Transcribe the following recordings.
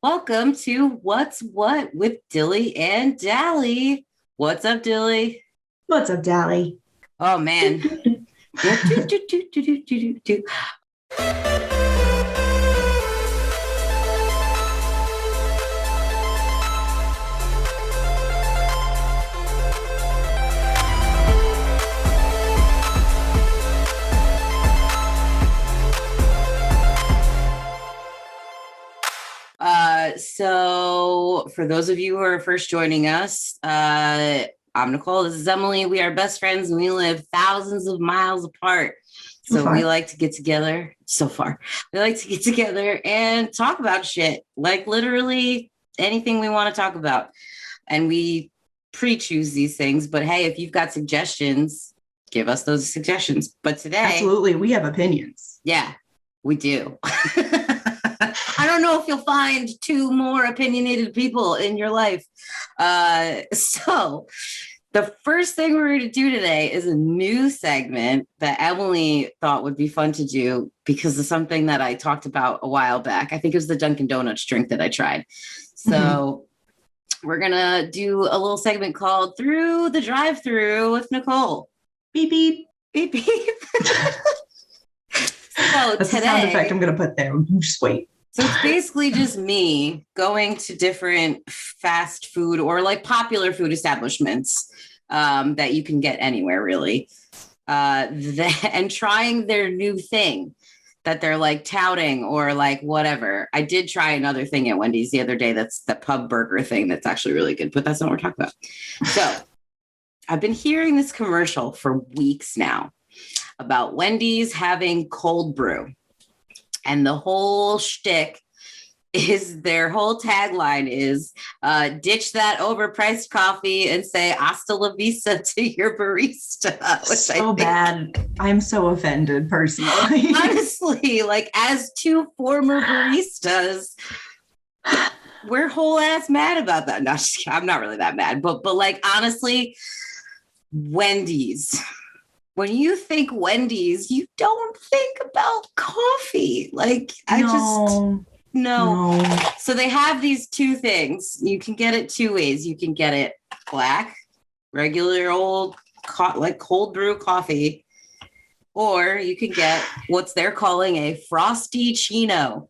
Welcome to What's What with Dilly and Dally. What's up, Dilly? What's up, Dally? Oh man. Yeah, do, do, do, do, do, do, do. So for those of you who are first joining us, I'm Nicole. This is Emily. We are best friends and we live thousands of miles apart. So we like to get together We like to get together and talk about shit, like literally anything we want to talk about. And we pre-choose these things. But hey, if you've got suggestions, give us those suggestions. But today, absolutely, we have opinions. Yeah, we do. I don't know if you'll find two more opinionated people in your life. So the first thing we're going to do today is a new segment that Emily thought would be fun to do because of something that I talked about a while back. I think it was the Dunkin' Donuts drink that I tried. So we're going to do a little segment called Through the Drive-Thru with Nicole. Beep, beep. Beep, beep. So that's the sound effect I'm going to put there. Just wait. So it's basically just me going to different fast food or like popular food establishments that you can get anywhere, really, and trying their new thing that they're like touting or like whatever. I did try another thing at Wendy's the other day. That's the pub burger thing. That's actually really good, but that's not what we're talking about. So I've been hearing this commercial for weeks now about Wendy's having cold brew. And the whole shtick is their whole tagline is ditch that overpriced coffee and say hasta la vista to your barista. So bad. I'm so offended personally. Honestly, like as two former baristas, we're whole ass mad about that. No, I'm not really that mad, but like honestly, Wendy's. When you think Wendy's, you don't think about coffee. Like, no. So they have these two things. You can get it two ways. You can get it black, regular old, like cold brew coffee, or you can get what's they're calling a frosty chino.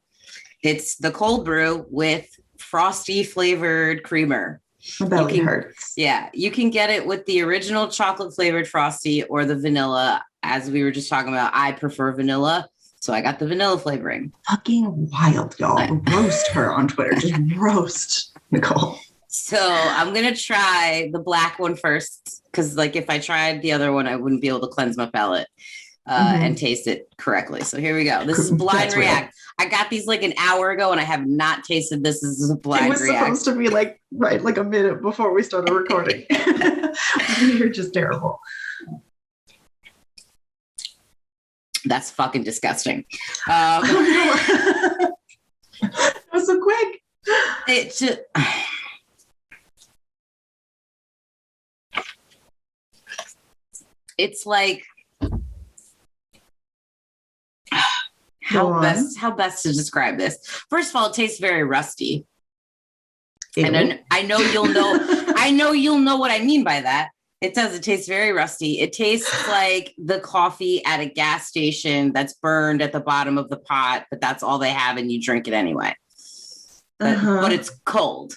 It's the cold brew with frosty flavored creamer. My belly hurts. Yeah, you can get it with the original chocolate flavored frosty or the vanilla. As we were just talking about, I prefer vanilla, so I got the vanilla flavoring. Fucking wild, y'all. Roast her on Twitter. Just roast Nicole. So I'm going to try the black one first, because like if I tried the other one, I wouldn't be able to cleanse my palate and taste it correctly. So here we go. This is blind react. I got these like an hour ago and I have not tasted this. This is a blind react. It was supposed to be like a minute before we started recording. You're just terrible. That's fucking disgusting. That was so quick. It just... It's like... How best to describe this? First of all, it tastes very rusty. Ew. And then I know you'll know what I mean by that. It does. It tastes very rusty. It tastes like the coffee at a gas station that's burned at the bottom of the pot, but that's all they have and you drink it anyway. But it's cold.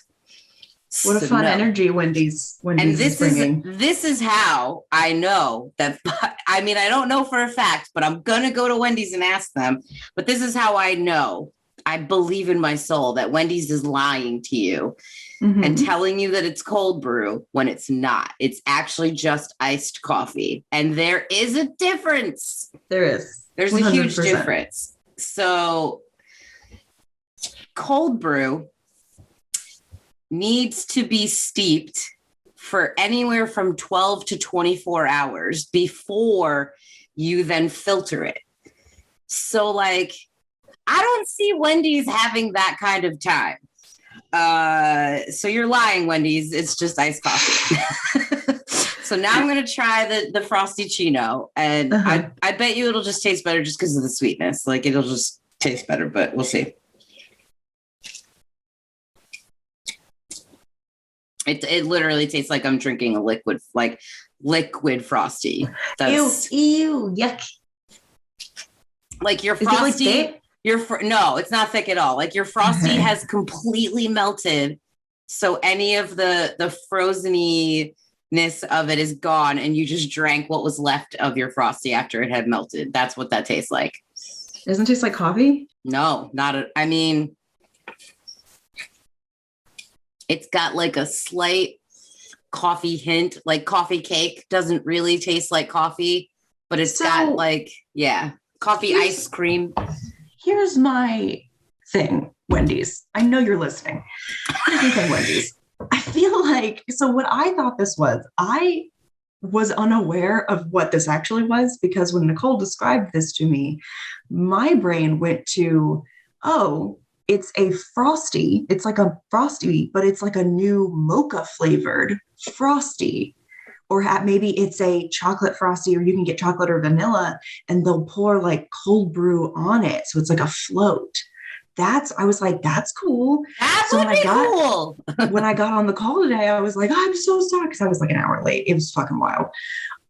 What a fun energy Wendy's is bringing. This is how I know that. I mean, I don't know for a fact, but I'm going to go to Wendy's and ask them. But this is how I know. I believe in my soul that Wendy's is lying to you and telling you that it's cold brew when it's not. It's actually just iced coffee. And there is a difference. There is. There's 100%. A huge difference. So cold brew needs to be steeped for anywhere from 12 to 24 hours before you then filter it. So like, I don't see Wendy's having that kind of time. So you're lying, Wendy's. It's just iced coffee. So now I'm going to try the Frosty Chino. And I bet you it'll just taste better just because of the sweetness. Like it'll just taste better, but we'll see. It literally tastes like I'm drinking a liquid Frosty. That's ew, yuck. like your Is it like Frosty. thick? No, it's not thick at all. Like your Frosty has completely melted. So any of the frozeniness of it is gone, and you just drank what was left of your Frosty after it had melted. That's what that tastes like. Doesn't it taste like coffee? No, I mean, it's got like a slight coffee hint, like coffee cake doesn't really taste like coffee, but it's got like, coffee ice cream. Here's my thing, Wendy's. I know you're listening. Here's my thing, Wendy's. I feel like, so what I thought this was, I was unaware of what this actually was, because when Nicole described this to me, my brain went to, oh, it's a Frosty. It's like a Frosty, but it's like a new mocha flavored Frosty. Or maybe it's a chocolate Frosty, or you can get chocolate or vanilla, and they'll pour like cold brew on it. So it's like a float. I was like, that's cool. That would be cool. When I got on the call today, I was like, I'm so sorry. Because I was like an hour late. It was fucking wild.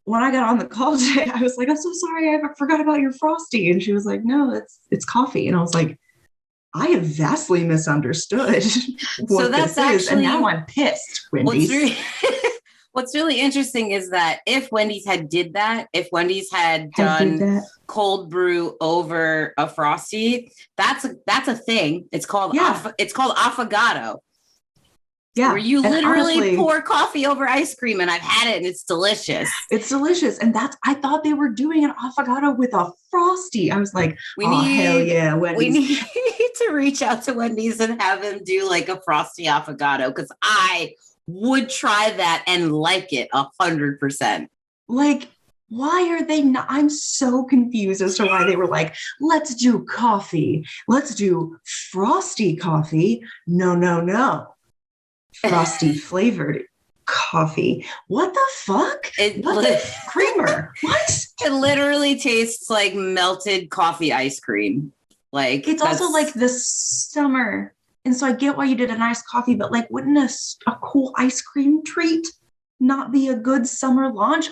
When I got on the call today, I was like, I'm so sorry. I forgot about your Frosty. And she was like, no, it's coffee. And I was like, I have vastly misunderstood what this is. And now I'm pissed, Wendy's. What's really interesting is that if Wendy's had done cold brew over a Frosty, that's a thing. It's called affogato. Yeah. Where you literally pour coffee over ice cream, and I've had it and it's delicious. It's delicious. And I thought they were doing an affogato with a Frosty. I was like, hell yeah, Wendy's. We need to reach out to Wendy's and have them do like a Frosty affogato, because I would try that and like it 100%. Like, why are they not? I'm so confused as to why they were like, let's do coffee. Let's do Frosty coffee. No. Frosty flavored coffee. What the fuck? Creamer. What? It literally tastes like melted coffee ice cream. Like, it's also like the summer. And so I get why you did an iced coffee, but like, wouldn't a cool ice cream treat not be a good summer launch?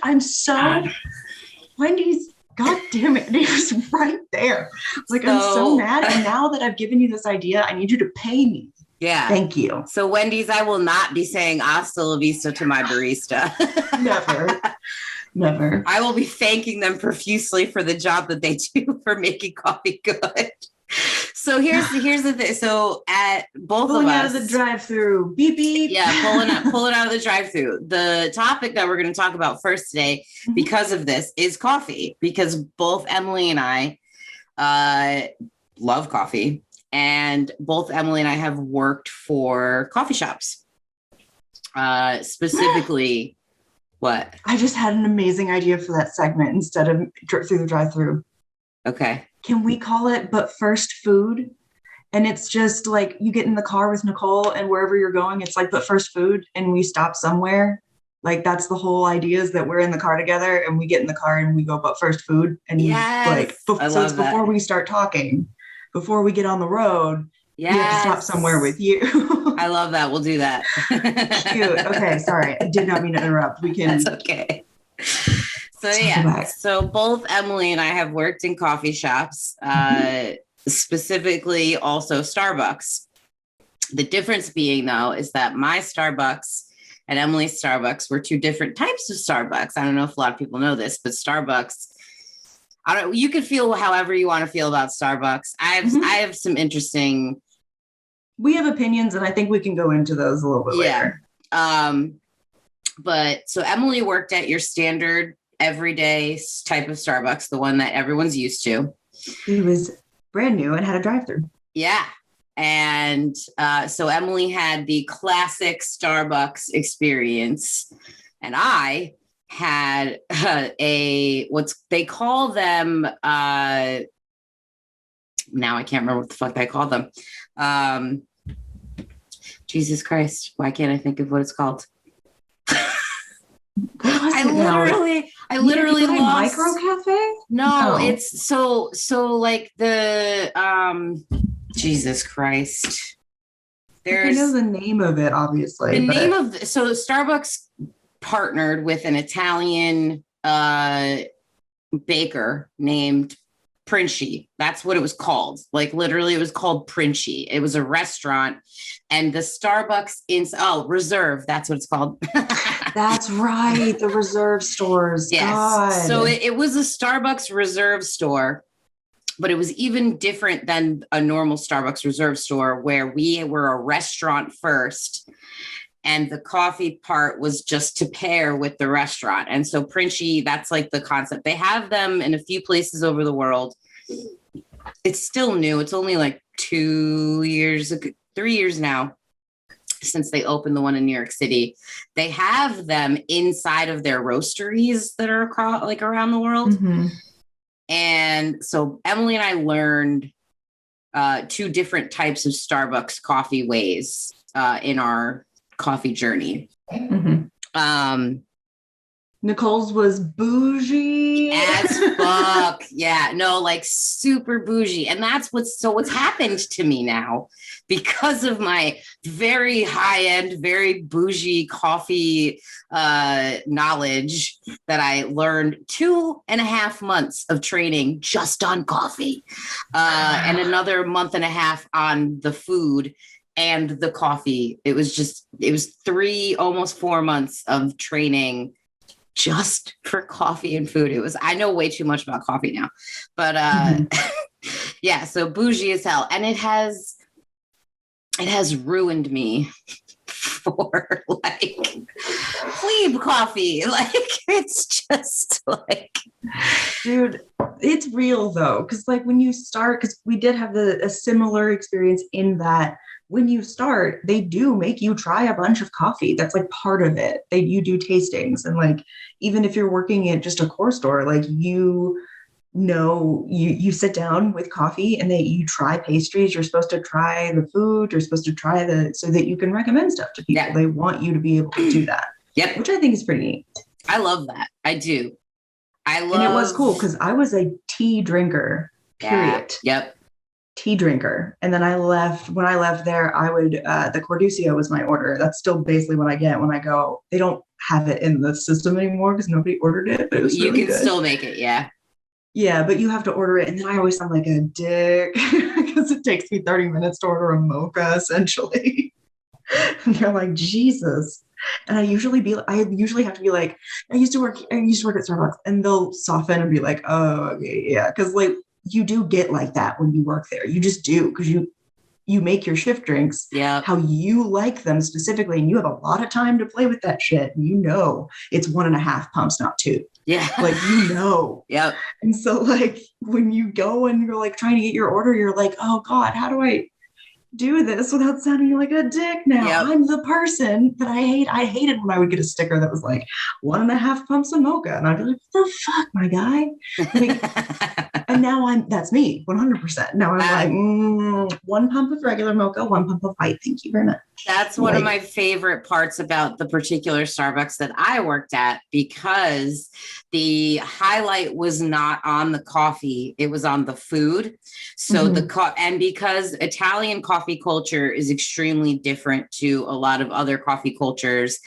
Wendy's, God damn it. It was right there. Like, I'm so mad. And now that I've given you this idea, I need you to pay me. Yeah. Thank you. So Wendy's, I will not be saying hasta la vista to my barista. Never. I will be thanking them profusely for the job that they do for making coffee good. So here's the thing. So at both pulling of us, out of the drive-through, beep beep. Yeah, pulling out of the drive-through. The topic that we're going to talk about first today, because of this, is coffee. Because both Emily and I love coffee, and both Emily and I have worked for coffee shops. Specifically, what? I just had an amazing idea for that segment instead of through the drive-through. Okay. Can we call it But First Food? And it's just like you get in the car with Nicole, and wherever you're going, it's like But First Food, and we stop somewhere. Like, that's the whole idea, is that we're in the car together and we get in the car and we go But First Food. And so it's before we start talking, before we get on the road, we have to stop somewhere with you. I love that. We'll do that. Cute. Okay. Sorry. I did not mean to interrupt. We can. That's okay. So both Emily and I have worked in coffee shops, specifically also Starbucks. The difference being, though, is that my Starbucks and Emily's Starbucks were two different types of Starbucks. I don't know if a lot of people know this, but Starbucks, you can feel however you want to feel about Starbucks. I have some interesting. We have opinions, and I think we can go into those a little bit later. But so Emily worked at your standard everyday type of Starbucks, the one that everyone's used to. It was brand new and had a drive-through. Yeah. And so Emily had the classic Starbucks experience, and I had they call them, now I can't remember what the fuck they call them. Jesus Christ, why can't I think of what it's called? I literally lost. Micro cafe? No, it's so like the Jesus Christ. I know the name of it, obviously. So Starbucks partnered with an Italian baker named Princi. That's what it was called. Like literally it was called Princi. It was a restaurant, and the Starbucks Reserve. That's what it's called. That's right. The Reserve stores. Yes. God. So it was a Starbucks Reserve store, but it was even different than a normal Starbucks Reserve store where we were a restaurant first. And the coffee part was just to pair with the restaurant. And so Princi, that's like the concept. They have them in a few places over the world. It's still new. It's only like 2 years, 3 years now since they opened the one in New York City. They have them inside of their roasteries that are across, like around the world. Mm-hmm. And so Emily and I learned 2 different types of Starbucks coffee ways in our coffee journey. Mm-hmm. Nicole's was bougie as fuck. Yeah, no, like super bougie. And that's what's happened to me now because of my very high end, very bougie coffee knowledge that I learned 2.5 months of training just on coffee and another month and a half on the food and the coffee. It was 3, almost 4 months of training just for coffee and food. I know way too much about coffee now, but yeah, so bougie as hell. And it has ruined me for like plebe coffee. Like it's just like, dude, it's real though. Cause like when you start, cause we did have a similar experience in that when you start, they do make you try a bunch of coffee. That's like part of it. You do tastings. And like, even if you're working at just a core store, like you sit down with coffee and you try pastries. You're supposed to try the food. You're supposed to try so that you can recommend stuff to people. Yeah. They want you to be able to do that. Yep. Which I think is pretty neat. I love that. I do. And it was cool because I was a tea drinker, period. Yeah. Yep. Tea drinker. And then when I left there, I would, the Corducia was my order. That's still basically what I get when I go. They don't have it in the system anymore because nobody ordered it, but it was really good. You can still make it. Yeah. Yeah, but you have to order it. And then I always sound like a dick because it takes me 30 minutes to order a mocha essentially. And you're like, Jesus. And I usually have to be like, I used to work at Starbucks, and they'll soften and be like, oh, okay, yeah. Cause like, you do get like that when you work there. You just do, because you make your shift drinks how you like them specifically, and you have a lot of time to play with that shit. And it's 1.5 pumps, not 2. Yeah. Like, Yep. And so like when you go and you're like trying to get your order, you're like, oh God, how do I do this without sounding like a dick now? Yep. I'm the person that I hate. I hated when I would get a sticker that was like 1.5 pumps of mocha. And I'd be like, what the fuck, my guy? Like, and now that's me 100%. Now I'm like, 1 pump of regular mocha, 1 pump of white. Thank you very much. That's one of my favorite parts about the particular Starbucks that I worked at, because the highlight was not on the coffee, it was on the food. So and because Italian coffee culture is extremely different to a lot of other coffee cultures,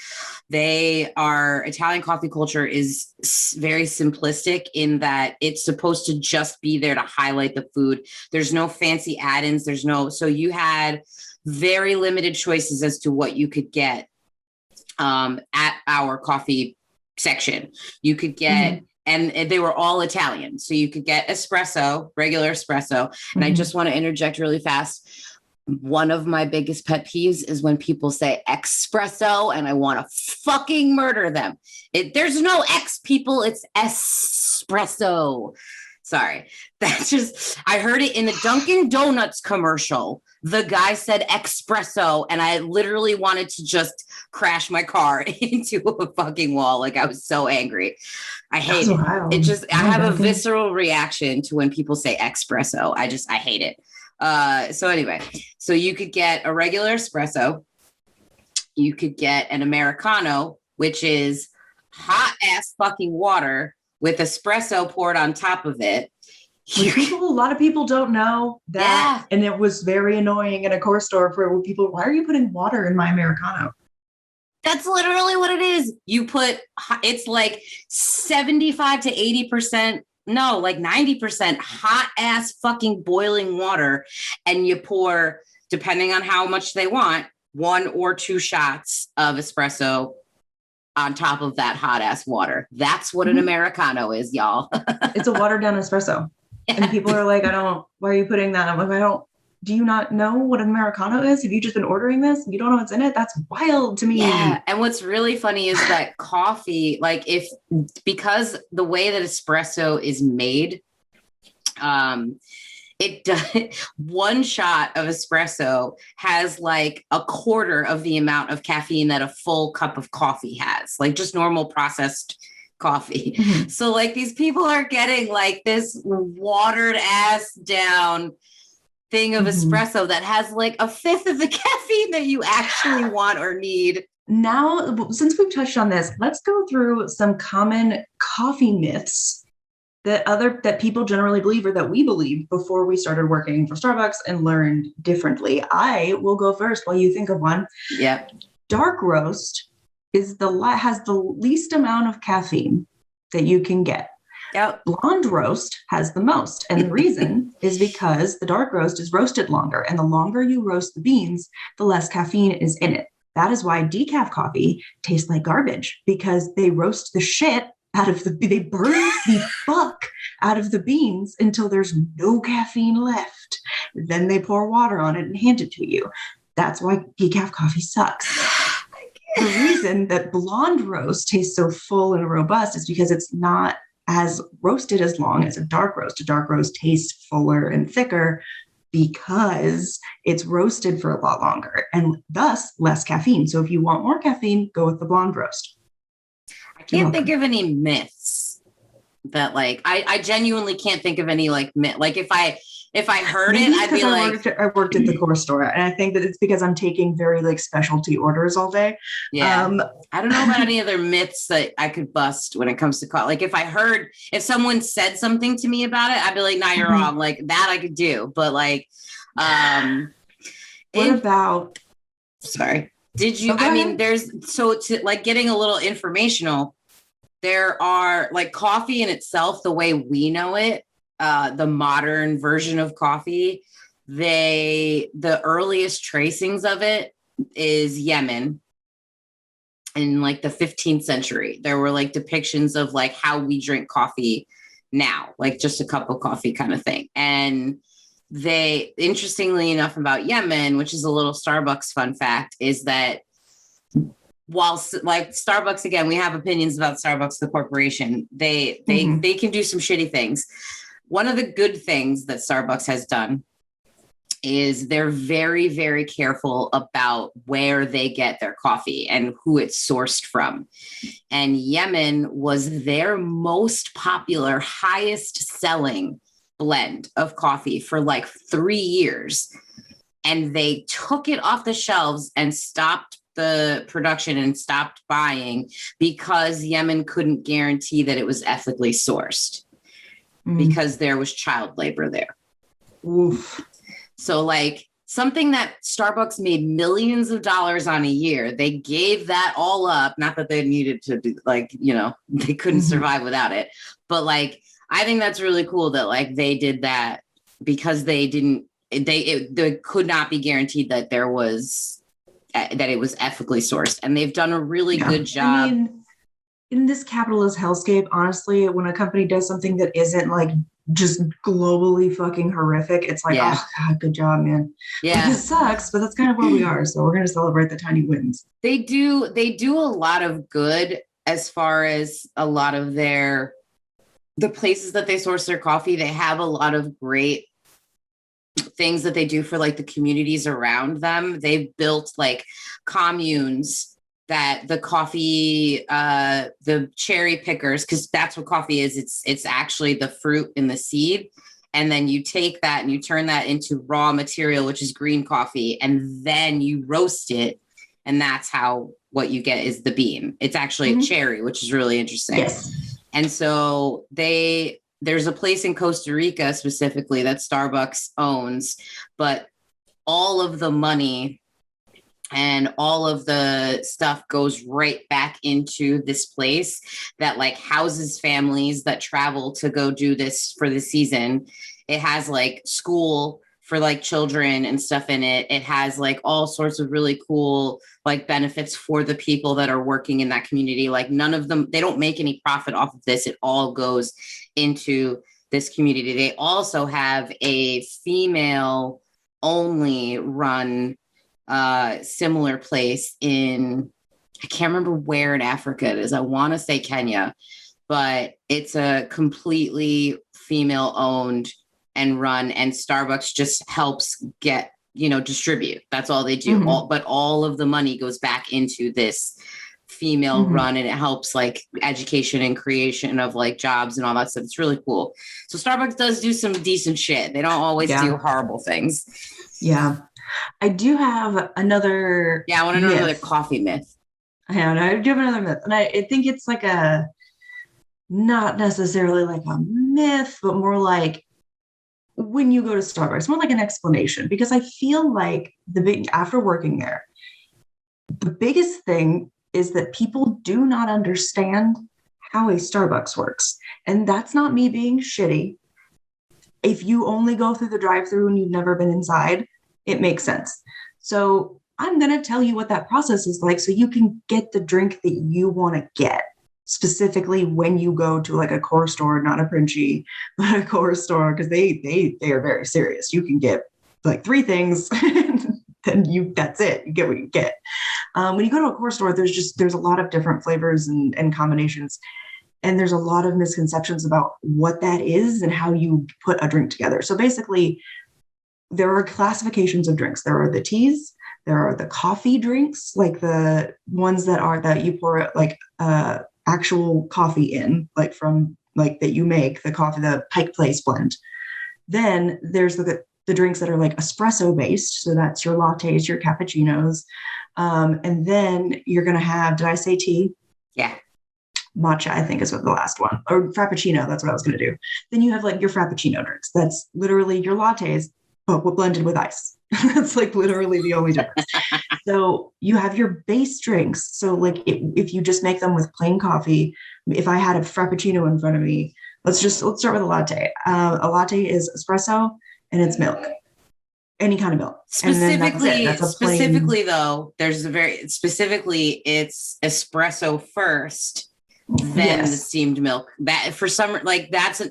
Italian coffee culture is very simplistic in that it's supposed to just be there to highlight the food. There's no fancy add-ins. So you had very limited choices as to what you could get at our coffee section. You could get, and they were all Italian. So you could get espresso, regular espresso. And I just want to interject really fast. One of my biggest pet peeves is when people say espresso, and I want to fucking murder them. There's no X, people. It's espresso. Sorry. I heard it in the Dunkin' Donuts commercial. The guy said espresso, and I literally wanted to just crash my car into a fucking wall. Like, I was so angry. I hate it. I have a visceral reaction to when people say espresso. I hate it. So anyway, so you could get a regular espresso. You could get an Americano, which is hot ass fucking water with espresso poured on top of it. A lot of people don't know that. Yeah. And it was very annoying in a core store for people. Why are you putting water in my Americano? That's literally what it is. You put, it's like 75 to 80%, no, like 90% hot ass fucking boiling water. And you pour, depending on how much they want, 1 or 2 shots of espresso on top of that hot ass water. That's what an Americano is, y'all. It's a watered down espresso. Yeah. And people are like, why are you putting that? I'm like, do you not know what an Americano is? Have you just been ordering this? You don't know what's in it? That's wild to me. Yeah. And what's really funny is that coffee, like because the way that espresso is made, it does 1 shot of espresso has like a quarter of the amount of caffeine that a full cup of coffee has, like just normal processed coffee. Mm-hmm. So like these people are getting like this watered ass down thing of espresso that has like 1/5 of the caffeine that you actually want or need. Now, since we've touched on this, let's go through some common coffee myths that people generally believe or that we believed before we started working for Starbucks and learned differently. I will go first while you think of one. Yep. Dark roast has the least amount of caffeine that you can get. Yep. Blonde roast has the most. And the reason is because the dark roast is roasted longer. And the longer you roast the beans, the less caffeine is in it. That is why decaf coffee tastes like garbage, because they roast the shit out of they burn the fuck out of the beans until there's no caffeine left. Then they pour water on it and hand it to you. That's why decaf coffee sucks. The reason that blonde roast tastes so full and robust is because it's not as roasted as long as a dark roast. A dark roast tastes fuller and thicker because it's roasted for a lot longer and thus less caffeine. So if you want more caffeine, go with the blonde roast. I can't think of any myths that like, I genuinely can't think of any like myth. Like if I heard it, I'd be like, I worked at the core store, and I think that it's because I'm taking very like specialty orders all day. Yeah. I don't know about any other myths that I could bust when it comes to coffee. Like if someone said something to me about it, I'd be like, nah, you're wrong. Like that I could do. But like, sorry. Did you, I mean, to like getting a little informational, there are like coffee in itself, the way we know it, the modern version of coffee, the earliest tracings of it is Yemen in like the 15th century. There were like depictions of like how we drink coffee now, like just a cup of coffee kind of thing. And they, interestingly enough about Yemen, which is a little Starbucks fun fact, is that while like Starbucks, again, we have opinions about Starbucks, the corporation, they can do some shitty things. One of the good things that Starbucks has done is they're very, very careful about where they get their coffee and who it's sourced from. And Yemen was their most popular, highest selling blend of coffee for like 3 years. And they took it off the shelves and stopped the production and stopped buying because Yemen couldn't guarantee that it was ethically sourced. Because there was child labor there. Oof. So like something that Starbucks made millions of dollars on a year, they gave that all up. Not that they needed to do, like, you know, they couldn't survive without it. But like, I think that's really cool that like they did that because they could not be guaranteed that that it was ethically sourced. And they've done a really good job. I mean, in this capitalist hellscape, honestly, when a company does something that isn't like just globally fucking horrific, it's like, oh God, good job, man. Yeah. Like, this sucks, but that's kind of where we are. So we're going to celebrate the tiny wins. They do a lot of good as far as a lot of the places that they source their coffee. They have a lot of great things that they do for like the communities around them. They've built like communes that the coffee, the cherry pickers, because that's what coffee is. It's actually the fruit in the seed. And then you take that and you turn that into raw material, which is green coffee. And then you roast it. And that's how what you get is the bean. It's actually a cherry, which is really interesting. Yes. And so they there's a place in Costa Rica specifically that Starbucks owns, but all of the money and all of the stuff goes right back into this place that like houses families that travel to go do this for the season. It has like school for like children and stuff in it. It has like all sorts of really cool like benefits for the people that are working in that community. Like none of them, they don't make any profit off of this. It all goes into this community. They also have a female only run similar place in, I can't remember where in Africa it is. I want to say Kenya, but it's a completely female owned and run, and Starbucks just helps get, distribute. That's all they do. But all of the money goes back into this female run, and it helps like education and creation of like jobs and all that stuff. It's really cool. So Starbucks does do some decent shit. They don't always do horrible things. Yeah. I do have another. Yeah, I want to know another coffee myth. I do have another myth. And I think it's like not necessarily like a myth, but more like when you go to Starbucks, more like an explanation, because I feel like after working there, the biggest thing is that people do not understand how a Starbucks works. And that's not me being shitty. If you only go through the drive-thru and you've never been inside, it makes sense. So I'm going to tell you what that process is like so you can get the drink that you want to get, specifically when you go to like a core store, not a Princi, but a core store, because they are very serious. You can get like 3 things then that's it. You get what you get. When you go to a core store, there's a lot of different flavors and combinations. And there's a lot of misconceptions about what that is and how you put a drink together. So basically, there are classifications of drinks. There are the teas, there are the coffee drinks, like the ones that you pour like actual coffee in, like from like that you make the coffee, the Pike Place blend. Then there's the drinks that are like espresso based. So that's your lattes, your cappuccinos. And then you're going to have, did I say tea? Yeah. Matcha, I think is what the last one, or Frappuccino. That's what I was going to do. Then you have like your Frappuccino drinks. That's literally your lattes, but blended with ice. That's like literally the only difference. So you have your base drinks. So like if you just make them with plain coffee, if I had a Frappuccino in front of me, let's start with a latte. A latte is espresso and it's milk. Any kind of milk. Specifically though, it's espresso first, then the steamed milk. That for some, like that's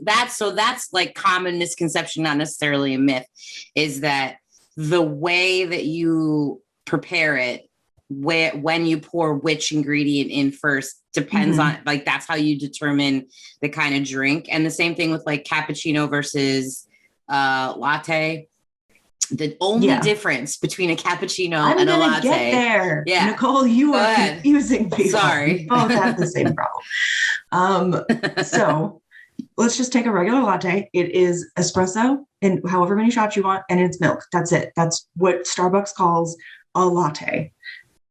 like common misconception, not necessarily a myth, is that the way that you prepare it, when you pour which ingredient in first depends on, like, that's how you determine the kind of drink. And the same thing with like cappuccino versus latte. The only difference between a cappuccino and a latte. Get there. Yeah. Nicole, you are confusing people. Sorry. We both have the same problem. So let's just take a regular latte. It is espresso and however many shots you want, and it's milk. That's it. That's what Starbucks calls a latte.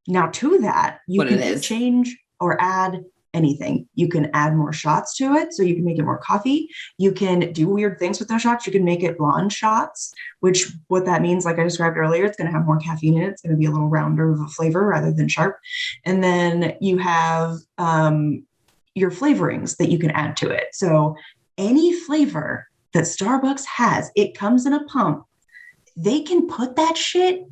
Now to that, you can change or add anything. You can add more shots to it, so you can make it more coffee. You can do weird things with those shots. You can make it blonde shots, which what that means, like I described earlier, it's going to have more caffeine in it. It's going to be a little rounder of a flavor rather than sharp. And then you have your flavorings that you can add to it. So any flavor that Starbucks has, it comes in a pump. They can put that shit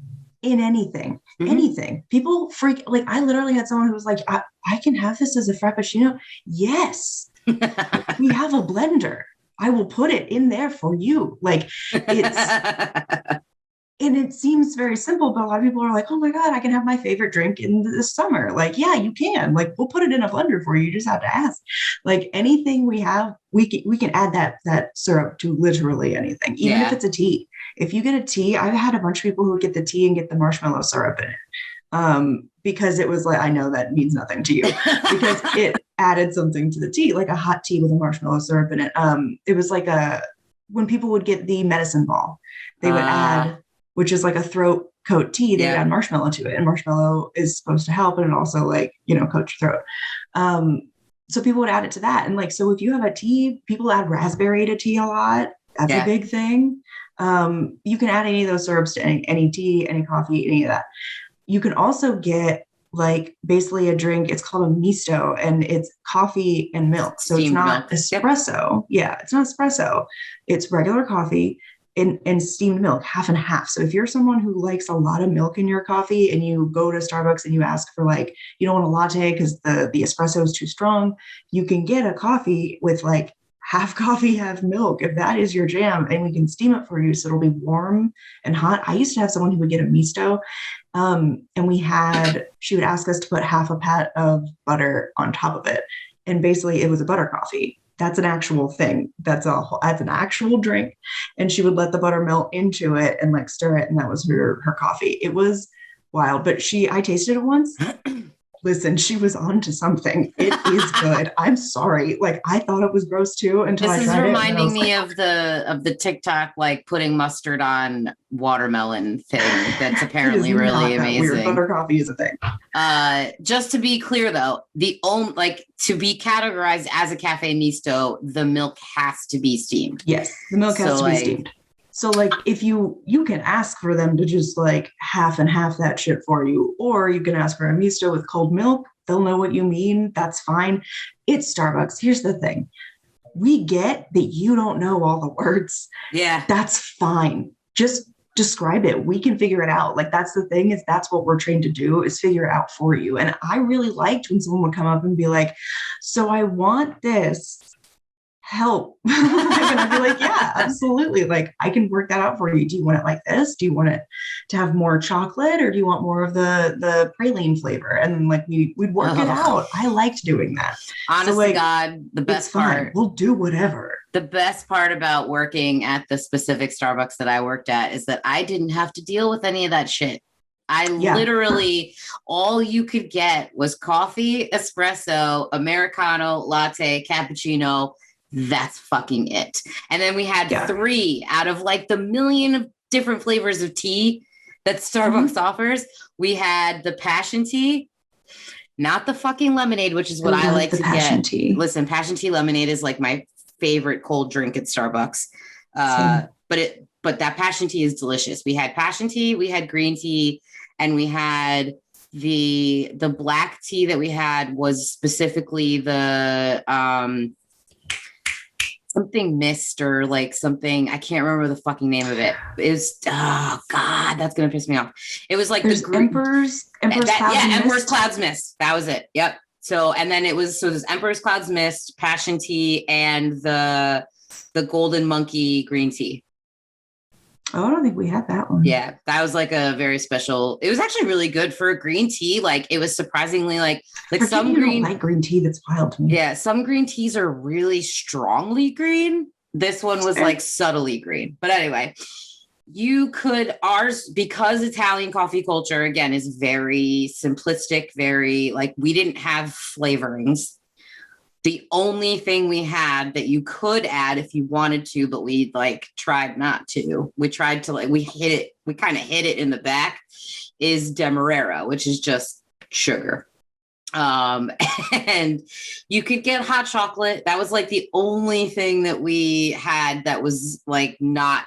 in anything. Anything. People freak. Like I literally had someone who was like, I can have this as a Frappuccino. Yes. We have a blender. I will put it in there for you. Like it's, and it seems very simple, but a lot of people are like, oh my God, I can have my favorite drink in the summer. Like, yeah, you can. Like, we'll put it in a blender for you. You just have to ask. Like anything we have, we can add that syrup to literally anything, even if it's a tea. If you get a tea, I've had a bunch of people who get the tea and get the marshmallow syrup in it. Because it was like, I know that means nothing to you because it added something to the tea, like a hot tea with a marshmallow syrup in it. It was like when people would get the medicine ball, they would add, which is like a throat coat tea, they would add marshmallow to it. And marshmallow is supposed to help. And it also like, coat your throat. so people would add it to that. And like, so if you have a tea, people add raspberry to tea a lot. That's a big thing. You can add any of those syrups to any tea, any coffee, any of that. You can also get like basically a drink. It's called a Misto, and it's coffee and milk. So Steamed it's not milk. espresso. Yeah, it's not espresso. It's regular coffee and steamed milk, half and half. So if you're someone who likes a lot of milk in your coffee and you go to Starbucks and you ask for like, you don't want a latte because the espresso is too strong, you can get a coffee with like half coffee, half milk, if that is your jam, and we can steam it for you so it'll be warm and hot. I used to have someone who would get a Misto, and she would ask us to put half a pat of butter on top of it. And basically it was a butter coffee. That's an actual thing. That's an actual drink. And she would let the butter melt into it and like stir it. And that was her coffee. It was wild, but I tasted it once. Listen, she was onto something. It is good. I'm sorry. Like I thought it was gross too until I tried it. This is reminding me of the TikTok, like putting mustard on watermelon thing. That's apparently really amazing. Weird. Butter coffee is a thing. Just to be clear though, to be categorized as a cafe misto, the milk has to be steamed. Yes, the milk has to be steamed. So like if you can ask for them to just like half and half that shit for you, or you can ask for a misto with cold milk. They'll know what you mean. That's fine. It's Starbucks. Here's the thing. We get that you don't know all the words. Yeah. That's fine. Just describe it. We can figure it out. Like that's the thing, is that's what we're trained to do, is figure it out for you. And I really liked when someone would come up and be like, so I want this. Help. And I'd be like, yeah, absolutely. Like I can work that out for you. Do you want it like this? Do you want it to have more chocolate, or do you want more of the praline flavor? And like we'd work it out. I liked doing that. Honest to God, the best part. We'll do whatever. The best part about working at the specific Starbucks that I worked at is that I didn't have to deal with any of that shit. Literally, all you could get was coffee, espresso, Americano, latte, cappuccino. That's fucking it. And then we had 3 out of like the million of different flavors of tea that Starbucks offers. We had the passion tea, not the fucking lemonade, which is what I like to get. Tea. Listen, passion tea lemonade is like my favorite cold drink at Starbucks. But that passion tea is delicious. We had passion tea, we had green tea, and we had the black tea that we had was specifically the something mist or like something, I can't remember the fucking name of it. It was, oh God, that's going to piss me off. It was like Emperor's Clouds Mist. That was it. Yep. So, and then it was Emperor's Clouds Mist, passion tea, and the golden monkey green tea. Oh, I don't think we had that one. Yeah, that was like a very special. It was actually really good for a green tea. Like it was surprisingly like some green. Don't like green tea. That's wild to me. Yeah, some green teas are really strongly green. This one was like subtly green. But anyway, because Italian coffee culture again is very simplistic. Very like we didn't have flavorings. The only thing we had that you could add if you wanted to, but we like tried not to. We tried to we kind of hit it in the back, is Demerara, which is just sugar. And you could get hot chocolate. That was like the only thing that we had that was like not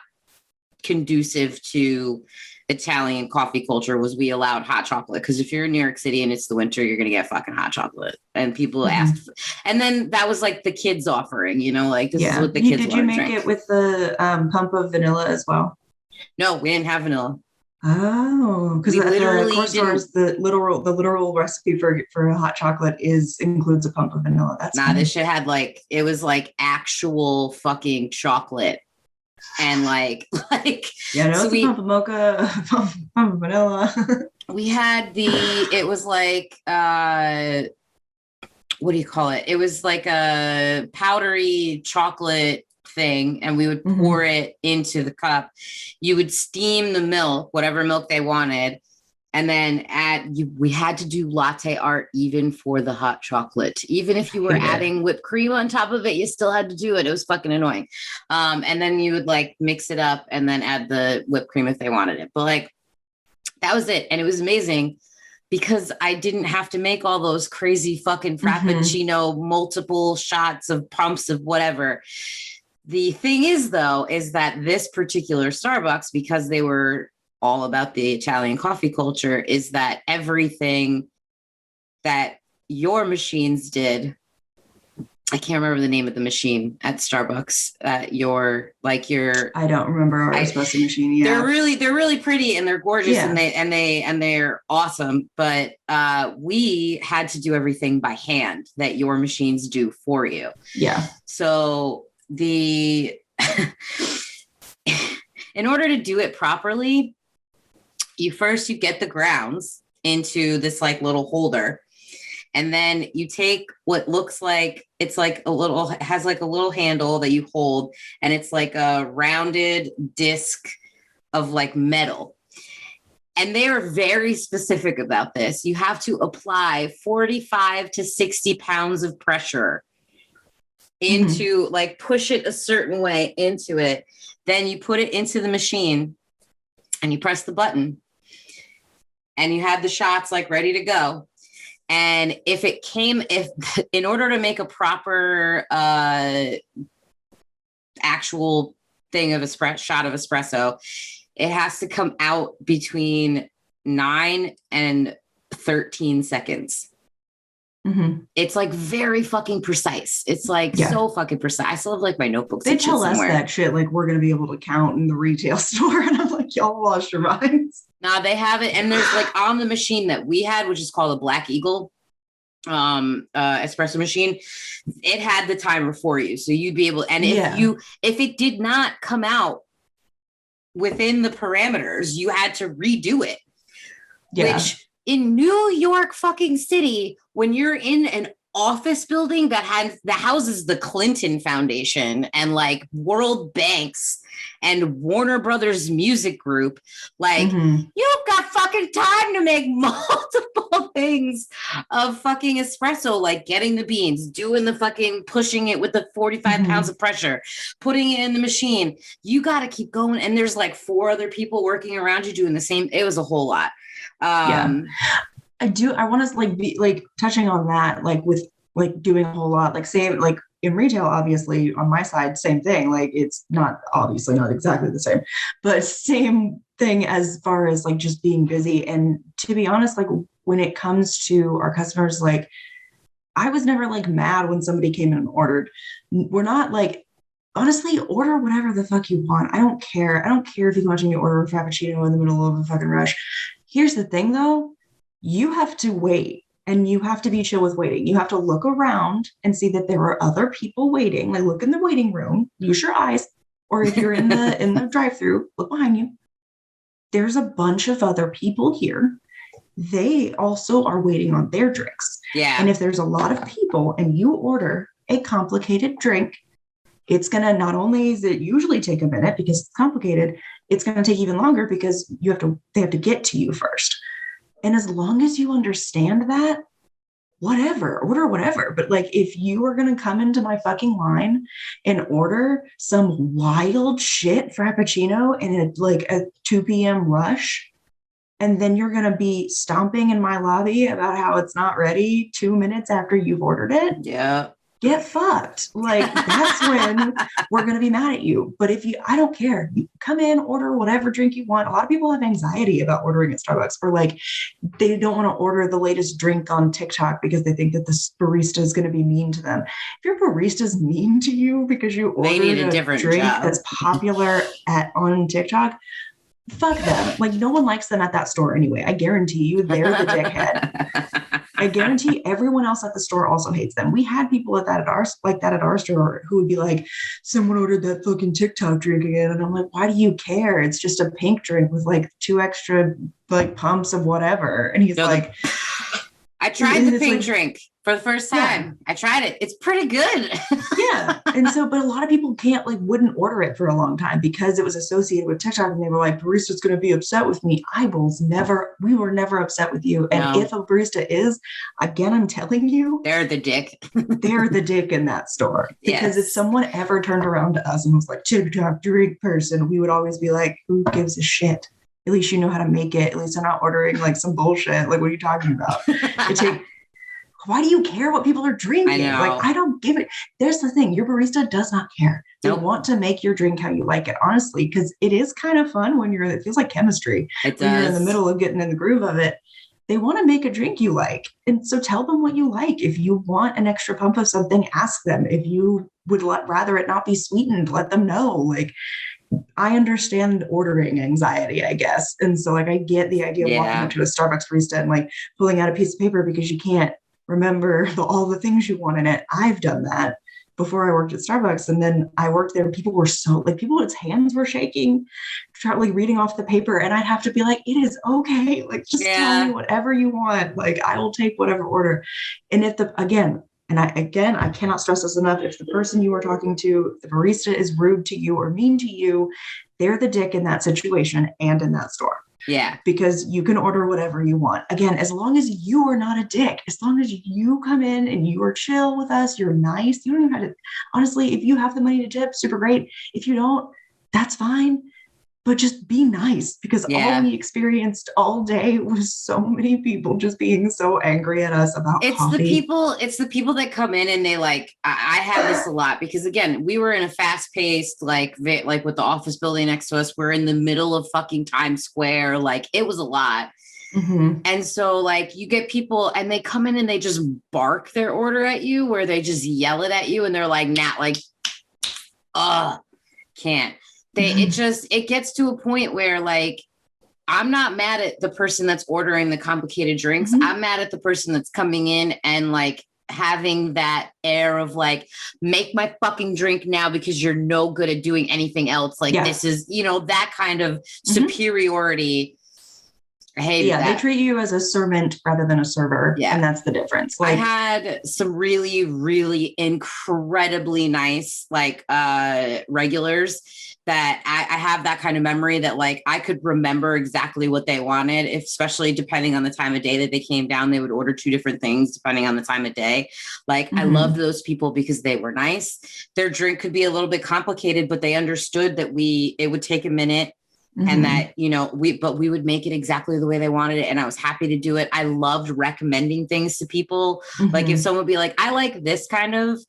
conducive to Italian coffee culture, was we allowed hot chocolate. Because if you're in New York City and it's the winter, you're going to get fucking hot chocolate. And people asked. And then that was like the kids offering, like this is what the kids Did you make it with the pump of vanilla as well? No, we didn't have vanilla. Oh, because the literal recipe for hot chocolate includes a pump of vanilla. That's this shit had it was like actual fucking chocolate. And so we pump of mocha, pump of vanilla. We had it was like what do you call it? It was like a powdery chocolate thing, and we would pour it into the cup. You would steam the milk, whatever milk they wanted, and then we had to do latte art even for the hot chocolate. Even if you were adding whipped cream on top of it, you still had to do it. It was fucking annoying. And then you would mix it up and then add the whipped cream if they wanted it. But that was it. And it was amazing because I didn't have to make all those crazy fucking Frappuccino, multiple shots of pumps of whatever. The thing is, though, is that this particular Starbucks, because they were all about the Italian coffee culture, is that everything that your machines did, I can't remember the name of the machine at Starbucks. I don't remember our espresso machine. Yeah, they're really pretty and they're gorgeous and they're awesome. But we had to do everything by hand that your machines do for you. Yeah. So in order to do it properly, you get the grounds into this like little holder. And then you take what looks like has like a little handle that you hold, and it's like a rounded disc of like metal. And they are very specific about this. You have to apply 45 to 60 pounds of pressure into like push it a certain way into it. Then you put it into the machine and you press the button and you have the shots like ready to go. And if in order to make a proper actual thing of shot of espresso, it has to come out between 9 and 13 seconds. It's like very fucking precise. It's like so fucking precise. I still have like my notebooks. They tell us that shit like we're going to be able to count in the retail store. And I'm like, y'all lost your minds. Nah, they have it. And there's like on the machine that we had, which is called a Black Eagle espresso machine, it had the timer for you. So you'd be able, and if it did not come out within the parameters, you had to redo it. Yeah. Which in New York fucking City, when you're in an office building that houses the Clinton Foundation and like World Banks and Warner Brothers Music Group, like you've got fucking time to make multiple things of fucking espresso, like getting the beans, doing the fucking pushing it with the 45 pounds of pressure, putting it in the machine. You got to keep going. And there's like 4 other people working around you doing the same. It was a whole lot. I want to like be like touching on that, like with like doing a whole lot, like same, like in retail, obviously on my side, same thing. Like it's not obviously not exactly the same, but same thing as far as like just being busy. And to be honest, like when it comes to our customers, like I was never like mad when somebody came in and ordered. We're not like, honestly, order whatever the fuck you want. I don't care. I don't care if you want to order a Frappuccino in the middle of a fucking rush. Here's the thing though, you have to wait. And you have to be chill with waiting. You have to look around and see that there are other people waiting. Like look in the waiting room, use your eyes, or if you're in the drive-through, look behind you. There's a bunch of other people here. They also are waiting on their drinks. Yeah. And if there's a lot of people and you order a complicated drink, it's gonna not only does it usually take a minute because it's complicated, it's gonna take even longer because they have to get to you first. And as long as you understand that, order whatever. But like, if you are going to come into my fucking line and order some wild shit Frappuccino in a 2 p.m. rush, and then you're going to be stomping in my lobby about how it's not ready 2 minutes after you've ordered it. Yeah. Get fucked. Like that's when we're going to be mad at you. But I don't care. You come in, order whatever drink you want. A lot of people have anxiety about ordering at Starbucks, or like they don't want to order the latest drink on TikTok because they think that this barista is going to be mean to them. If your barista is mean to you because you ordered a different drink that's popular on TikTok, fuck them. Like no one likes them at that store anyway. I guarantee you they're the dickhead. I guarantee everyone else at the store also hates them. We had people at our store who would be like, someone ordered that fucking TikTok drink again. And I'm like, why do you care? It's just a pink drink with like 2 extra like pumps of whatever. And he's like, I tried the pink drink for the first time. Yeah. I tried it. It's pretty good. Yeah. And so, but a lot of people wouldn't order it for a long time because it was associated with TikTok. And they were like, barista's going to be upset with me. We were never upset with you. And if a barista is, again, I'm telling you, they're the dick. They're the dick in that store. Because if someone ever turned around to us and was like, TikTok drink person, we would always be like, who gives a shit? At least you know how to make it. At least I'm not ordering like some bullshit. Like, what are you talking about? Why do you care what people are drinking? I know. Like, I don't give it. There's the thing. Your barista does not care. They Nope. want to make your drink how you like it, honestly, because it is kind of fun when it feels like chemistry. It when does. You're in the middle of getting in the groove of it. They want to make a drink you like. And so tell them what you like. If you want an extra pump of something, ask them. If you would rather it not be sweetened, let them know. Like, I understand ordering anxiety, I guess. And so like, I get the idea of walking up to a Starbucks barista and like pulling out a piece of paper because you can't remember all the things you want in it. I've done that before I worked at Starbucks. And then I worked there. People were so like, people's hands were shaking, like reading off the paper. And I'd have to be like, it is okay. Like, just tell me whatever you want. Like, I will take whatever order. And if I cannot stress this enough. If the person you are talking to, if the barista is rude to you or mean to you, they're the dick in that situation and in that store. Yeah. Because you can order whatever you want. Again, as long as you are not a dick, as long as you come in and you are chill with us, you're nice. You don't even have to, honestly, if you have the money to tip, super great. If you don't, that's fine. But just be nice, because all we experienced all day was so many people just being so angry at us about coffee. It's the people that come in and they like, I have this a lot because again, we were in a fast paced, like with the office building next to us, we're in the middle of fucking Times Square. Like, it was a lot. Mm-hmm. And so like you get people and they come in and they just bark their order at you, where they just yell it at you and they're like, can't. It gets to a point where like, I'm not mad at the person that's ordering the complicated drinks. Mm-hmm. I'm mad at the person that's coming in and like having that air of like, make my fucking drink now because you're no good at doing anything else. Like this is, that kind of superiority. I hate that. They treat you as a servant rather than a server. Yeah. And that's the difference. Like, I had some really, really incredibly nice, like, regulars that I have that kind of memory that like, I could remember exactly what they wanted, especially depending on the time of day that they came down. They would order two different things depending on the time of day. Like, I loved those people because they were nice. Their drink could be a little bit complicated, but they understood that it would take a minute. Mm-hmm. And that, we would make it exactly the way they wanted it. And I was happy to do it. I loved recommending things to people. Mm-hmm. Like if someone would be like, I like this kind of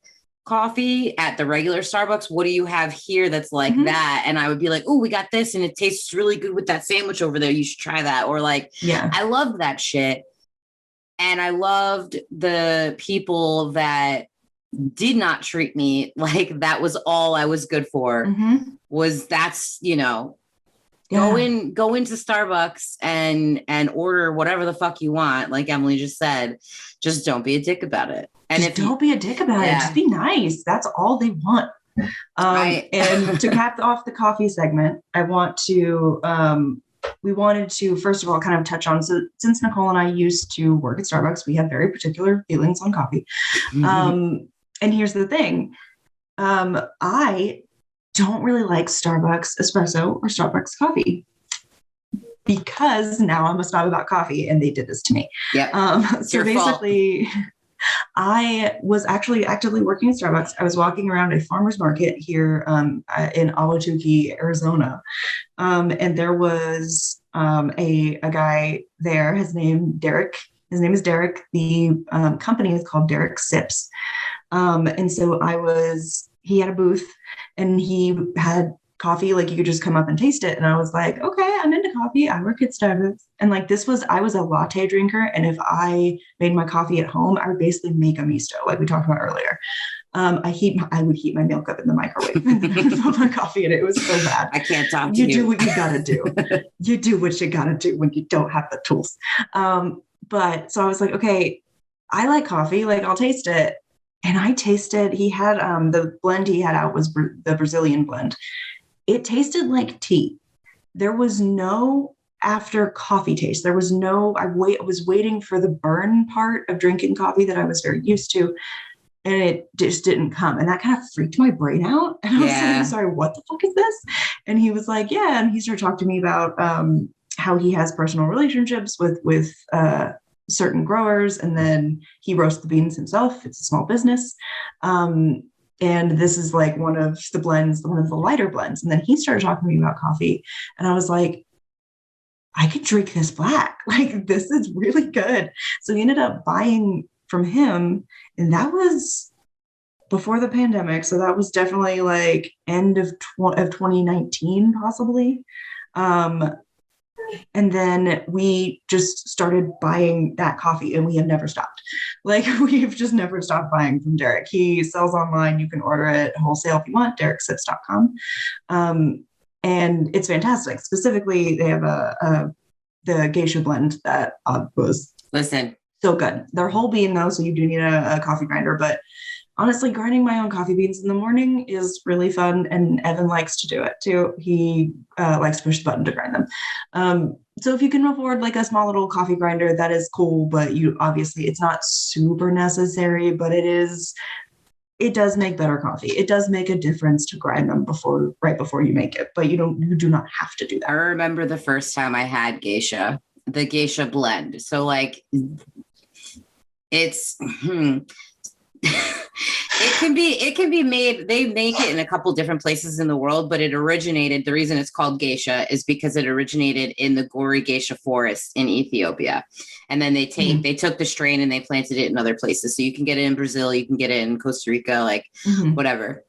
coffee at the regular Starbucks. What do you have here that's like that? And I would be like, oh, we got this and it tastes really good with that sandwich over there. You should try that. Or like, I loved that shit. And I loved the people that did not treat me like that was all I was good for. Go into Starbucks and order whatever the fuck you want. Like Emily just said, just don't be a dick about it. And don't be a dick about it. Just be nice. That's all they want. And to cap off the coffee segment, I want to, we wanted to, first of all, kind of touch on, so since Nicole and I used to work at Starbucks, we have very particular feelings on coffee. And here's the thing. I don't really like Starbucks espresso or Starbucks coffee, because now I'm a snob about coffee and they did this to me. So basically, I was actually actively working at Starbucks. I was walking around a farmer's market here in Ahwatukee, Arizona. And there was a guy there, his name is Derek. The company is called Derek Sips. And so he had a booth and he had coffee, like you could just come up and taste it. And I was like, okay, I'm into coffee. I work at Starbucks. And like, I was a latte drinker. And if I made my coffee at home, I would basically make a misto, like we talked about earlier. I would heat my milk up in the microwave and then put my coffee in it. It was so bad. I can't talk to you. You do what you gotta do. You do what you gotta do when you don't have the tools. But so I was like, okay, I like coffee. Like, I'll taste it. And I tasted, he had, the blend he had out was the Brazilian blend. It tasted like tea. There was no after coffee taste. There was no, I was waiting for the burn part of drinking coffee that I was very used to. And it just didn't come. And that kind of freaked my brain out. And I was like, I'm sorry, what the fuck is this? And he was like, yeah. And he started talking to me about how he has personal relationships with certain growers. And then he roasts the beans himself. It's a small business. And this is like one of the blends, one of the lighter blends. And then he started talking to me about coffee. And I was like, I could drink this black. Like, this is really good. So we ended up buying from him, and that was before the pandemic. So that was definitely like end of 2019, possibly. And then we just started buying that coffee, and we have never stopped. Like, we've just never stopped buying from Derek. He sells online. You can order it wholesale if you want, dereksips.com. And it's fantastic. Specifically, they have the geisha blend that was so good. They're whole bean though, so you do need a coffee grinder. But honestly, grinding my own coffee beans in the morning is really fun, and Evan likes to do it too. He likes to push the button to grind them. So if you can afford like a small little coffee grinder, that is cool. But you obviously, it's not super necessary, but it does make better coffee. It does make a difference to grind them right before you make it, but you do not have to do that. I remember the first time I had the geisha blend. So like it's it can be made. They make it in a couple different places in the world, but the reason it's called geisha is because it originated in the Gori geisha forest in Ethiopia. And then they took the strain and they planted it in other places. So you can get it in Brazil, you can get it in Costa Rica, like whatever.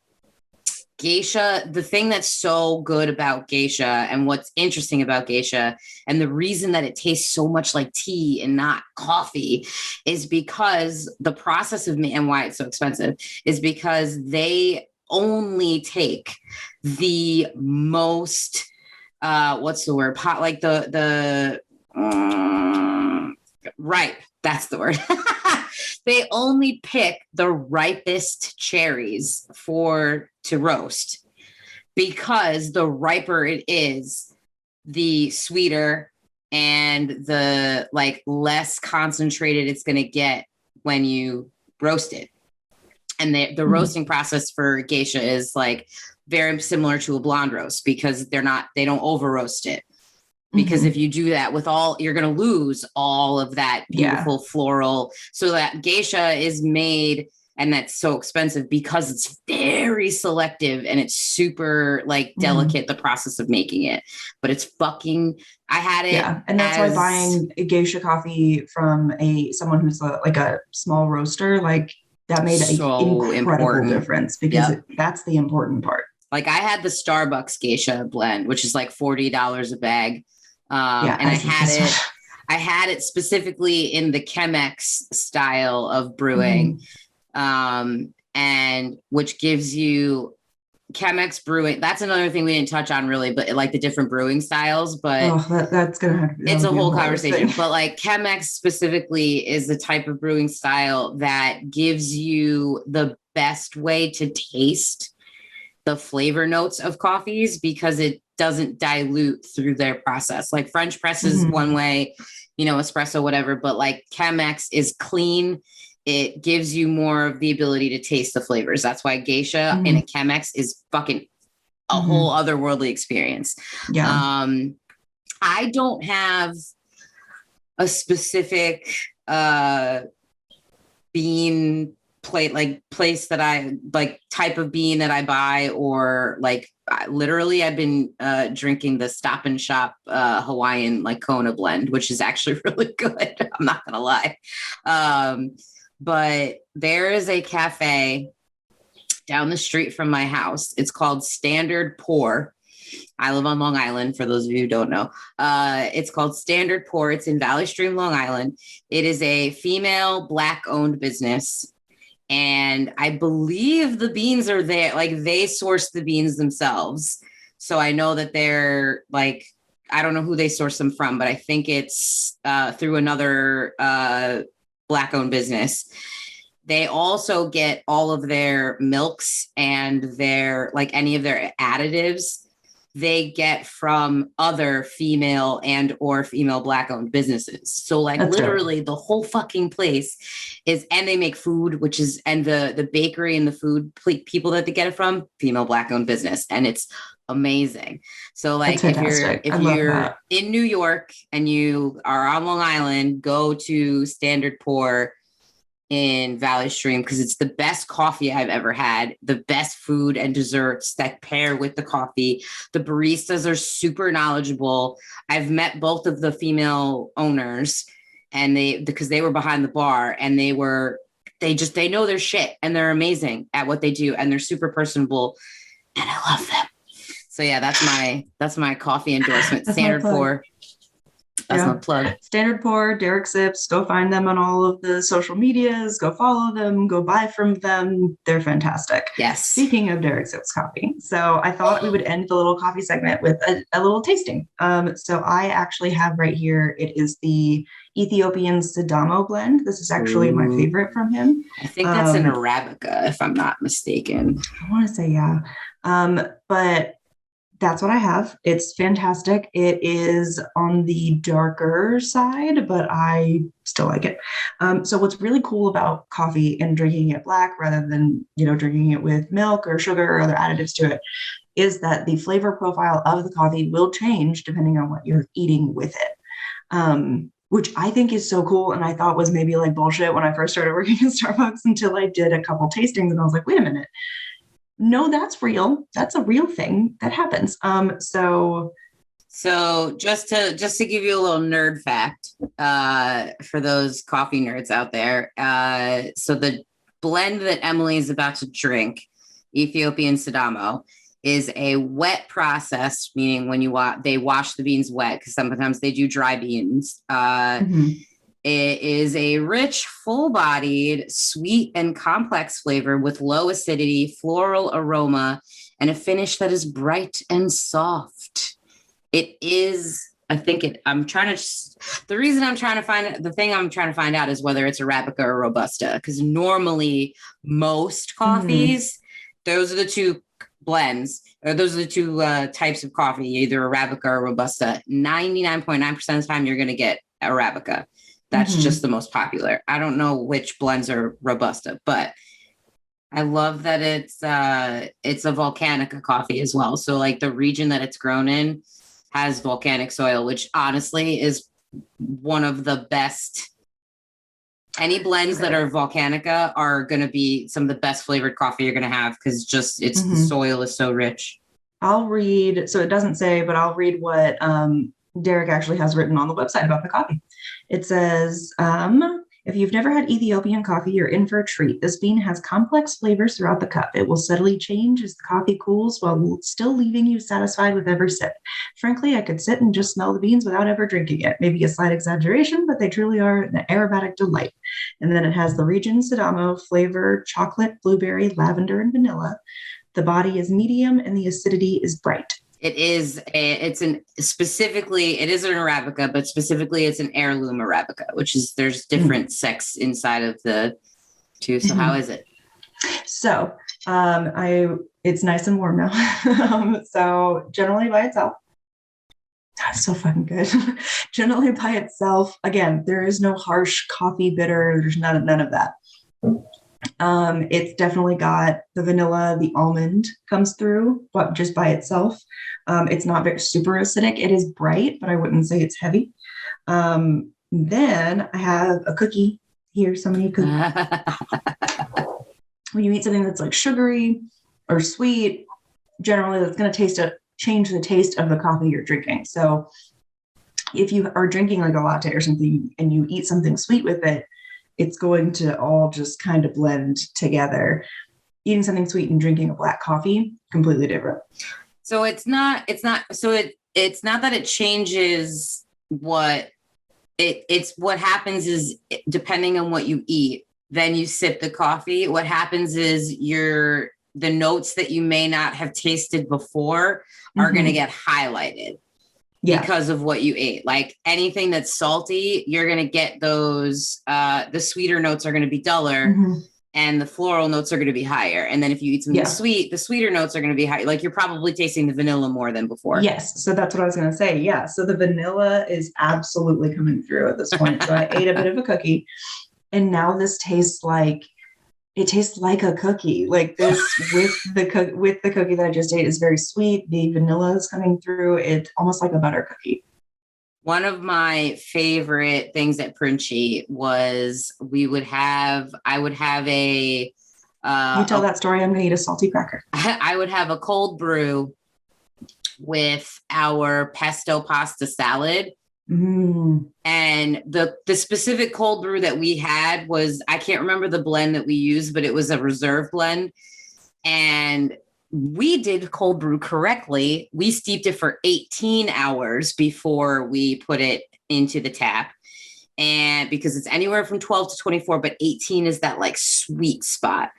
Geisha, the thing that's so good about geisha and what's interesting about geisha and the reason that it tastes so much like tea and not coffee is because the process of and why it's so expensive is because they only take the most what's the word? Like the ripe. That's the word. They only pick the ripest cherries to roast, because the riper it is, the sweeter and the like less concentrated it's going to get when you roast it. And the roasting process for geisha is like very similar to a blonde roast, because they don't over roast it. Because if you do that you're going to lose all of that beautiful floral. So that geisha is made, and that's so expensive because it's very selective and it's super like delicate, the process of making it. But it's I had it. Yeah. And that's why buying a geisha coffee from someone who's like a small roaster, like that made an incredible difference, because that's the important part. Like I had the Starbucks geisha blend, which is like $40 a bag. And I had it specifically in the Chemex style of brewing, and which gives you Chemex brewing. That's another thing we didn't touch on really, but like the different brewing styles, but that's going to have to be, it's a whole conversation. But like Chemex specifically is the type of brewing style that gives you the best way to taste the flavor notes of coffees, because it doesn't dilute through their process. Like French press is one way, espresso, whatever, but like Chemex is clean. It gives you more of the ability to taste the flavors. That's why geisha in a Chemex is fucking a whole otherworldly experience. Yeah. I don't have a specific bean place that I like, type of bean that I buy, or like I've been drinking the Stop and Shop Hawaiian like Kona blend, which is actually really good. I'm not gonna lie. But there is a cafe down the street from my house. It's called Standard Pour. I live on Long Island, for those of you who don't know. It's called Standard Pour. It's in Valley Stream, Long Island. It is a female Black-owned business. And I believe the beans are there. Like they source the beans themselves. So I know that they're like, I don't know who they source them from, but I think it's through another Black-owned business. They also get all of their milks and their, like any of their additives, they get from other female or female Black-owned businesses. So like that's literally dope. The whole fucking place and they make food, and the bakery and the food people that they get it from, female Black-owned business. And it's amazing. So like if you're in New York and you are on Long Island, go to Standard Pour. in Valley Stream because it's the best coffee I've ever had, the best food and desserts that pair with the coffee. The baristas are super knowledgeable. I've met both of the female owners and because they were behind the bar and they know their shit and they're amazing at what they do and they're super personable and I love them. So yeah, that's my coffee endorsement. Standard Pour. That's my plug. Standard Pour, Derek Sips. Go find them on all of the social medias. Go follow them. Go buy from them. They're fantastic. Yes. Speaking of Derek Sips coffee, so I thought we would end the little coffee segment with a little tasting. So I actually have right here. It is the Ethiopian Sadamo blend. This is actually my favorite from him. I think that's an Arabica, if I'm not mistaken. I want to say yeah, but. That's what I have. It's fantastic. It is on the darker side, but I still like it. So what's really cool about coffee and drinking it black rather than, drinking it with milk or sugar or other additives to it is that the flavor profile of the coffee will change depending on what you're eating with it. Which I think is so cool. And I thought was maybe like bullshit when I first started working in Starbucks until I did a couple tastings and I was like, wait a minute. No, that's real. That's a real thing that happens. So just to give you a little nerd fact, for those coffee nerds out there. So the blend that Emily is about to drink, Ethiopian Sadamo, is a wet process, meaning when they wash the beans wet, because sometimes they do dry beans. It is a rich, full-bodied, sweet, and complex flavor with low acidity, floral aroma, and a finish that is bright and soft. It is, the thing I'm trying to find out is whether it's Arabica or Robusta, because normally most coffees, those are the two blends, or those are the two types of coffee, either Arabica or Robusta. 99.9% of the time, you're going to get Arabica. That's just the most popular. I don't know which blends are Robusta, but I love that it's a Volcanica coffee as well. So like the region that it's grown in has volcanic soil, which honestly is one of the best. Any blends that are Volcanica are going to be some of the best flavored coffee you're going to have because the soil is so rich. I'll read, so it doesn't say, but I'll read what Derek actually has written on the website about the coffee. It says, if you've never had Ethiopian coffee, you're in for a treat. This bean has complex flavors throughout the cup. It will steadily change as the coffee cools while still leaving you satisfied with every sip. Frankly, I could sit and just smell the beans without ever drinking it. Maybe a slight exaggeration, but they truly are an aromatic delight. And then it has the region Sadamo flavor, chocolate, blueberry, lavender, and vanilla. The body is medium and the acidity is bright. It is an Arabica, but specifically it's an heirloom Arabica, which is there's different sex inside of the two. So how is it? So it's nice and warm now. So generally by itself, that's so fucking good. Generally by itself, again, there is no harsh coffee bitter. There's none of that. It's definitely got the vanilla, the almond comes through, but just by itself. It's not very super acidic. It is bright, but I wouldn't say it's heavy. Then I have a cookie here. Somebody could. When you eat something that's like sugary or sweet, generally that's going to change the taste of the coffee you're drinking. So if you are drinking like a latte or something and you eat something sweet with it, it's going to all just kind of blend together. Eating something sweet and drinking a black coffee, completely different. So it's not that it changes it's what happens is depending on what you eat, then you sip the coffee. What happens is the notes that you may not have tasted before are going to get highlighted. Yeah. Because of what you ate. Like anything that's salty, you're going to get those, the sweeter notes are going to be duller and the floral notes are going to be higher. And then if you eat something sweet, the sweeter notes are going to be high. Like you're probably tasting the vanilla more than before. Yes. So that's what I was going to say. Yeah. So the vanilla is absolutely coming through at this point. So I ate a bit of a cookie and now this tastes like a cookie. Like this with the cookie that I just ate is very sweet. The vanilla is coming through. It's almost like a butter cookie. One of my favorite things at Princi was I would have a. You tell that story, I'm going to eat a salty cracker. I would have a cold brew with our pesto pasta salad. Mm. And the specific cold brew that we had was, I can't remember the blend that we used, but it was a reserve blend. And we did cold brew correctly. We steeped it for 18 hours before we put it into the tap. And because it's anywhere from 12 to 24, but 18 is that like sweet spot.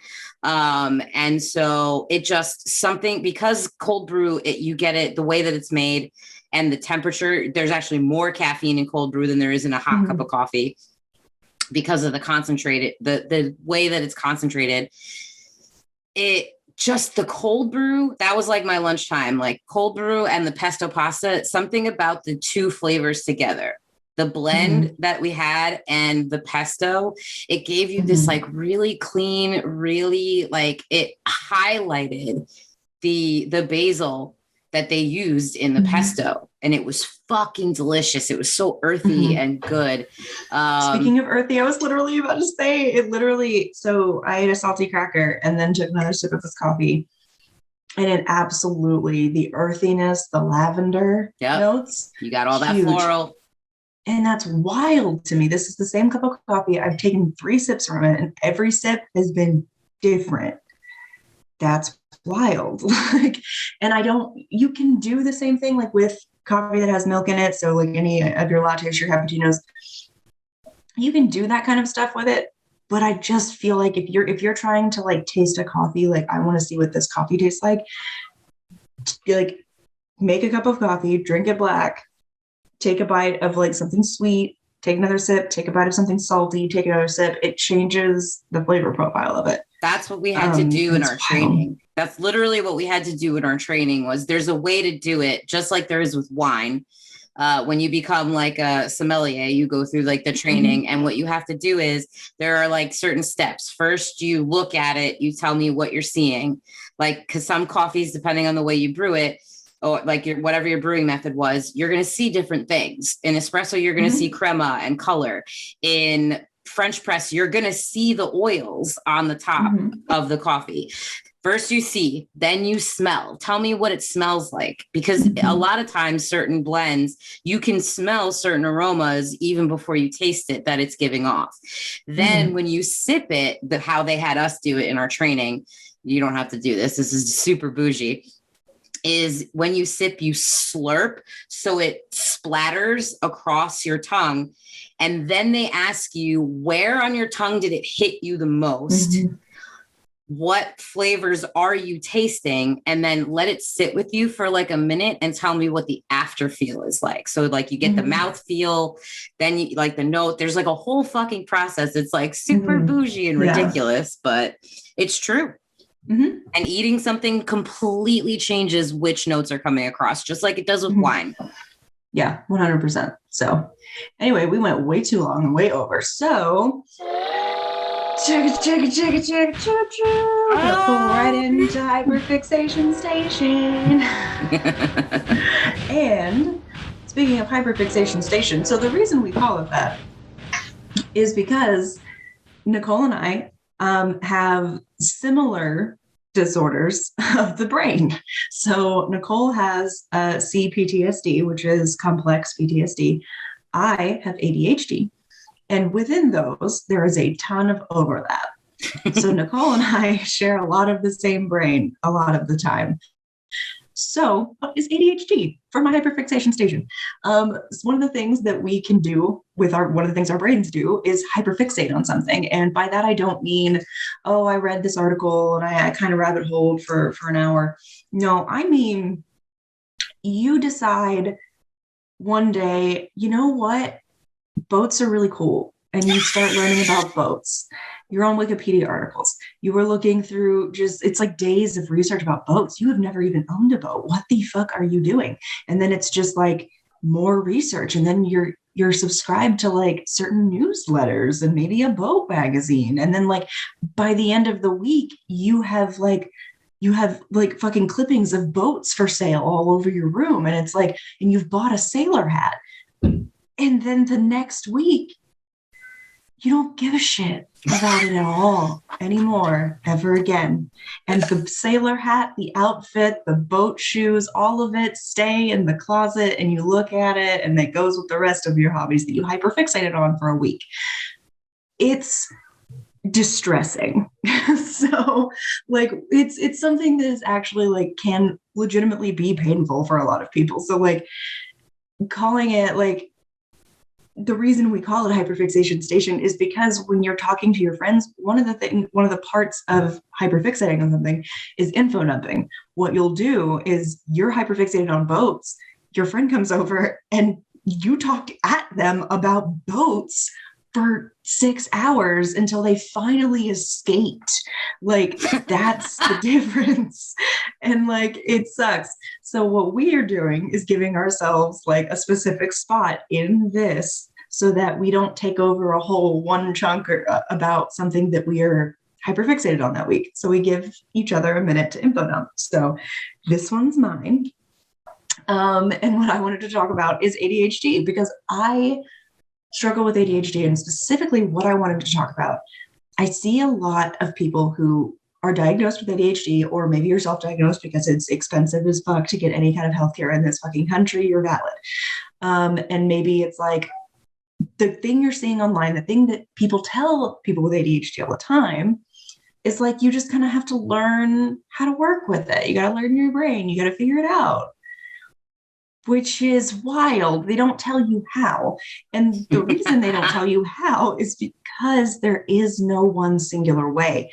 And so it just something, because cold brew, you get it the way that it's made and the temperature, there's actually more caffeine in cold brew than there is in a hot cup of coffee because of the concentrated, the way that it's concentrated. It just the cold brew, that was like my lunchtime, like cold brew and the pesto pasta, something about the two flavors together. The blend that we had and the pesto, it gave you this like really clean, really like it highlighted the basil that they used in the pesto. And it was fucking delicious. It was so earthy and good. Speaking of earthy, I was literally about to say it literally. So I ate a salty cracker and then took another sip of this coffee. And it absolutely, the earthiness, the lavender notes. You got all that floral. And that's wild to me. This is the same cup of coffee. I've taken 3 sips from it, and every sip has been different. That's wild. You can do the same thing like with coffee that has milk in it. So like any of your lattes, your cappuccinos, you can do that kind of stuff with it. But I just feel like if you're trying to like taste a coffee, like I want to see what this coffee tastes like make a cup of coffee, drink it black, take a bite of like something sweet, take another sip, take a bite of something salty, take another sip. It changes the flavor profile of it. That's what we had to do in our training. That's literally what we had to do in our training was there's a way to do it, just like there is with wine. When you become like a sommelier, you go through like the training, and what you have to do is there are like certain steps. First, you look at it, you tell me what you're seeing, like, because some coffees, depending on the way you brew it, or like whatever your brewing method was, you're going to see different things. In espresso, you're going to see crema and color. In French press, you're going to see the oils on the top of the coffee. First you see, then you smell. Tell me what it smells like, because a lot of times certain blends, you can smell certain aromas even before you taste it that it's giving off. Then when you sip it, how they had us do it in our training, you don't have to do this. This is super bougie. Is when you sip, you slurp so it splatters across your tongue. And then they ask you, where on your tongue did it hit you the most? What flavors are you tasting? And then let it sit with you for like a minute and tell me what the after feel is like. So like you get the mouth feel, then you like the note. There's like a whole fucking process. It's like super bougie and ridiculous, but it's true. And eating something completely changes which notes are coming across, just like it does with wine. Yeah, 100%. So anyway, we went way too long and way over. So check it. We'll pull right into Hyperfixation Station. And speaking of Hyperfixation Station, so the reason we call it that is because Nicole and I have similar disorders of the brain. So Nicole has CPTSD, which is complex PTSD. I have ADHD. And within those, there is a ton of overlap. So Nicole and I share a lot of the same brain a lot of the time. So what is ADHD for my hyperfixation station? One of the things that we can do with one of the things our brains do is hyperfixate on something. And by that, I don't mean, oh, I read this article and I kind of rabbit holed for an hour. No, I mean, you decide one day, you know what? Boats are really cool. And you start learning about boats. You're on Wikipedia articles. You were looking through it's like days of research about boats. You have never even owned a boat. What the fuck are you doing? And then it's just like more research. And then you're subscribed to like certain newsletters and maybe a boat magazine. And then like by the end of the week, you have fucking clippings of boats for sale all over your room. And it's like, and you've bought a sailor hat. And then the next week, you don't give a shit about it at all anymore, ever again. And the sailor hat, the outfit, the boat shoes, all of it stay in the closet, and you look at it and it goes with the rest of your hobbies that you hyperfixated on for a week. It's distressing. So like it's something that is actually like can legitimately be painful for a lot of people. So like calling it like the reason we call it hyperfixation station is because when you're talking to your friends, one of the parts of hyperfixating on something is info dumping. What you'll do is you're hyperfixated on boats. Your friend comes over and you talk at them about boats for 6 hours until they finally escaped. Like that's the difference. And like it sucks. So what we are doing is giving ourselves like a specific spot in this so that we don't take over a whole one chunk about something that we are hyperfixated on that week. So we give each other a minute to info dump. So this one's mine. And what I wanted to talk about is ADHD, because I struggle with ADHD, and specifically what I wanted to talk about. I see a lot of people who are diagnosed with ADHD, or maybe you're self-diagnosed because it's expensive as fuck to get any kind of healthcare in this fucking country. You're valid. And maybe it's like the thing you're seeing online, the thing that people tell people with ADHD all the time is like, you just kind of have to learn how to work with it. You got to learn your brain. You got to figure it out, which is wild. They don't tell you how. And the reason they don't tell you how is because there is no one singular way.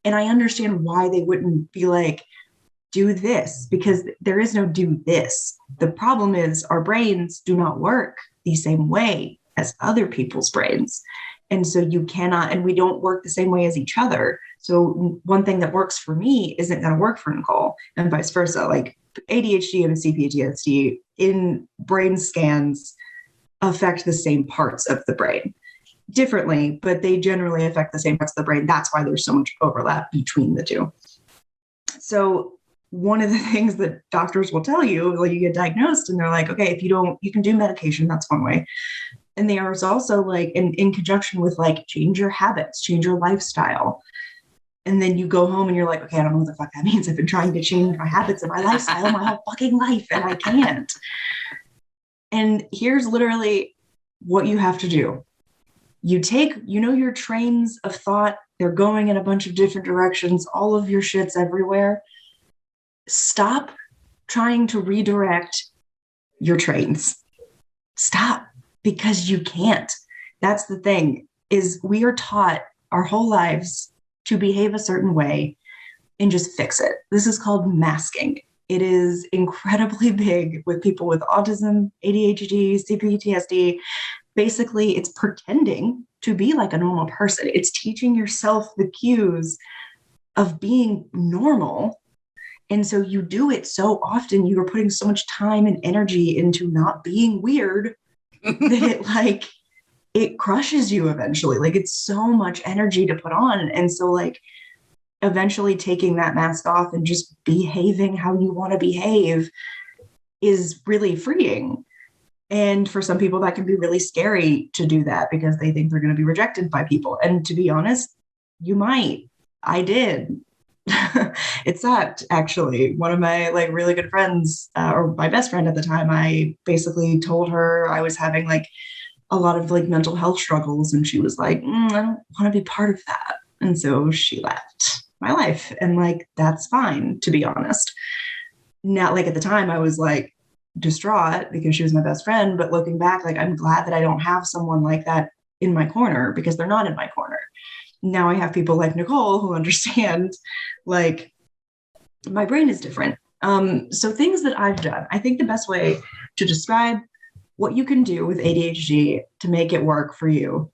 And I understand why they wouldn't be like, do this, because there is no do this. The problem is our brains do not work the same way as other people's brains. And so you cannot, and we don't work the same way as each other. So one thing that works for me isn't going to work for Nicole, and vice versa. Like ADHD and CPTSD in brain scans affect the same parts of the brain differently, but they generally affect the same parts of the brain. That's why there's so much overlap between the two. So one of the things that doctors will tell you, like you get diagnosed and they're like, okay, if you don't, you can do medication. That's one way. And there's also like in conjunction with like change your habits, change your lifestyle. And then you go home and you're like, okay, I don't know what the fuck that means. I've been trying to change my habits and my lifestyle my whole fucking life, and I can't. And here's literally what you have to do. You take, your trains of thought, they're going in a bunch of different directions, all of your shit's everywhere. Stop trying to redirect your trains. Stop, because you can't. That's the thing, is we are taught our whole lives to behave a certain way and just fix it. This is called masking. It is incredibly big with people with autism, ADHD, CPTSD. Basically, it's pretending to be like a normal person. It's teaching yourself the cues of being normal. And so you do it so often, you are putting so much time and energy into not being weird that it crushes you eventually. Like it's so much energy to put on. And so like eventually taking that mask off and just behaving how you want to behave is really freeing. And for some people that can be really scary to do that because they think they're going to be rejected by people. And to be honest, you might. I did. It sucked, actually. One of my like really good friends, or my best friend at the time, I basically told her I was having like a lot of like mental health struggles, and she was like, I don't want to be part of that. And so she left my life, and like that's fine, to be honest. Now, like at the time I was like distraught because she was my best friend, but looking back, like I'm glad that I don't have someone like that in my corner, because they're not in my corner. Now I have people like Nicole who understand like my brain is different. So things that I've done, I think the best way to describe what you can do with ADHD to make it work for you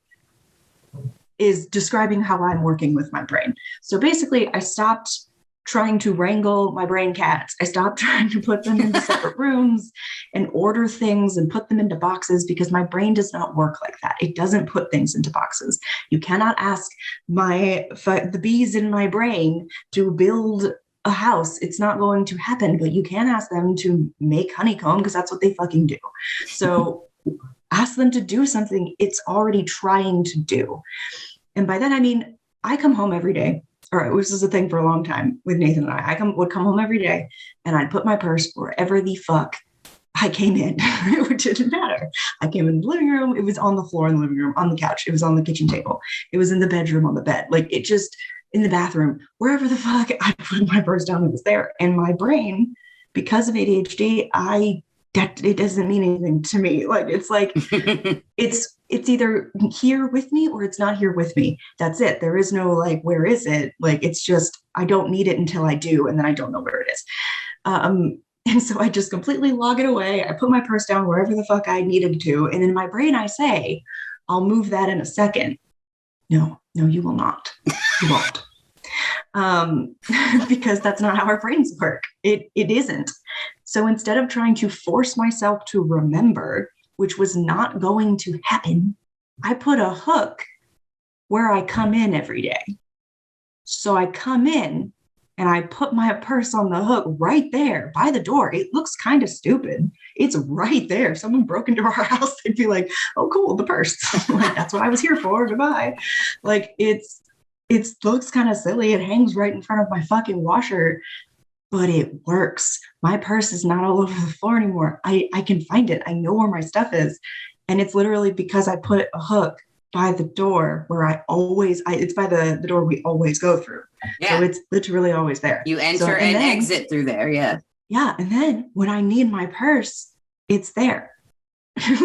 is describing how I'm working with my brain. So basically, I stopped trying to wrangle my brain cats. I stopped trying to put them into separate rooms and order things and put them into boxes, because my brain does not work like that. It doesn't put things into boxes. You cannot ask the bees in my brain to build a house. It's not going to happen, but you can ask them to make honeycomb, because that's what they fucking do. So ask them to do something it's already trying to do. And by that, I mean, I come home every day. All right, this is a thing for a long time with Nathan and I. Would come home every day and I'd put my purse wherever the fuck I came in. It didn't matter. I came in the living room. It was on the floor in the living room, on the couch. It was on the kitchen table. It was in the bedroom on the bed. Like it just in the bathroom, wherever the fuck I put my purse down, it was there. And my brain, because of ADHD, it doesn't mean anything to me. Like it's like it's either here with me or it's not here with me. That's it. There is no like, where is it? Like it's just I don't need it until I do, and then I don't know where it is. And so I just completely log it away. I put my purse down wherever the fuck I needed to, and in my brain I say, "I'll move that in a second." No, you will not. You won't. Because that's not how our brains work. It isn't. So instead of trying to force myself to remember, which was not going to happen, I put a hook where I come in every day. So I come in and I put my purse on the hook right there by the door. It looks kind of stupid. It's right there. If someone broke into our house, they'd be like, "Oh, cool, the purse." Like, that's what I was here for. Goodbye. Like it looks kind of silly. It hangs right in front of my fucking washer, but it works. My purse is not all over the floor anymore. I can find it. I know where my stuff is. And it's literally because I put a hook by the door where it's by the door we always go through. Yeah. So it's literally always there. You enter and exit through there. Yeah. Yeah. And then when I need my purse, it's there.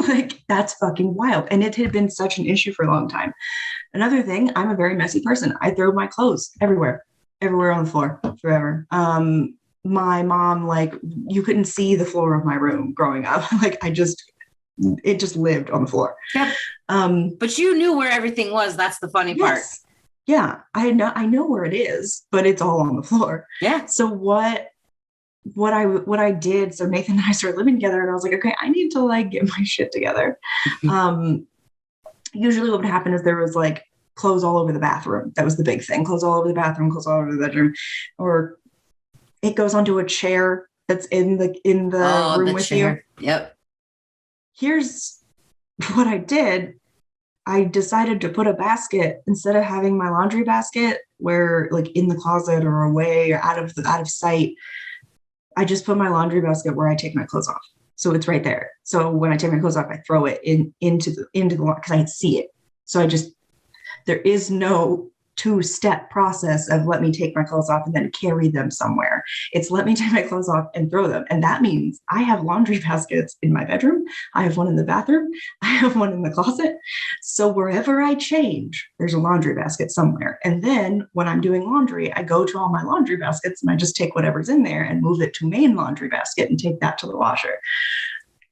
Like that's fucking wild. And it had been such an issue for a long time. Another thing, I'm a very messy person. I throw my clothes everywhere on the floor forever. My mom, like you couldn't see the floor of my room growing up. Like it just lived on the floor. Yep. But you knew where everything was. That's the funny part. Yeah. I know where it is, but it's all on the floor. Yeah. So what I did, so Nathan and I started living together and I was like, okay, I need to like get my shit together. Usually what would happen is there was like clothes all over the bathroom. That was the big thing. Clothes all over the bathroom, clothes all over the bedroom, or it goes onto a chair that's in the room with you. Yep. Here's what I did. I decided to put a basket instead of having my laundry basket where like in the closet or away or out of sight. I just put my laundry basket where I take my clothes off. So it's right there. So when I take my clothes off, I throw it into the because I see it. So there is no two-step process of let me take my clothes off and then carry them somewhere. It's let me take my clothes off and throw them. And that means I have laundry baskets in my bedroom. I have one in the bathroom. I have one in the closet. So wherever I change, there's a laundry basket somewhere. And then when I'm doing laundry, I go to all my laundry baskets and I just take whatever's in there and move it to main laundry basket and take that to the washer.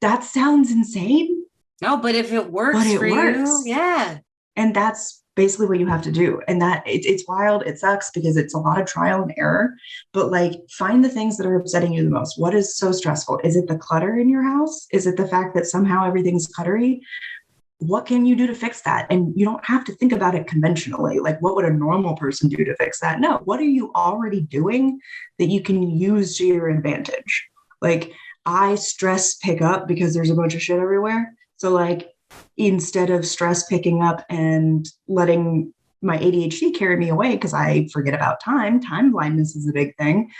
That sounds insane. No, but if it works for you, yeah. And that's basically what you have to do. And that it's wild. It sucks because it's a lot of trial and error, but like find the things that are upsetting you the most. What is so stressful? Is it the clutter in your house? Is it the fact that somehow everything's cluttery? What can you do to fix that? And you don't have to think about it conventionally. Like what would a normal person do to fix that? No, what are you already doing that you can use to your advantage? Like I stress pick up because there's a bunch of shit everywhere. So like, instead of stress picking up and letting my ADHD carry me away because I forget about time blindness is a big thing.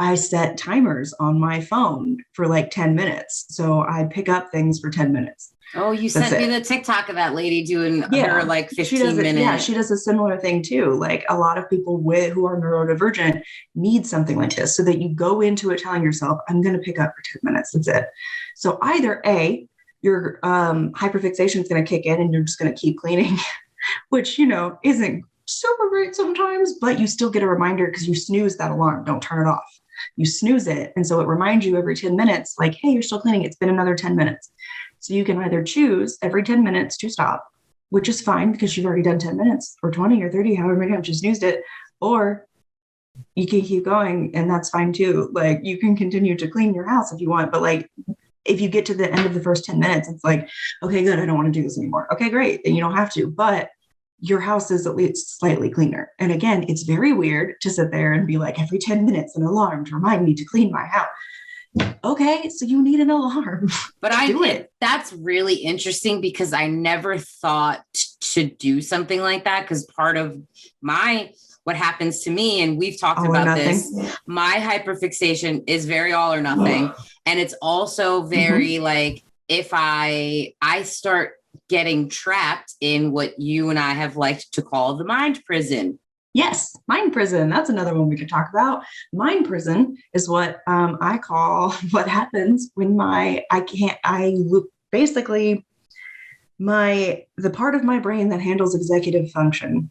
I set timers on my phone for like 10 minutes. So I pick up things for 10 minutes. Oh, you sent me the TikTok of that lady doing her like 15 minutes. Yeah, she does a similar thing too. Like a lot of people who are neurodivergent need something like this so that you go into it telling yourself, I'm going to pick up for 10 minutes. That's it. So either A, your hyperfixation is going to kick in and you're just going to keep cleaning, which, isn't super great sometimes, but you still get a reminder because you snooze that alarm. Don't turn it off. You snooze it. And so it reminds you every 10 minutes, like, hey, you're still cleaning. It's been another 10 minutes. So you can either choose every 10 minutes to stop, which is fine because you've already done 10 minutes or 20 or 30, however many times you snoozed it, or you can keep going and that's fine too. Like you can continue to clean your house if you want, but like, if you get to the end of the first 10 minutes, it's like, okay, good. I don't want to do this anymore. Okay, great. Then you don't have to, but your house is at least slightly cleaner. And again, it's very weird to sit there and be like, every 10 minutes, an alarm to remind me to clean my house. Okay, so you need an alarm. But that's really interesting because I never thought to do something like that, because part of what happens to me, and we've talked about this, my hyperfixation is very all or nothing. And it's also very like, if I start getting trapped in what you and I have liked to call the mind prison. Yes, mind prison. That's another one we could talk about. Mind prison is what I call what happens when basically the part of my brain that handles executive function.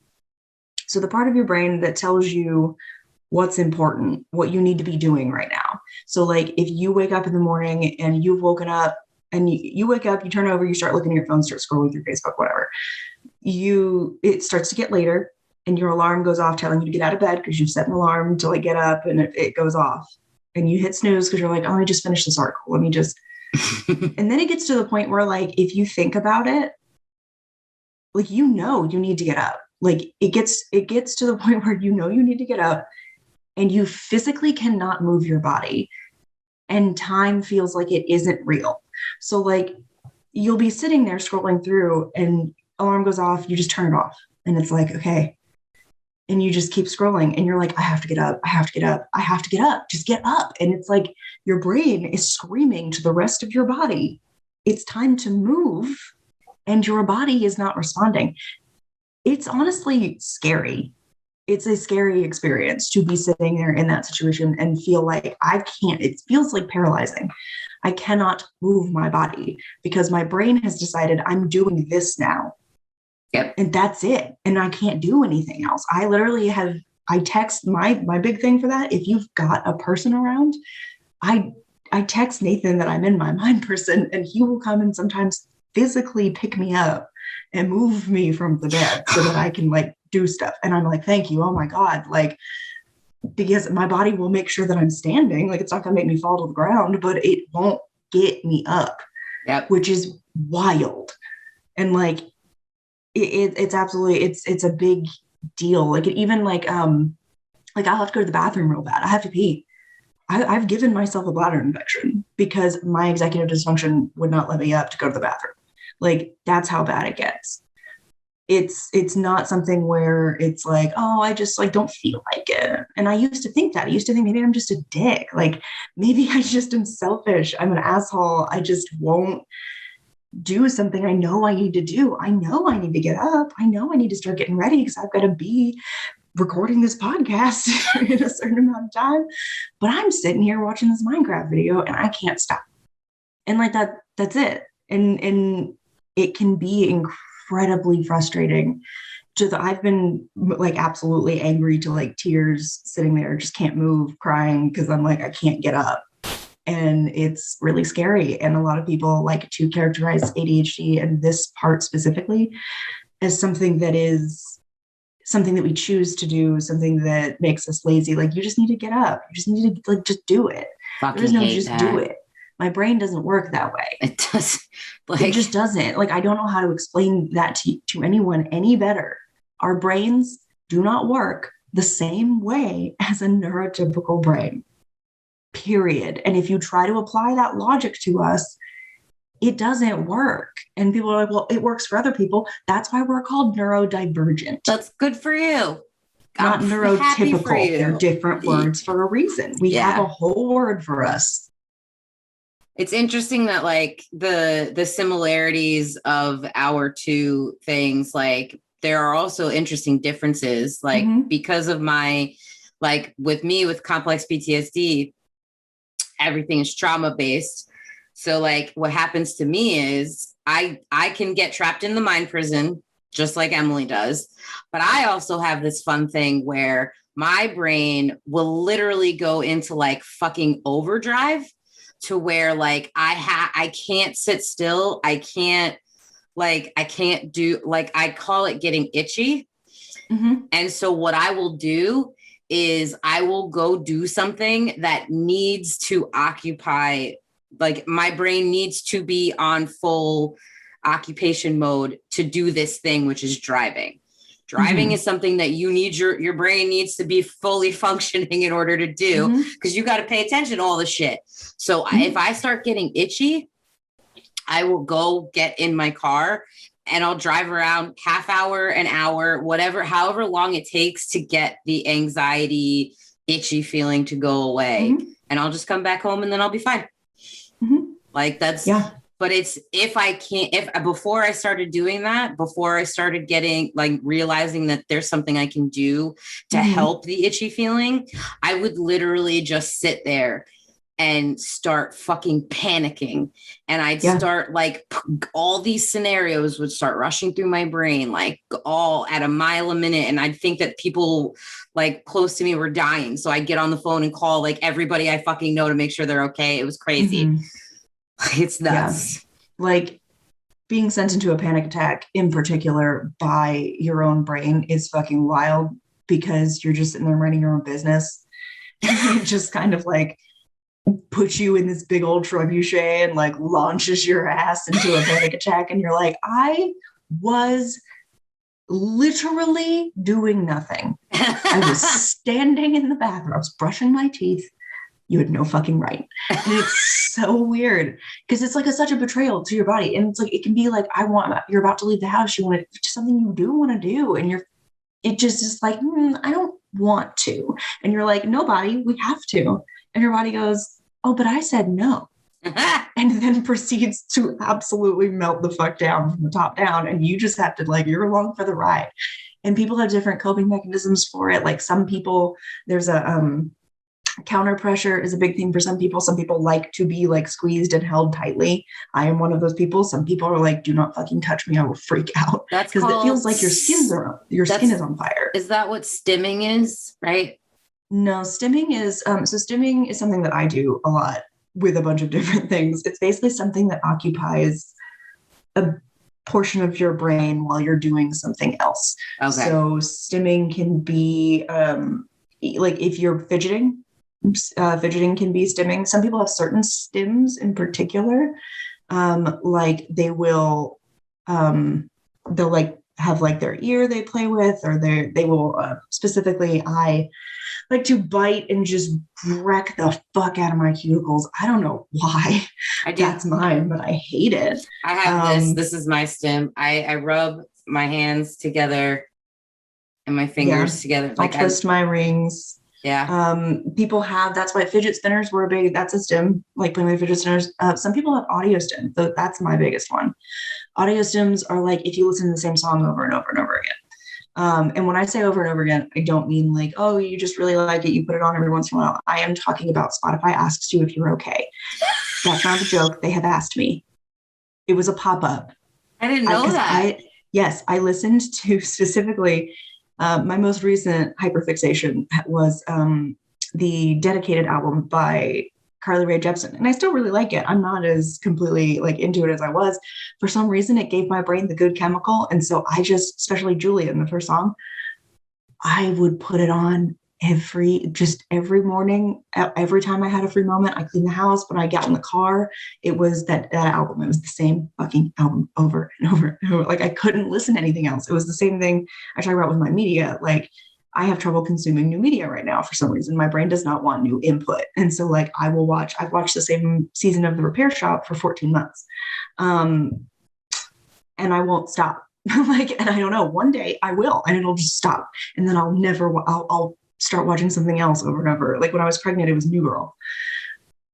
So the part of your brain that tells you what's important, what you need to be doing right now. So like if you wake up in the morning and you've woken up and you wake up, you turn over, you start looking at your phone, start scrolling through Facebook, whatever. It starts to get later and your alarm goes off telling you to get out of bed because you've set an alarm to like get up, and it goes off. And you hit snooze because you're like, oh, let me just finish this article. Let me just. And then it gets to the point where like, if you think about it, like, you need to get up. Like it gets to the point where you need to get up and you physically cannot move your body and time feels like it isn't real. So like you'll be sitting there scrolling through and alarm goes off, you just turn it off. And it's like, okay. And you just keep scrolling and you're like, I have to get up. I have to get up. I have to get up. Just get up. And it's like your brain is screaming to the rest of your body, it's time to move. And your body is not responding. It's honestly scary. It's a scary experience to be sitting there in that situation and feel like it feels like paralyzing. I cannot move my body because my brain has decided I'm doing this now. Yep. And that's it. And I can't do anything else. I literally I text my big thing for that. If you've got a person around, I text Nathan that I'm in my mind person, and he will come and sometimes physically pick me up and move me from the bed so that I can like do stuff. And I'm like, thank you. Oh my God. Like, because my body will make sure that I'm standing. Like, it's not going to make me fall to the ground, but it won't get me up, which is wild. And like, it's absolutely, it's a big deal. Like, even like I'll have to go to the bathroom real bad. I have to pee. I've given myself a bladder infection because my executive dysfunction would not let me up to go to the bathroom. Like, that's how bad it gets. It's not something where it's like, oh, I just like don't feel like it. And I used to think that. I used to think maybe I'm just a dick. Like, maybe I just am selfish. I'm an asshole. I just won't do something I know I need to do. I know I need to get up. I know I need to start getting ready because I've got to be recording this podcast in a certain amount of time. But I'm sitting here watching this Minecraft video and I can't stop. And like that's it. And it can be incredibly frustrating. I've been like absolutely angry to like tears, sitting there, just can't move, crying because I'm like, I can't get up. And it's really scary. And a lot of people like to characterize ADHD and this part specifically as something that we choose to do, something that makes us lazy. Like, you just need to get up. You just need to like, just do it. There's no just do it. My brain doesn't work that way. It does. It just doesn't. Like, I don't know how to explain that to anyone any better. Our brains do not work the same way as a neurotypical brain. Period. And if you try to apply that logic to us, it doesn't work. And people are like, well, it works for other people. That's why we're called neurodivergent. That's good for you. Not neurotypical. They're different words for a reason. We have a whole word for us. It's interesting that like the similarities of our two things, like there are also interesting differences, like because of my, like with me with complex PTSD, everything is trauma based. So like what happens to me is I can get trapped in the mind prison just like Emily does. But I also have this fun thing where my brain will literally go into like fucking overdrive to where like I can't sit still. I can't do, like, I call it getting itchy. And so what I will do is I will go do something that needs to occupy, like my brain needs to be on full occupation mode to do this thing, which is driving. Driving is something that you need, your brain needs to be fully functioning in order to do, because you got to pay attention to all the shit. So if I start getting itchy, I will go get in my car and I'll drive around half hour, an hour, whatever, however long it takes to get the anxiety, itchy feeling to go away. And I'll just come back home and then I'll be fine. Like that's, but it's, before I started doing that, before I started getting like realizing that there's something I can do to help the itchy feeling, I would literally just sit there and start fucking panicking. And I'd start like all these scenarios would start rushing through my brain, like all at a mile a minute. And I'd think that people like close to me were dying. So I'd get on the phone and call like everybody I fucking know to make sure they're okay. It was crazy. It's nuts. Like being sent into a panic attack in particular by your own brain is fucking wild, because you're just sitting there running your own business. And it just kind of like puts you in this big old trebuchet and like launches your ass into a panic attack. And you're like, I was literally doing nothing. I was standing in the bathroom. I was brushing my teeth. You had no fucking right. And it's so weird because it's like such a betrayal to your body. And it's like, it can be like, you're about to leave the house. You want to, something you do want to do. And it just is like, I don't want to. And you're like, no, body, we have to. And your body goes, oh, but I said no. And then proceeds to absolutely melt the fuck down from the top down. And you just have to like, you're along for the ride. And people have different coping mechanisms for it. Like some people, there's a counter pressure is a big thing for some people. Some people like to be like squeezed and held tightly. I am one of those people. Some people are like, do not fucking touch me. I will freak out. That's because it feels like your skin is on fire. Is that what stimming is? Right? No, stimming is, stimming is something that I do a lot with a bunch of different things. It's basically something that occupies a portion of your brain while you're doing something else. Okay. So stimming can be, like if you're fidgeting, fidgeting can be stimming. Some people have certain stims in particular. Like they will, they'll like have like their ear they play with, or they will, specifically, I like to bite and just wreck the fuck out of my cuticles. I don't know why. That's mine, but I hate it. I have this is my stim. I rub my hands together and my fingers together. Like I twist my rings. Yeah. People have, that's why fidget spinners were that's a stim, like playing with fidget spinners. Some people have audio stims. So that's my biggest one. Audio stims are like, if you listen to the same song over and over and over again. And when I say over and over again, I don't mean like, oh, you just really like it, you put it on every once in a while. I am talking about Spotify asks you if you're okay. That's not a joke. They have asked me. It was a pop-up. I didn't know that. I listened to specifically, my most recent Hyperfixation was the Dedicated album by Carly Rae Jepsen. And I still really like it. I'm not as completely like into it as I was. For some reason, it gave my brain the good chemical. And so I just, especially Julia in the first song, I would put it on every morning, every time I had a free moment. I cleaned the house. When I got in the car, it was that album. It was the same fucking album over and over and over. Like I couldn't listen to anything else. It was the same thing I talk about with my media. Like I have trouble consuming new media right now for some reason. My brain does not want new input. And so like I've watched the same season of The Repair Shop for 14 months. And I won't stop. And I don't know, one day I will, and it'll just stop. And then I'll start watching something else over and over. Like when I was pregnant, it was New Girl.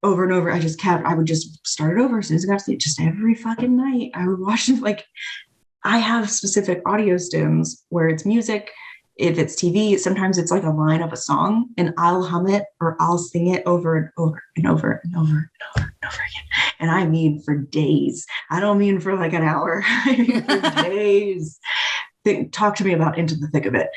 Over and over. I would just start it over as soon as I got to sleep, just every fucking night. I would watch it. Like I have specific audio stims where it's music. If it's TV, sometimes it's like a line of a song and I'll hum it or I'll sing it over and over and over and over and over and over again. And I mean for days. I don't mean for like an hour. I mean for days. Talk to me about Into the Thick of It.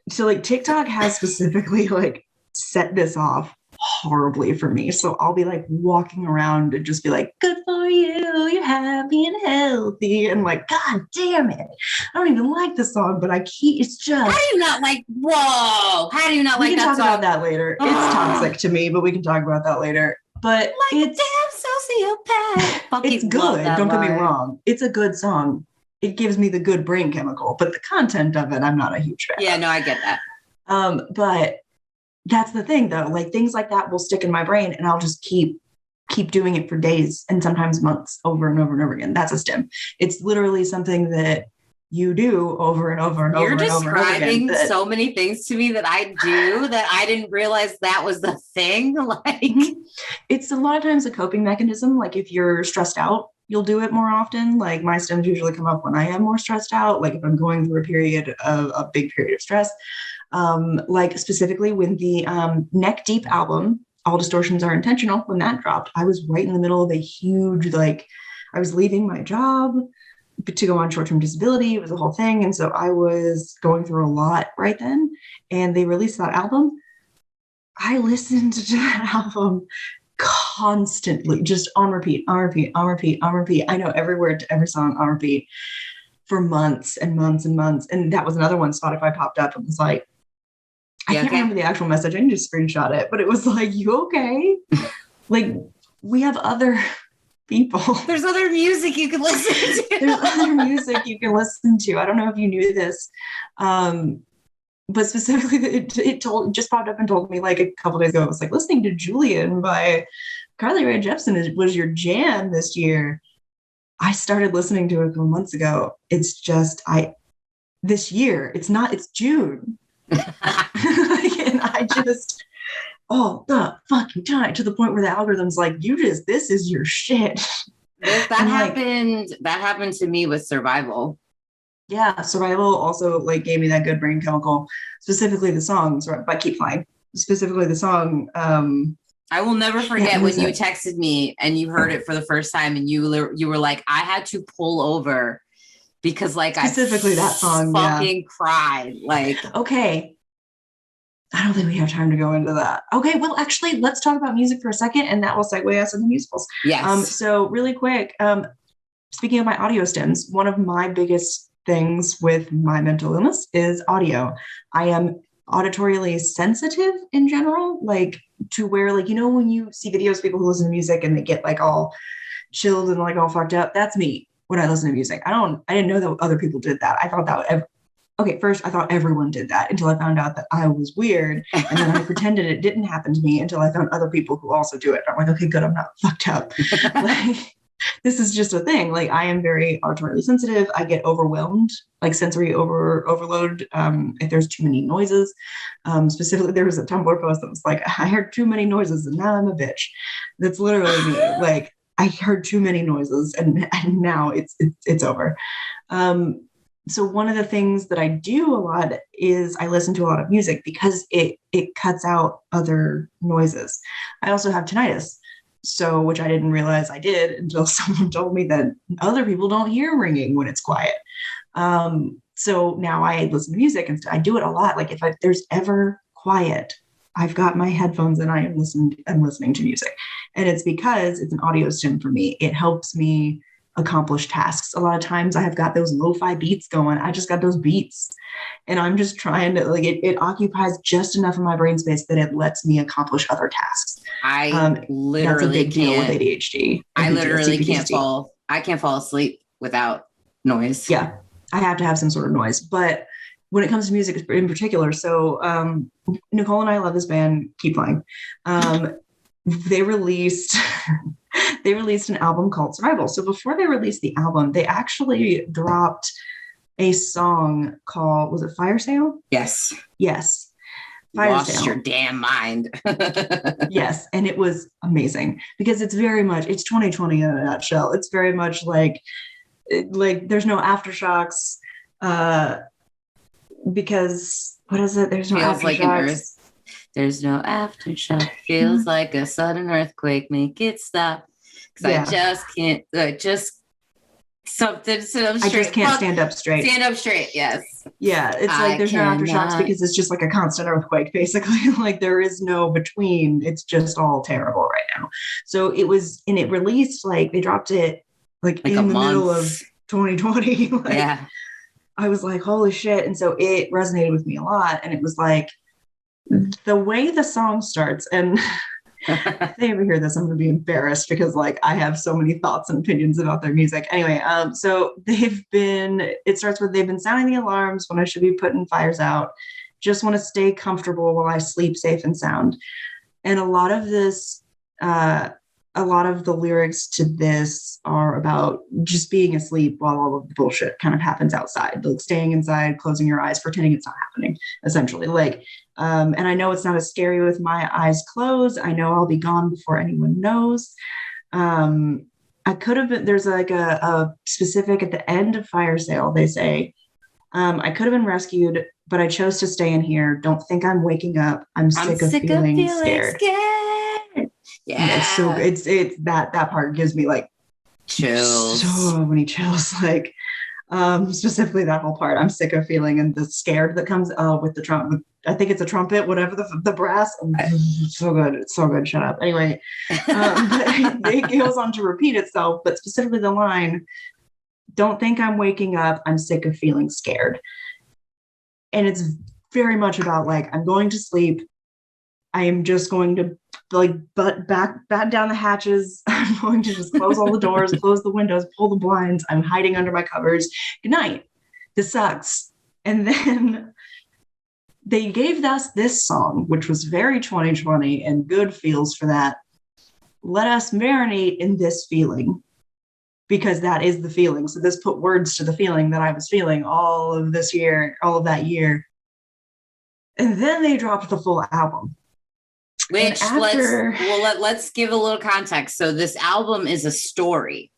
So like TikTok has specifically like set this off horribly for me. So I'll be like walking around and just be like, good for you, you're happy and healthy. And like, God damn it. I don't even like the song, but it's just. How do you not like, whoa, how do you not like that song? We can talk about that later. It's toxic to me, but we can talk about that later. But like it's a damn sociopath. It's good. Don't get me wrong. It's a good song. it gives me the good brain chemical, but the content of it, I'm not a huge fan. Yeah, no, I get that. But that's the thing though, like things like that will stick in my brain and I'll just keep doing it for days and sometimes months over and over and over again. That's a stim. It's literally something that you do over and over and You're over and over and over again. You're describing so many things to me that I do that I didn't realize that was the thing. Like, it's a lot of times a coping mechanism. Like if you're stressed out, you'll do it more often. Like my stims usually come up when I am more stressed out. Like if I'm going through a big period of stress, like specifically when the Neck Deep album, All Distortions Are Intentional, when that dropped, I was right in the middle of a huge, like I was leaving my job to go on short-term disability. It was a whole thing. And so I was going through a lot right then. And they released that album. I listened to that album constantly, just on repeat, on repeat, on repeat, on repeat. I know every word to every song on repeat for months and months and months. And that was another one. Spotify popped up and was like, I can't remember the actual message. I can just screenshot it, but it was like, you okay? Like we have other people. There's other music you can listen to. There's other music you can listen to. I don't know if you knew this. But specifically it just popped up and told me like a couple days ago, it was like listening to Julian by Carly Rae Jepsen was your jam this year. I started listening to it a couple months ago. It's just, this year, it's June. And I just, all the fucking time to the point where the algorithm's like, this is your shit. That happened to me with Survival. Yeah. Survival also like gave me that good brain chemical, specifically the songs by Keep Flying, specifically the song. I will never forget when you texted me and you heard it for the first time and you were like, I had to pull over because like specifically that song fucking cried. Like, okay. I don't think we have time to go into that. Okay, well, actually, let's talk about music for a second, and that will segue us into musicals. Yes. So really quick, speaking of my audio stims, one of my biggest things with my mental illness is audio. I am auditorially sensitive in general, like to where, like, you know, when you see videos of people who listen to music and they get like all chilled and like all fucked up, that's me when I listen to music. I didn't know that other people did that. I thought that first I thought everyone did that until I found out that I was weird. And then I pretended it didn't happen to me until I found other people who also do it. I'm like, okay, good. I'm not fucked up. Like, this is just a thing. Like, I am very auditorily sensitive. I get overwhelmed, like sensory overload. If there's too many noises, specifically, there was a Tumblr post that was like, I heard too many noises and now I'm a bitch. That's literally me. Like, I heard too many noises and now it's over. So one of the things that I do a lot is I listen to a lot of music because it cuts out other noises. I also have tinnitus, which I didn't realize I did until someone told me that other people don't hear ringing when it's quiet. So now I listen to music and I do it a lot. Like if there's ever quiet, I've got my headphones and I'm listening to music, and it's because it's an audio stim for me. It helps me accomplish tasks. A lot of times I have got those lo-fi beats going. I just got those beats and I'm just trying to like, it occupies just enough of my brain space that it lets me accomplish other tasks. I literally that's a big deal with can't. ADHD. I literally PTSD. can't fall asleep without noise. Yeah. I have to have some sort of noise, but when it comes to music in particular, so Nicole and I love this band, Keep Flying. They released an album called Survival. So before they released the album, they actually dropped a song called, was it Fire Sale? Yes. Fire Lost Sale. your damn mind. Yes. And it was amazing because it's 2020 in a nutshell. It's very much like there's no aftershocks because what is it? There's no Feels aftershocks. Like an earth. There's no aftershock. Feels like a sudden earthquake. Make it stop. Because I just can't. Something. Sit up straight. I just can't stand up straight. Stand up straight. Yes. Yeah, it's like there's no aftershocks because it's just like a constant earthquake, basically. Like there is no between. It's just all terrible right now. So it was, and it released like they dropped it like in the middle of 2020. Like, yeah. I was like, holy shit. And so it resonated with me a lot. And it was like the way the song starts, and If they ever hear this, I'm going to be embarrassed because like I have so many thoughts and opinions about their music. Anyway, so it starts with they've been sounding the alarms when I should be putting fires out. Just want to stay comfortable while I sleep safe and sound. And a lot of the lyrics to this are about just being asleep while all of the bullshit kind of happens outside, like staying inside, closing your eyes, pretending it's not happening, essentially. Like, and I know it's not as scary with my eyes closed. I know I'll be gone before anyone knows. I could have been, there's like a specific at the end of Fire Sale, they say, I could have been rescued, but I chose to stay in here. Don't think I'm waking up. I'm sick of feeling scared. Yeah. So it's that part gives me like chills. So many chills. Like specifically that whole part. I'm sick of feeling and the scared that comes with the trumpet. I think it's a trumpet, whatever the brass. So good. It's so good. Shut up. Anyway, but it goes on to repeat itself, but specifically the line, don't think I'm waking up. I'm sick of feeling scared. And it's very much about like, I'm going to sleep. I am just going to like batten down the hatches. I'm going to just close all the doors, close the windows, pull the blinds. I'm hiding under my covers. Good night. This sucks. And then they gave us this song, which was very 2020 and good feels for that. Let us marinate in this feeling, because that is the feeling. So this put words to the feeling that I was feeling all of that year. And then they dropped the full album. Which let's give a little context. So this album is a story.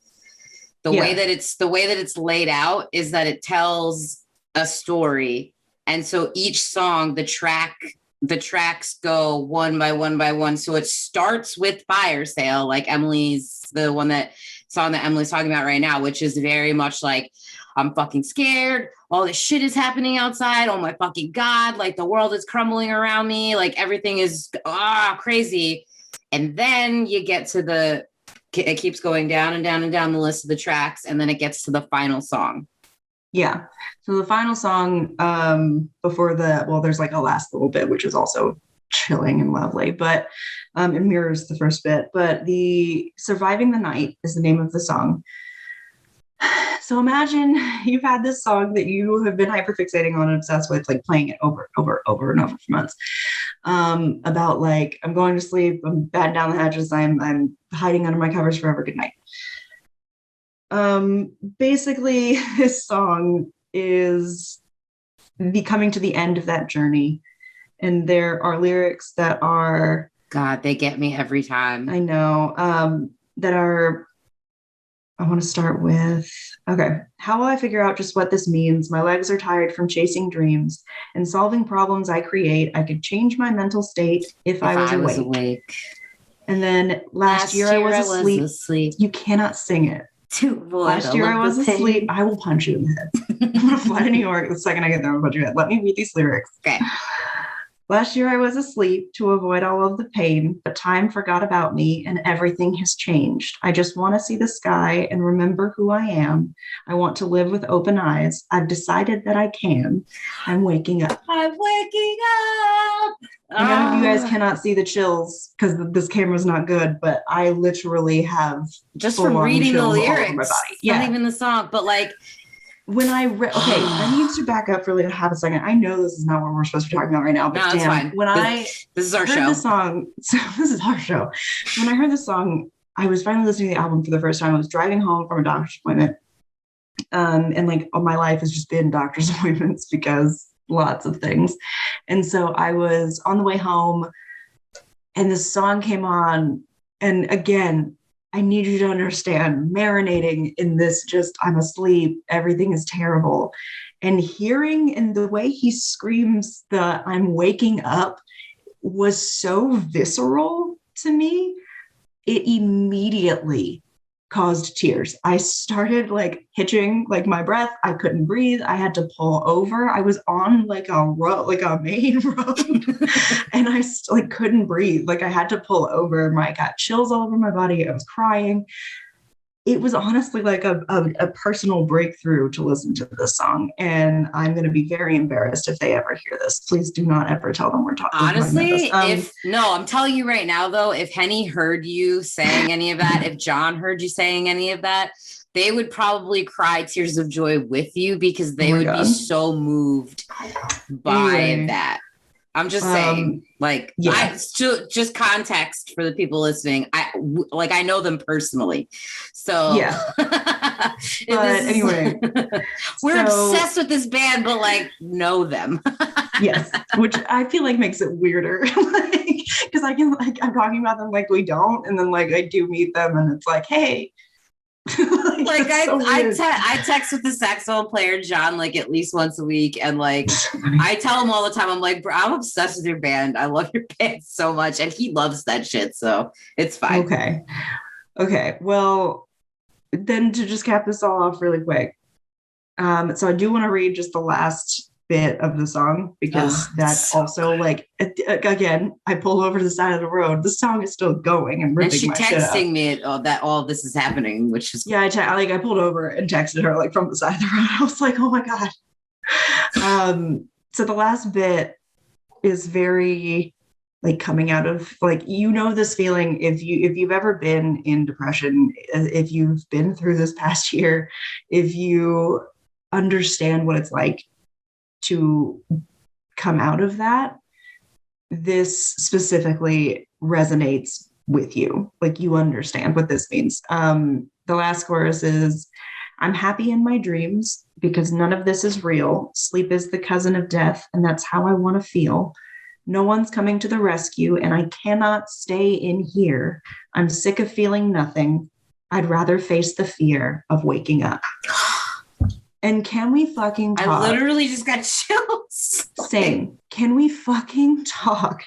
The way that it's laid out is that it tells a story. And so each song, the tracks go one by one. So it starts with Fire Sale, like the song that Emily's talking about right now, which is very much like, I'm fucking scared. All this shit is happening outside. Oh my fucking God. Like the world is crumbling around me. Like everything is crazy. And then you get to it keeps going down and down and down the list of the tracks. And then it gets to the final song. Yeah. So the final song there's like a last little bit, which is also chilling and lovely, but it mirrors the first bit. But the Surviving the Night is the name of the song. So imagine you've had this song that you have been hyperfixating on and obsessed with, like playing it over and over for months. About like, I'm going to sleep, I'm batting down the hatches, I'm hiding under my covers forever. Good night. Basically, this song is coming to the end of that journey. And there are lyrics that are... God, they get me every time. I know. I want to start with, okay. How will I figure out just what this means? My legs are tired from chasing dreams and solving problems I create. I could change my mental state if I was awake. And then last year I was asleep. You cannot sing it. Last year I was asleep. I will punch you in the head. I'm going to fly to New York the second I get there. I'm going to punch you in the head. Let me read these lyrics. Okay. Last year I was asleep to avoid all of the pain, but time forgot about me and everything has changed. I just want to see the sky and remember who I am. I want to live with open eyes. I've decided that I can. I'm waking up. I'm waking up. I know you guys cannot see the chills because this camera's not good, but I literally have just from reading the lyrics. My body. Yeah. Not even the song, but like when I I need to back up for like a half a second. I know this is not what we're supposed to be talking about right now, but no, damn, fine. This is our show. The song, so this is our show. When I heard the song, I was finally listening to the album for the first time. I was driving home from a doctor's appointment, and like all my life has just been doctor's appointments because lots of things. And so I was on the way home, and this song came on, and again, I need you to understand, marinating in this just, I'm asleep, everything is terrible. And hearing in the way he screams the I'm waking up was so visceral to me. It immediately caused tears. I started like hitching like my breath. I couldn't breathe. I had to pull over. I was on like a road, like a main road, and I like couldn't breathe. Like I had to pull over. I got chills all over my body. I was crying. it was honestly like a personal breakthrough to listen to this song. And I'm going to be very embarrassed if they ever hear this. Please do not ever tell them we're talking about Honestly, this. I'm telling you right now, though, if Henny heard you saying any of that, if John heard you saying any of that, they would probably cry tears of joy with you because they would be so moved by that. I'm just saying, like, just context for the people listening. I know them personally. So, but anyway, we're obsessed with this band, but like, know them. Yes, which I feel like makes it weirder. Because I'm talking about them like we don't. And then like I do meet them and it's like, hey. I text with the saxophone player John like at least once a week, and like I tell him all the time, I'm like, bro, I'm obsessed with your band. I love your band so much, and he loves that shit, so it's fine. Okay. Well, then to just cap this all off really quick, so I do want to read just the last bit of the song because that's also like again, I pull over to the side of the road. The song is still going and ripping my shit up. And she texting me that all of this is happening, which is I pulled over and texted her like from the side of the road. I was like, oh my god. So the last bit is very like coming out of like, you know, this feeling if you've ever been in depression, if you've been through this past year, if you understand what it's like to come out of that, this specifically resonates with you. Like you understand what this means. The last chorus is, I'm happy in my dreams because none of this is real. Sleep is the cousin of death, and that's how I want to feel. No one's coming to the rescue, and I cannot stay in here. I'm sick of feeling nothing. I'd rather face the fear of waking up. And can we fucking talk? I literally just got chills. Same. Can we fucking talk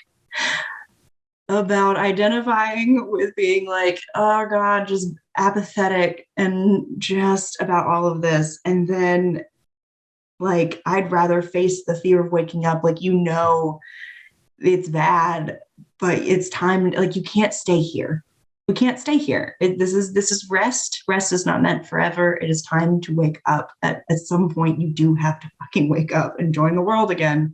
about identifying with being like, oh God, just apathetic and just about all of this. And then like, I'd rather face the fear of waking up. Like, you know, it's bad, but it's time. Like, you can't stay here. We can't stay here. This is rest. Rest is not meant forever. It is time to wake up. At some point, you do have to fucking wake up and join the world again.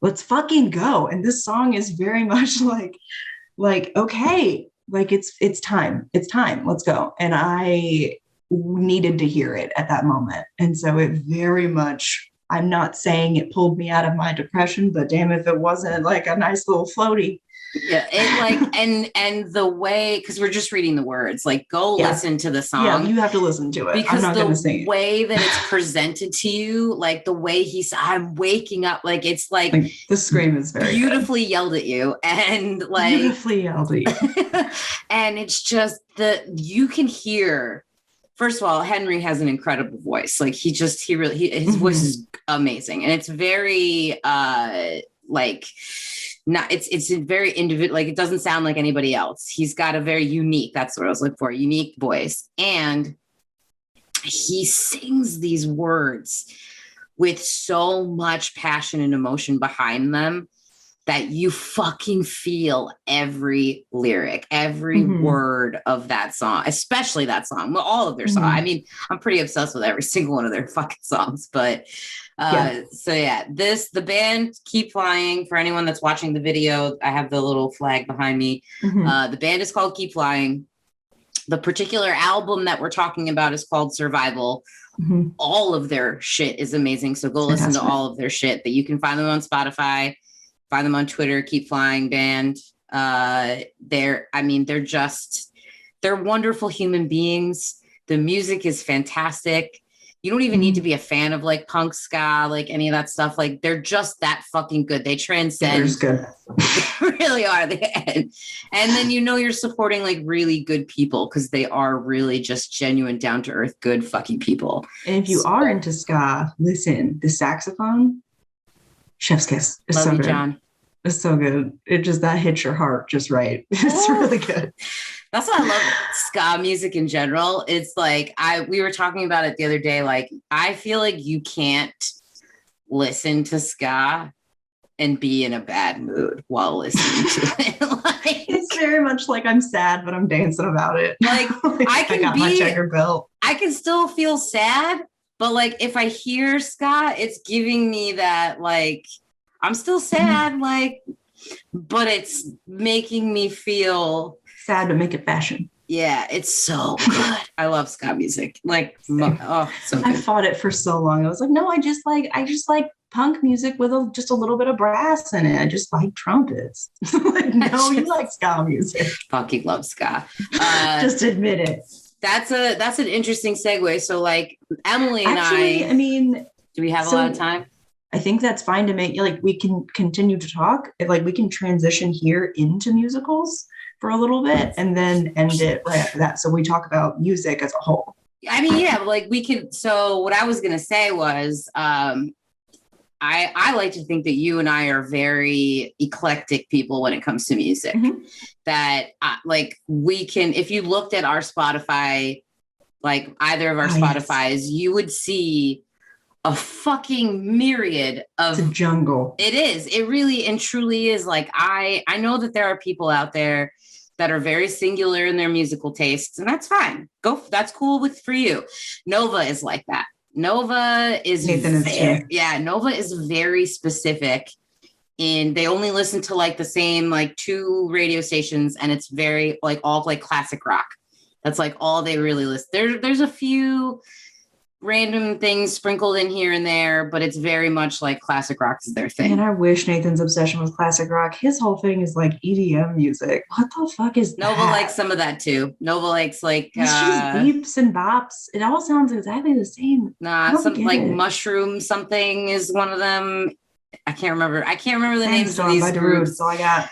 Let's fucking go. And this song is very much like, okay, like it's time. It's time. Let's go. And I needed to hear it at that moment. And so it very much, I'm not saying it pulled me out of my depression, but damn if it wasn't like a nice little floaty. Yeah, it like and the way, because we're just reading the words, like go listen to the song. Yeah, you have to listen to it. Because I'm not gonna sing it. The way that it's presented to you, like the way I'm waking up, like it's like the scream is very beautifully yelled at you, and like beautifully yelled at you. And it's just you can hear. First of all, Henry has an incredible voice. Like his voice is amazing, and it's very it's a very individual, like it doesn't sound like anybody else. He's got a very unique, that's what I was looking for, unique voice. And he sings these words with so much passion and emotion behind them that you fucking feel every lyric, every word of that song, especially that song. Well, all of their songs. I mean, I'm pretty obsessed with every single one of their fucking songs, but the band Keep Flying, for anyone that's watching the video, I have the little flag behind me. The band is called Keep Flying. The particular album that we're talking about is called Survival. All of their shit is amazing. So go listen to all of their shit, but you can find them on Spotify, find them on Twitter, Keep Flying Band. They're wonderful human beings. The music is fantastic. You don't even need to be a fan of like punk ska, like any of that stuff. Like they're just that fucking good. They transcend. They're good. They really are. And then you're supporting like really good people because they are really just genuine, down to earth, good fucking people. And if you are into ska, listen, the saxophone, chef's kiss. It's Love so you, good. John. It's so good. It just, that hits your heart just right. It's really good. That's why I love ska music in general. It's like we were talking about it the other day. Like I feel like you can't listen to ska and be in a bad mood while listening to it. Like, it's very much like I'm sad, but I'm dancing about it. Like, I got my checker belt. I can still feel sad, but like if I hear ska, it's giving me that like I'm still sad, like, but it's making me feel sad to make it fashion. Yeah, it's so good. I love ska music. Like, oh, so good. I fought it for so long. I was like, no, I just like punk music with just a little bit of brass in it. I just like trumpets. Like, no, you like ska music. Fucking love ska. Just admit it. That's an interesting segue. So, like, Emily and I mean, do we have a lot of time? I think that's fine to make, like, we can continue to talk. Like, we can transition here into musicals for a little bit and then end it right after that. So we talk about music as a whole. I mean, yeah, like we could. So what I was going to say was, I like to think that you and I are very eclectic people when it comes to music. Mm-hmm. That like we can, if you looked at our Spotify, like either of our Spotifys, yes, you would see a fucking myriad of. It's a jungle. It is. It really and truly is. Like I know that there are people out there that are very singular in their musical tastes, and that's fine. That's cool for you. Nova is like that. Nova is Nova is very specific in they only listen to like the same like 2 radio stations, and it's very like all like classic rock. That's like all they really listen. There's a few random things sprinkled in here and there, but it's very much like classic rock is their thing. And I wish Nathan's obsession was classic rock. His whole thing is like EDM music. What the fuck is Nova that? likes some of that too. Nova likes like it's just beeps and bops. It all sounds exactly the same. Nah, some like Mushroom something is one of them. I can't remember the names of these groups. That's all I got.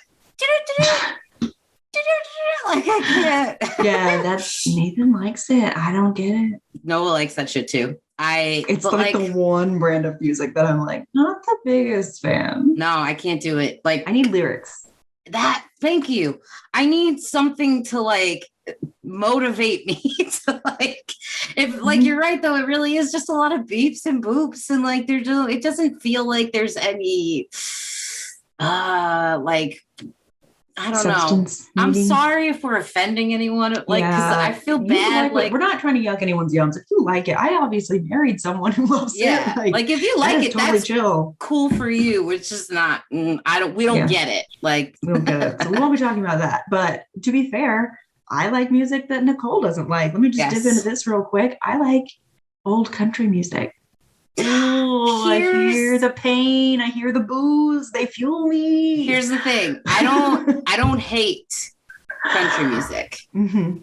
Like I can't. Yeah, that's Nathan likes it. I don't get it. Nova likes that shit too. It's like the one brand of music that I'm like not the biggest fan. No, I can't do it. Like I need lyrics. Thank you. I need something to like motivate me to like if like you're right though, it really is just a lot of beeps and boops and like it doesn't feel like there's any like I don't Substance know. meeting. I'm sorry if we're offending anyone. Like, because I feel bad. Like, we're not trying to yuck anyone's yums. If you like it, I obviously married someone who loves it. Yeah, like if you like it, totally that's chill. Cool for you. It's just not. We don't get it. Like, we don't get it. So we won't be talking about that. But to be fair, I like music that Nicole doesn't like. Let me just dip into this real quick. I like old country music. Oh, I hear the pain. I hear the booze. They fuel me. Here's the thing. I don't hate country music. Mm-hmm.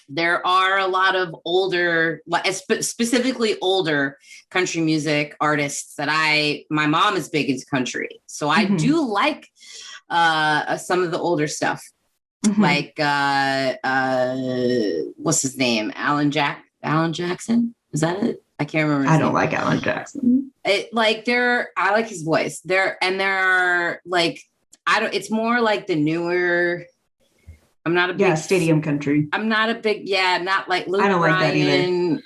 There are a lot of older, specifically older country music artists that my mom is big into country. So I do like some of the older stuff. Mm-hmm. Like what's his name? Alan Jackson? Is that it? I can't remember. I don't like Alan Jackson. I like his voice. There are like, it's more like the newer. I'm not a big stadium country. I'm not a big, not like Luke I don't Bryan, like that either.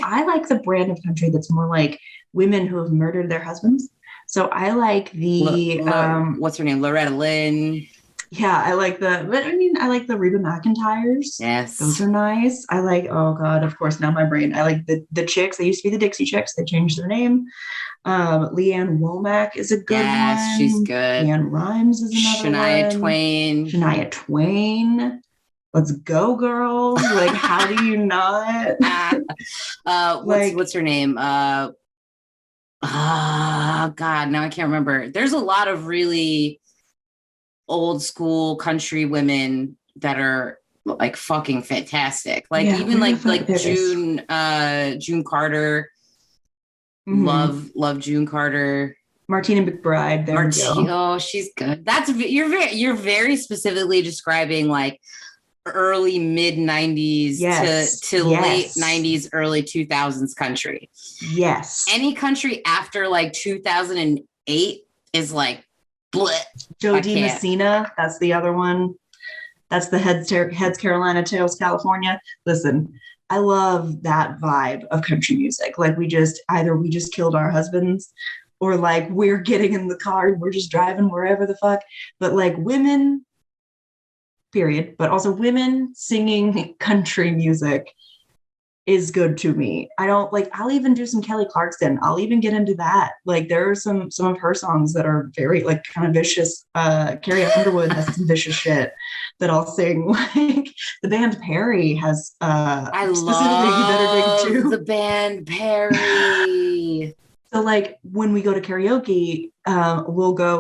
I like the brand of country that's more like women who have murdered their husbands. So I like the, what's her name? Loretta Lynn. Yeah, I like the Reba McEntires. Yes. Those are nice. I like, oh God, of course, now my brain. I like the Chicks. They used to be the Dixie Chicks. They changed their name. Leanne Womack is a good one. Yes, she's good. Leanne Rhymes is another one. Shania Twain. Let's go, girl. Like, how do you not? What's her name? God, now I can't remember. There's a lot of really old school country women that are like fucking fantastic. Like even like June Carter. Mm-hmm. Love June Carter. Martina McBride. Oh, she's good. You're very specifically describing like early mid 90s to late 90s, early 2000s country. Yes. Any country after like 2008 is like bleh. Joe D. Messina, that's the other one. That's the Heads Carolina, Tails California. Listen, I love that vibe of country music. Like we just killed our husbands, or like we're getting in the car and we're just driving wherever the fuck. But like women, period, but also women singing country music is good to me. I don't like, I'll even do some Kelly Clarkson. I'll even get into that. Like there are some of her songs that are very like kind of vicious. Carrie Underwood has some vicious shit that I'll sing. Like the band Perry has I specifically You Better Dig Too. love the band Perry. So like when we go to karaoke,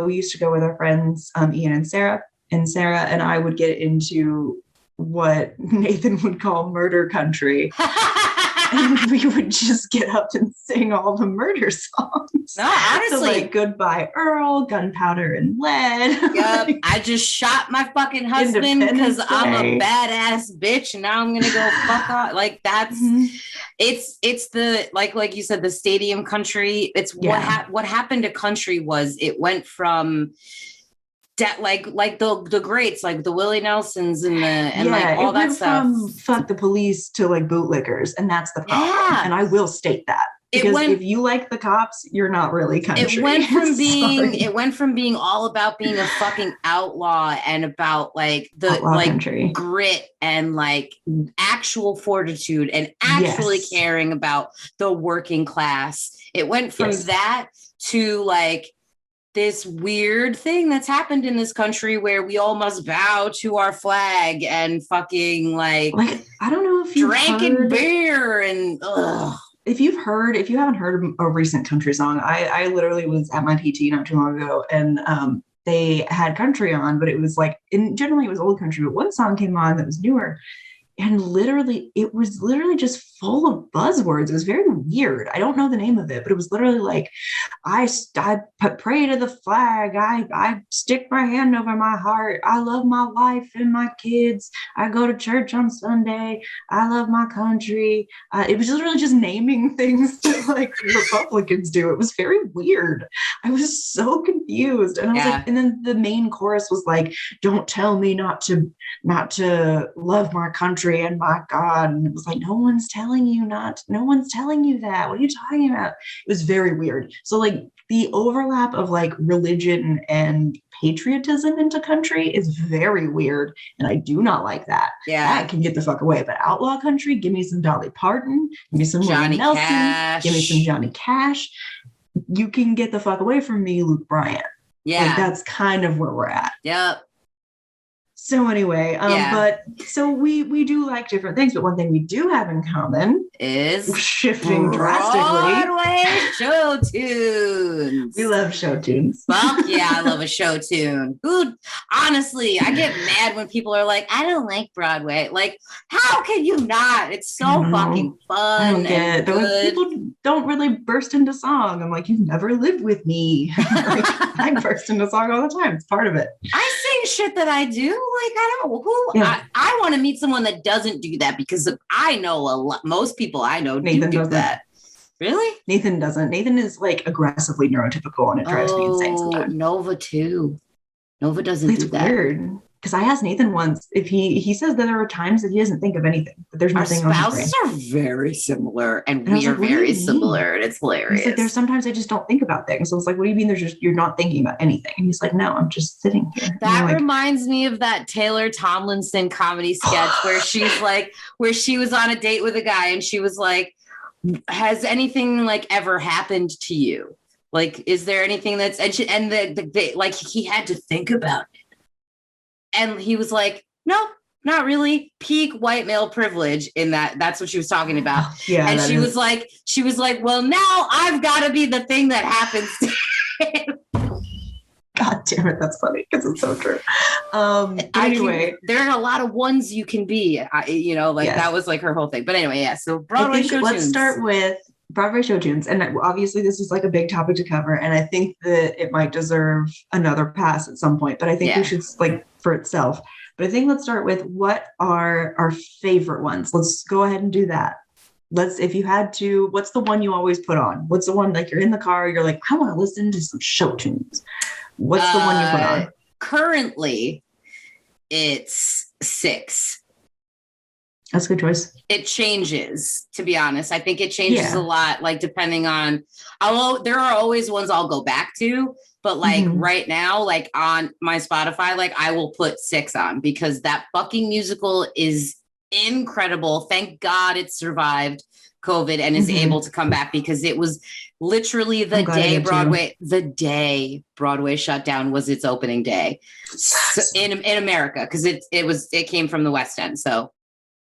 we used to go with our friends, Ian and Sarah, and I would get into what Nathan would call murder country. And we would just get up and sing all the murder songs. No, honestly. So like Goodbye Earl, Gunpowder and Lead. Yep. I just shot my fucking husband because I'm a badass bitch and now I'm gonna go fuck off. Like that's it's the like you said, the stadium country. It's what happened to country was it went from like the greats, like the Willie Nelsons and like all that stuff. From fuck the police to like bootlickers, and that's the problem. Yeah. And I will state that because if you like the Cops, you're not really country. It went from being all about being a fucking outlaw and about like the outlaw like country. Grit and like actual fortitude and actually caring about the working class. It went from that to like this weird thing that's happened in this country where we all must bow to our flag and fucking like I don't know if you drinking beer and if you haven't heard a recent country song, I literally was at my PT not too long ago and they had country on, but it was like generally it was old country, but one song came on that was newer. And it was literally just full of buzzwords. It was very weird. I don't know the name of it, but it was literally like, I pray to the flag. I stick my hand over my heart. I love my wife and my kids. I go to church on Sunday. I love my country. It was literally just naming things that like Republicans do. It was very weird. I was so confused. And I was like, and then the main chorus was like, don't tell me not to love my country and my God. And it was like, no one's telling you that. What are you talking about? It was very weird. So like the overlap of like religion and patriotism into country is very weird. And I do not like that. Yeah. That can get the fuck away. But outlaw country, give me some Dolly Parton, give me some Johnny Nelson, Cash. Give me some Johnny Cash. You can get the fuck away from me, Luke Bryan. Yeah. Like that's kind of where we're at. Yep. So anyway, but so we do like different things, but one thing we do have in common is shifting drastically. Broadway show tunes. We love show tunes. Fuck yeah, I love a show tune. Dude, honestly, I get mad when people are like, I don't like Broadway. Like, how can you not? It's so fucking fun. I don't get it. Like, people don't really burst into song. I'm like, you've never lived with me. Like, I burst into song all the time. It's part of it. I sing shit that I do. Like, I don't know who I want to meet someone that doesn't do that because I know a lot. Most people I know do that. Really? Nathan doesn't. Nathan is like aggressively neurotypical and it drives me insane sometimes. Nova too. Nova doesn't do that. Weird. Because I asked Nathan once if he says that there are times that he doesn't think of anything, but there's nothing on his brain. Our spouses are very similar and we are very similar and it's hilarious. He's like, there's sometimes I just don't think about things. So it's like, what do you mean you're not thinking about anything? And he's like, no, I'm just sitting here. That reminds me of that Taylor Tomlinson comedy sketch where she was on a date with a guy and she was like, has anything like ever happened to you? Like, is there anything that's, like he had to think about it. And he was like, no, not really. Peak white male privilege in that. That's what she was talking about. Yeah. And she was like, well, now I've got to be the thing that happens to him. God damn it. That's funny because it's so true. Anyway, there are a lot of ones you can be, that was like her whole thing. But anyway, yeah. So Broadway show tunes. Let's start with Broadway show tunes. And obviously this is like a big topic to cover. And I think that it might deserve another pass at some point, but I think we should like for itself. But I think let's start with what are our favorite ones. Let's go ahead and do that. If you had to, what's the one you always put on? What's the one, like you're in the car, you're like, I want to listen to some show tunes. What's the one you put on? Currently, it's 6. That's a good choice. It changes, to be honest. I think it changes a lot, like depending on, although there are always ones I'll go back to, but like right now, like on my Spotify, like I will put 6 on because that fucking musical is incredible. Thank God it survived COVID and is able to come back, because it was literally the day Broadway shut down was its opening day in America, because it came from the West End. So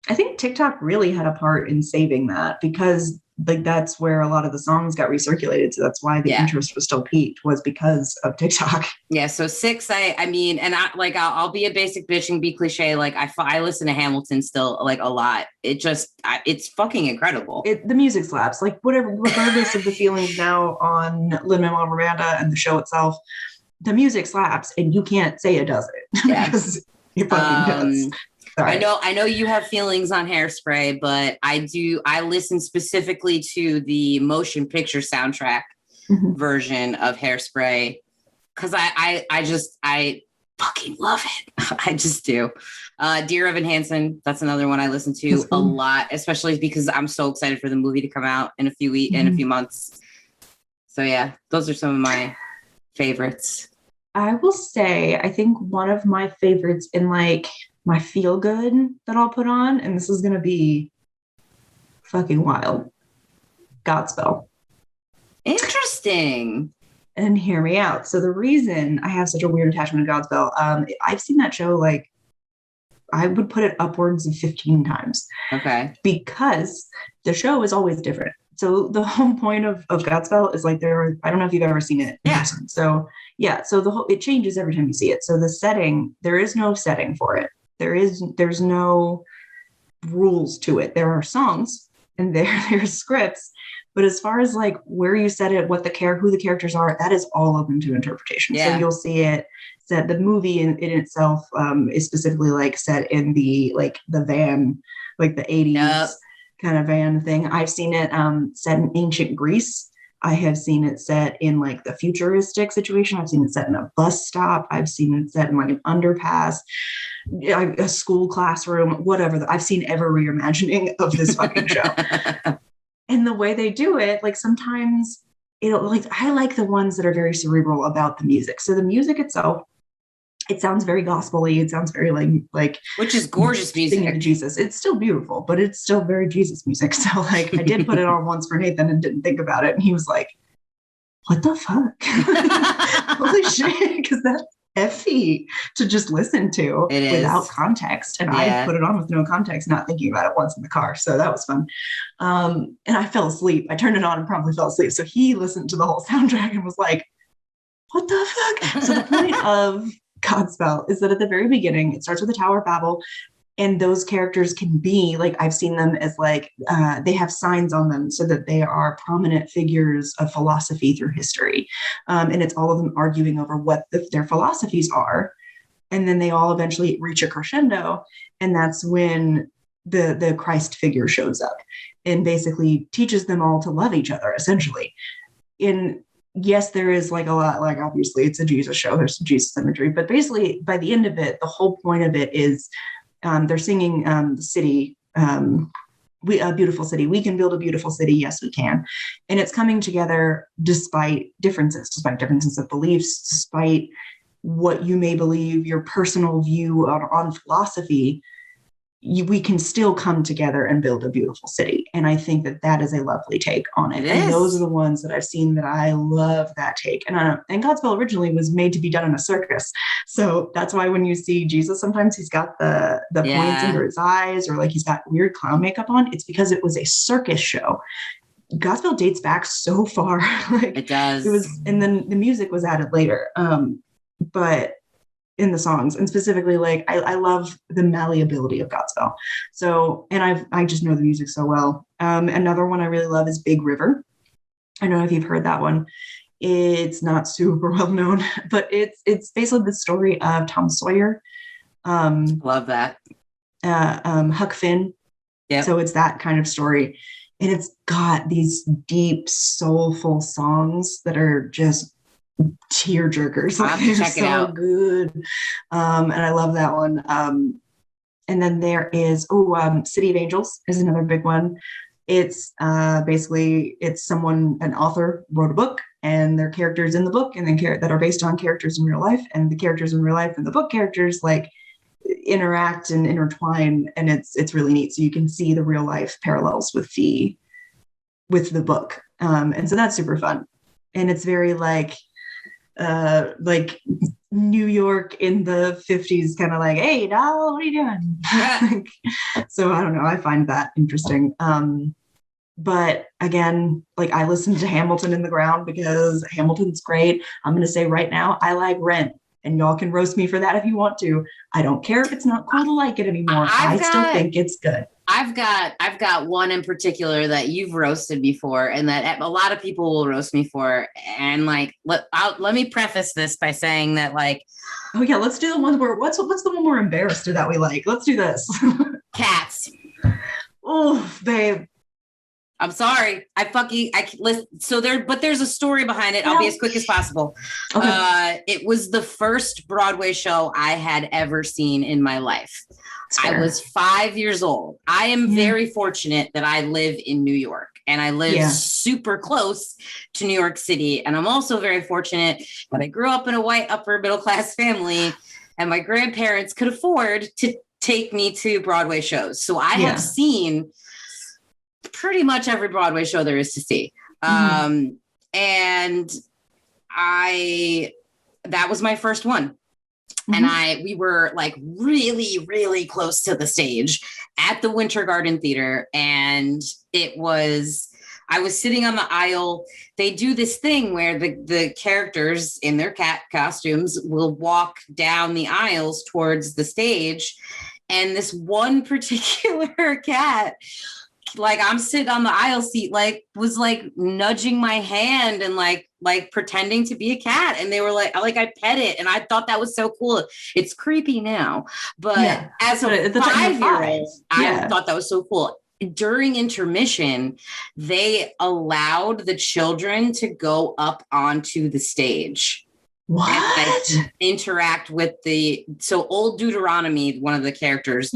I think TikTok really had a part in saving that, because like that's where a lot of the songs got recirculated. So that's why the interest was still peaked, was because of TikTok. Yeah. So 6, I mean, and I'll be a basic bitch and be cliche. Like I listen to Hamilton still like a lot. It's fucking incredible. The music slaps, like whatever, regardless of the feelings now on Lin-Manuel Miranda and the show itself, the music slaps and you can't say it doesn't because it fucking does. Sorry. I know you have feelings on Hairspray, but I listen specifically to the motion picture soundtrack version of Hairspray because I fucking love it. I just do. Dear Evan Hansen, that's another one I listen to a lot, especially because I'm so excited for the movie to come out in a few months. So yeah, those are some of my favorites. I will say, I think one of my favorites in like my feel good that I'll put on, and this is going to be fucking wild, Godspell. Interesting. And hear me out. So the reason I have such a weird attachment to Godspell, I've seen that show, like, I would put it upwards of 15 times. Okay. Because the show is always different. So the whole point of Godspell is like I don't know if you've ever seen it. Yeah. So yeah, so it changes every time you see it. So the setting, there is no setting for it. There's no rules to it. There are songs and there's scripts, but as far as like where you set it, who the characters are, that is all open to interpretation. Yeah. So you'll see it set. The movie in itself is specifically like set in the van, like the 80s kind of van thing. I've seen it set in ancient Greece. I have seen it set in like the futuristic situation. I've seen it set in a bus stop. I've seen it set in like an underpass, a school classroom, whatever. I've seen every reimagining of this fucking show. And the way they do it, like sometimes I like the ones that are very cerebral about the music. So the music itself, it sounds very gospel-y. It sounds very like which is gorgeous music. Singing to Jesus. It's still beautiful, but it's still very Jesus music. So like I did put it on once for Nathan and didn't think about it. And he was like, what the fuck? Holy shit. Because that's effy to just listen to without context. And I put it on with no context, not thinking about it once in the car. So that was fun. And I fell asleep. I turned it on and probably fell asleep. So he listened to the whole soundtrack and was like, what the fuck? So the point of Godspell is that at the very beginning, it starts with the Tower of Babel, and those characters can be like, I've seen them as like, they have signs on them so that they are prominent figures of philosophy through history. And it's all of them arguing over what their philosophies are. And then they all eventually reach a crescendo. And that's when the Christ figure shows up and basically teaches them all to love each other, essentially. Yes, there is like a lot, like obviously it's a Jesus show, there's some Jesus imagery, but basically by the end of it, the whole point of it is they're singing the city, a beautiful city. We can build a beautiful city. Yes, we can. And it's coming together despite differences of beliefs, despite what you may believe, your personal view on philosophy. We can still come together and build a beautiful city. And I think that is a lovely take on it. And those are the ones that I've seen that I love that take. And Godspell originally was made to be done in a circus. So that's why when you see Jesus, sometimes he's got the points under his eyes, or like he's got weird clown makeup on. It's because it was a circus show. Godspell dates back so far. Like it does. It was, and then the music was added later. But in the songs, and specifically, like I love the malleability of Godspell. So, and I just know the music so well. Another one I really love is Big River. I don't know if you've heard that one. It's not super well known, but it's basically the story of Tom Sawyer. Love that. Huck Finn. Yeah. So it's that kind of story, and it's got these deep, soulful songs that are just tear jerkers. Like, they're check it out. Good. And I love that one. And then there is, City of Angels is another big one. It's basically an author wrote a book and their characters in the book and then that are based on characters in real life, and the characters in real life and the book characters like interact and intertwine, and it's really neat. So you can see the real life parallels with the book. And so that's super fun. And it's very like New York in the 50s, kind of like, hey, doll, what are you doing? So I don't know. I find that interesting. But again, like I listened to Hamilton in the ground because Hamilton's great. I'm going to say right now, I like Rent, and y'all can roast me for that if you want to. I don't care if it's not cool to like it anymore. I still think it's good. I've got one in particular that you've roasted before, and that a lot of people will roast me for. And like, let me preface this by saying that, like, oh yeah, let's do the ones where what's the one we're embarrassed that we like. Let's do this. Cats. Oh, babe. I'm sorry. But there's a story behind it. I'll be as quick as possible. Okay. It was the first Broadway show I had ever seen in my life. I was 5 years old. I am very fortunate that I live in New York, and I live super close to New York City. And I'm also very fortunate that I grew up in a white upper middle class family, and my grandparents could afford to take me to Broadway shows. So I have seen pretty much every Broadway show there is to see. And that was my first one. And we were like really, really close to the stage at the Winter Garden Theater. And I was sitting on the aisle. They do this thing where the characters in their cat costumes will walk down the aisles towards the stage. And this one particular cat, like I'm sitting on the aisle seat, like was like nudging my hand and like pretending to be a cat. And they were like I pet it. And I thought that was so cool. It's creepy now, but as a 5-year-old, I thought that was so cool. During intermission, they allowed the children to go up onto the stage. What? And, like, interact with Old Deuteronomy, one of the characters.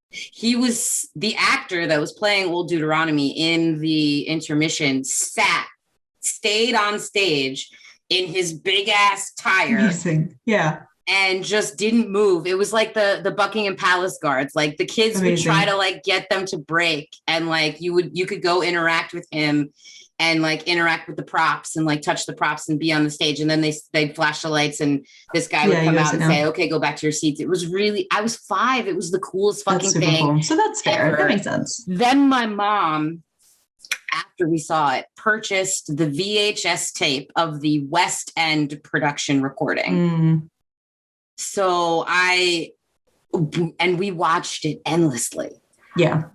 He was the actor that was playing Old Deuteronomy in the intermission, stayed on stage in his big ass tire. Amazing. Yeah. And just didn't move. It was like the Buckingham Palace guards. Like the kids would try to like get them to break, and like you could go interact with him and like interact with the props and like touch the props and be on the stage. And then they'd flash the lights, and this guy would come out and say, okay, go back to your seats. It was really, I was 5. It was the coolest fucking thing. Cool. So that's fair. Ever. That makes sense. Then my mom, after we saw it, purchased the VHS tape of the West End production recording. So we watched it endlessly. Yeah.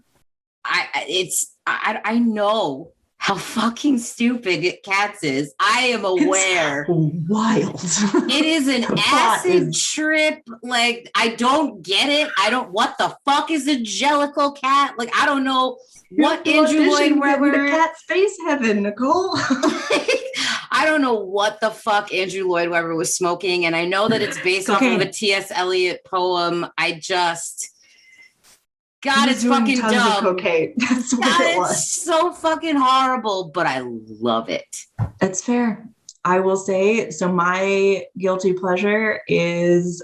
I know how fucking stupid Cats is. I am aware. It's wild. It is an acid trip. Like, I don't get it. What the fuck is a Jellicle cat? Like, I don't know what Andrew Lloyd Webber. The cat space heaven, Nicole. I don't know what the fuck Andrew Lloyd Webber was smoking. And I know that it's based off of a T.S. Eliot poem. God, it's fucking dumb. Cocaine. That's what it was. It's so fucking horrible, but I love it. That's fair. I will say, so my guilty pleasure is,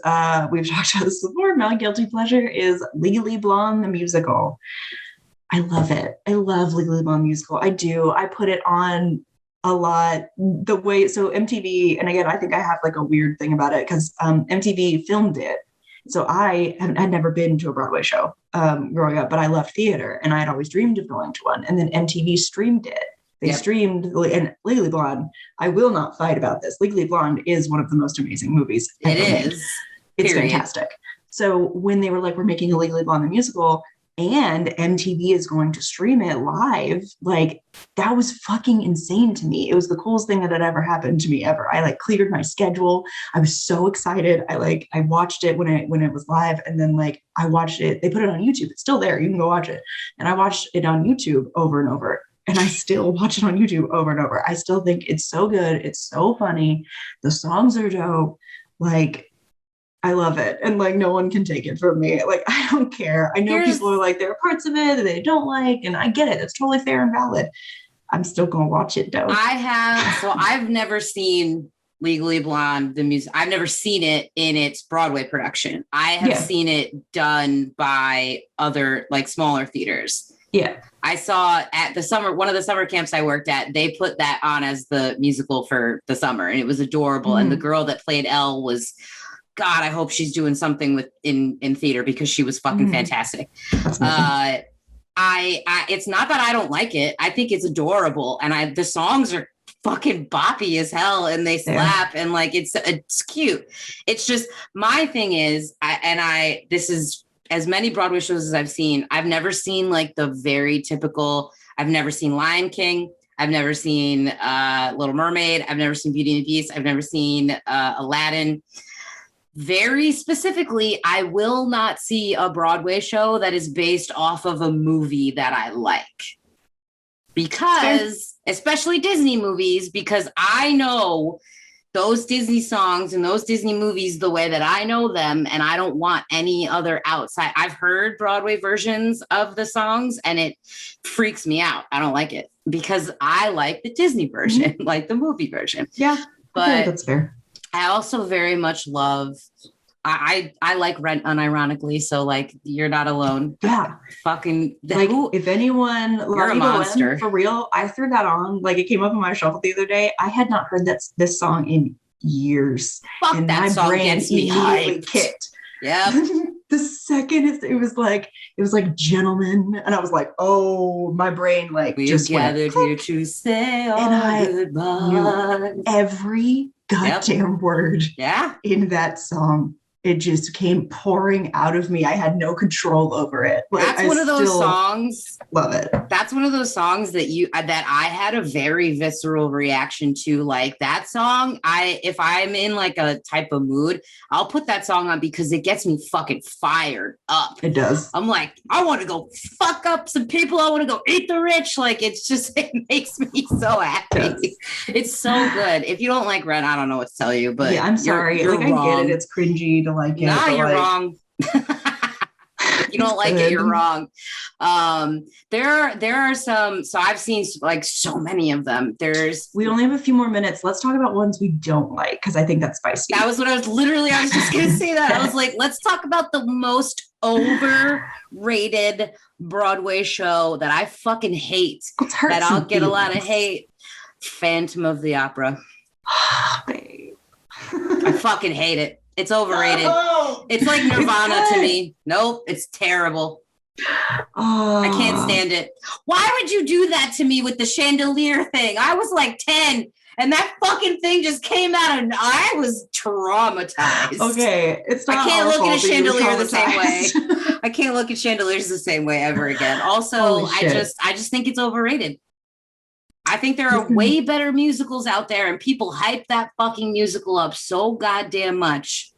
we've talked about this before, my guilty pleasure is Legally Blonde, the musical. I love it. I love Legally Blonde musical. I do. I put it on a lot. So MTV, and again, I think I have like a weird thing about it because MTV filmed it. So I had never been to a Broadway show growing up, but I loved theater and I had always dreamed of going to one. And then MTV streamed it. They streamed, and Legally Blonde, I will not fight about this. Legally Blonde is one of the most amazing movies. It is. It's fantastic. So when they were like, we're making a Legally Blonde the musical and MTV is going to stream it live, like that was fucking insane to me. It was the coolest thing that had ever happened to me ever. I like cleared my schedule. I was so excited. I watched it when it was live, and then like I watched it. They put it on YouTube. It's still there. You can go watch it. And I watched it on YouTube over and over. And I still watch it on YouTube over and over. I still think it's so good. It's so funny. The songs are dope. Like, I love it. And like, no one can take it from me. Like, I don't care. I know people are like, there are parts of it that they don't like, and I get it. It's totally fair and valid. I'm still going to watch it though. I've never seen Legally Blonde, the music. I've never seen it in its Broadway production. I have seen it done by other like smaller theaters. Yeah. I saw at one of the summer camps I worked at, they put that on as the musical for the summer, and it was adorable. Mm-hmm. And the girl that played Elle was, God, I hope she's doing something in theater, because she was fucking fantastic. It's not that I don't like it. I think it's adorable. And the songs are fucking boppy as hell, and they slap, and like, it's cute. It's just, my thing is, this is, as many Broadway shows as I've seen, I've never seen like the very typical, I've never seen Lion King. I've never seen Little Mermaid. I've never seen Beauty and the Beast. I've never seen Aladdin. Very specifically, I will not see a Broadway show that is based off of a movie that I like. Because, especially Disney movies, because I know those Disney songs and those Disney movies the way that I know them, and I don't want any other outside. I've heard Broadway versions of the songs, and it freaks me out. I don't like it, because I like the Disney version, like the movie version. Yeah, but that's fair. I also very much love, I like Rent unironically, so like, you're not alone. Yeah. Fucking, like, if anyone, you're a monster. For real, I threw that on, like, it came up on my shuffle the other day. I had not heard this song in years. Fuck, and that song gets me hyped. Kicked. Yeah. The second it was like Gentlemen, and I was like, oh, my brain like we just gathered here to say our goodbyes. Every goddamn word in that song. It just came pouring out of me. I had no control over it. Like, that's one of those songs. Love it. That's one of those songs that I had a very visceral reaction to. Like, that song, if I'm in like a type of mood, I'll put that song on, because it gets me fucking fired up. It does. I'm like, I want to go fuck up some people. I want to go eat the rich. Like, it makes me so happy. It's so good. If you don't like Rent, I don't know what to tell you, but I'm sorry. You're like, wrong. I get it. It's cringy to like it. Nah, you're wrong. If you don't like it, you're wrong. There are some, so I've seen like so many of them. We only have a few more minutes. Let's talk about ones we don't like, because I think that's spicy. That was what I was just going to say that. I was like, let's talk about the most overrated Broadway show that I fucking hate, that I'll get a lot of hate. Phantom of the Opera. Babe. I fucking hate it. It's overrated. It's like Nirvana to me. Nope, it's terrible. I can't stand it. Why would you do that to me with the chandelier thing? I was like 10, and that fucking thing just came out, and I was traumatized. Okay, it's not. I can't look at a chandelier the same way. I can't look at chandeliers the same way ever again. Also, I just think it's overrated. I think there are way better musicals out there, and people hype that fucking musical up so goddamn much.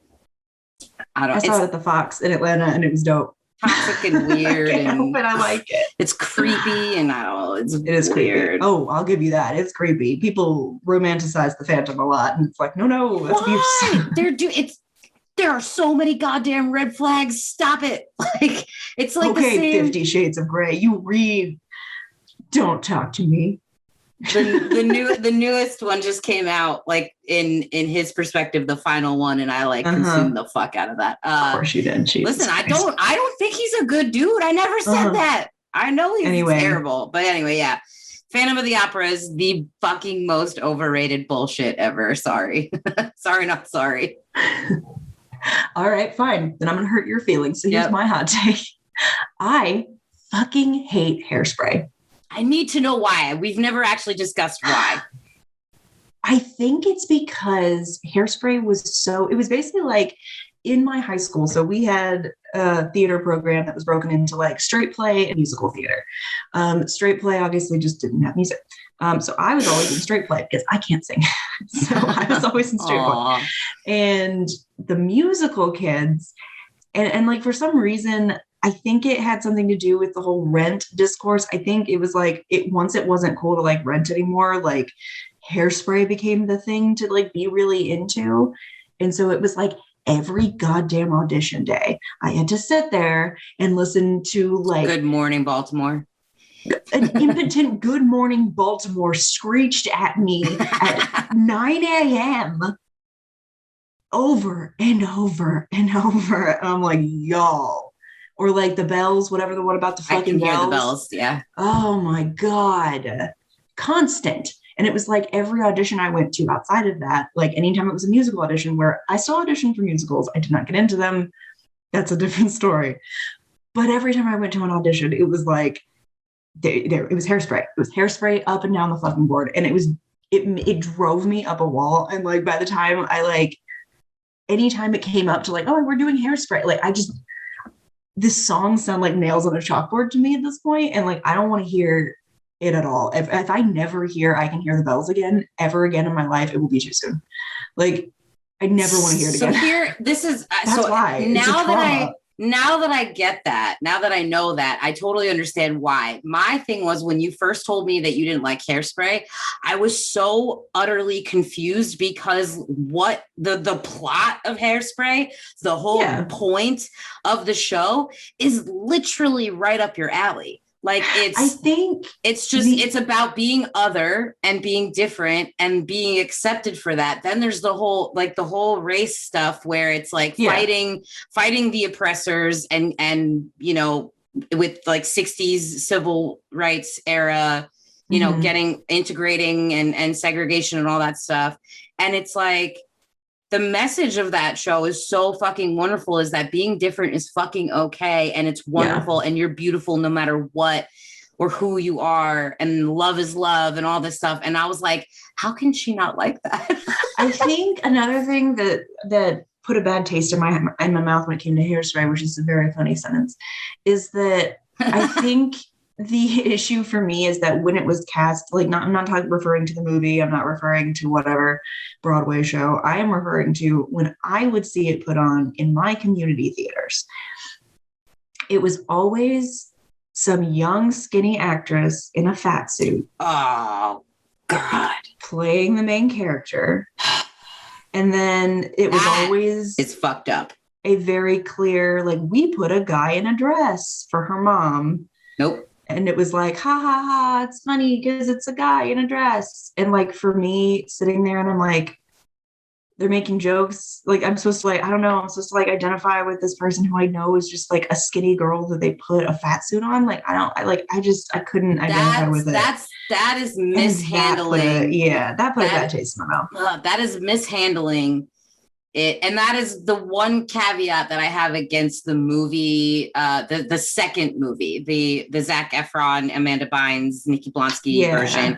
I saw it at the Fox in Atlanta, and it was dope. Toxic and weird. But I like it. It's creepy, and I don't know. It is weird. Creepy. Oh, I'll give you that. It's creepy. People romanticize the Phantom a lot, and it's like, no, that's abuse. There are so many goddamn red flags. Stop it. Like, it's like, okay, the same. 50 Shades of Grey. You read. Don't talk to me. The newest one just came out, like in his perspective, the final one, and I consumed the fuck out of that. Of course you did. Listen, I don't think he's a good dude. I never said that. I know he's terrible, but anyway, yeah. Phantom of the Opera is the fucking most overrated bullshit ever. Sorry. Sorry, not sorry. All right, fine. Then I'm gonna hurt your feelings. So here's my hot take. I fucking hate Hairspray. I need to know why. We've never actually discussed why. I think it's because Hairspray it was basically like in my high school. So we had a theater program that was broken into like straight play and musical theater. Straight play obviously just didn't have music. So I was always in straight play because I can't sing. So I was always in straight play. And the musical kids, and like for some reason, I think it had something to do with the whole rent discourse. I think it was like once it wasn't cool to like rent anymore, like Hairspray became the thing to like be really into. And so it was like every goddamn audition day, I had to sit there and listen to like Good Morning Baltimore. An impotent Good Morning Baltimore screeched at me at 9 a.m. over and over and over. And I'm like, y'all. Or like the bells, whatever the one about the fucking I can hear bells. the bells, yeah. Oh my God. Constant. And it was like every audition I went to outside of that, like anytime it was a musical audition, where I still auditioned for musicals, I did not get into them. That's a different story. But every time I went to an audition, it was like, it was hairspray. It was hairspray up and down the fucking board. And it drove me up a wall. And like, by the time anytime it came up to like, oh, we're doing hairspray, like this song sound like nails on a chalkboard to me at this point. And like, I don't want to hear it at all. If I never hear I Can Hear the Bells again, ever again in my life, it will be too soon. Like, I never want to hear it again. That's why. Now that I get that, now that I know that, I totally understand why. My thing was, when you first told me that you didn't like Hairspray, I was so utterly confused, because what the plot of Hairspray, the whole point of the show, is literally right up your alley. Like, it's about being other and being different and being accepted for that. Then there's the whole race stuff, where it's like fighting the oppressors and, you know, with like 60s civil rights era, you know, integrating and segregation and all that stuff. And it's like, the message of that show is so fucking wonderful, is that being different is fucking okay. And it's wonderful. And you're beautiful no matter what or who you are. And love is love and all this stuff. And I was like, how can she not like that? I think another thing that put a bad taste in my mouth when it came to Hairspray, which is a very funny sentence, is that I think the issue for me is that when it was cast, like, I'm not referring to the movie, I'm not referring to whatever Broadway show, I am referring to when I would see it put on in my community theaters. It was always some young skinny actress in a fat suit. Oh God. Playing the main character. And then it was always, it's fucked up. A very clear, like, we put a guy in a dress for her mom. Nope. And it was like, ha ha ha, it's funny because it's a guy in a dress. And like, for me sitting there and I'm like, they're making jokes. Like, I'm supposed to I'm supposed to like identify with this person who I know is just like a skinny girl that they put a fat suit on. Like, I couldn't identify with it. That is mishandling. That put a bad taste in my mouth. That is mishandling it. And that is the one caveat that I have against the movie, the second movie, the Zac Efron, Amanda Bynes, Nikki Blonsky version.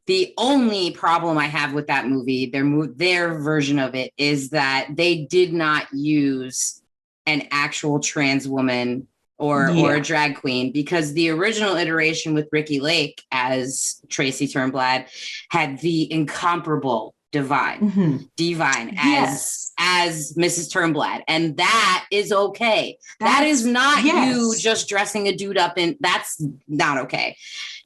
The only problem I have with that movie, their version of it, is that they did not use an actual trans woman or a drag queen, because the original iteration with Ricki Lake as Tracy Turnblad had the incomparable Divine as Mrs. Turnblad, and that is okay. That is not you just dressing a dude up, and that's not okay.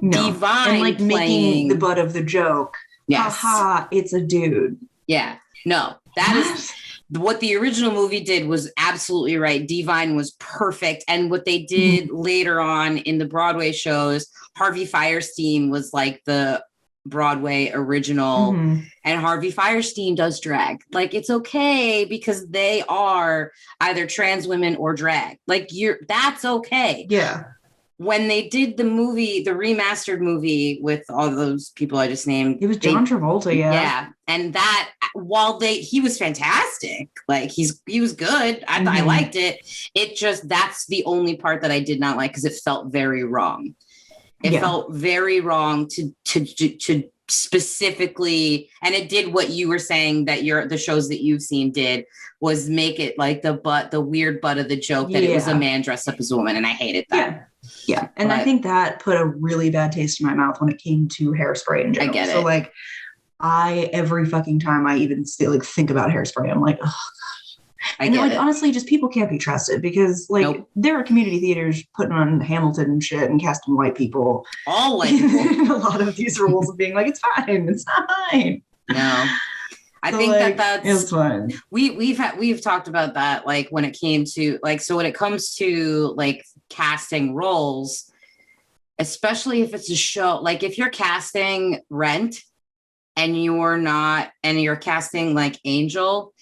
No. Divine and like making the butt of the joke. Yes, ha, it's a dude. Yeah, no, that is what the original movie did was absolutely right. Divine was perfect, and what they did later on in the Broadway shows, Harvey Fierstein was like the Broadway original, and Harvey Fierstein does drag. Like, it's okay because they are either trans women or drag. Like, that's okay. Yeah. When they did the movie, the remastered movie with all those people I just named, it was John Travolta. Yeah. And that, while he was fantastic, like he was good. I liked it. It just, that's the only part that I did not like, because it felt very wrong. It felt very wrong to specifically, and it did what you were saying that the shows that you've seen did, was make it like the weird butt of the joke that it was a man dressed up as a woman, and I hated that. Yeah. And I think that put a really bad taste in my mouth when it came to Hairspray in general. I get it. So like, every fucking time I even still like think about Hairspray, I'm like, oh. And like, honestly, just people can't be trusted, because like there are community theaters putting on Hamilton and shit and casting white people. All white people. A lot of these rules of being like, it's fine. No. I think like, that's it's fine. We've talked about that, like when it came to like, so when it comes to like casting roles, especially if it's a show, like if you're casting Rent and you're casting like Angel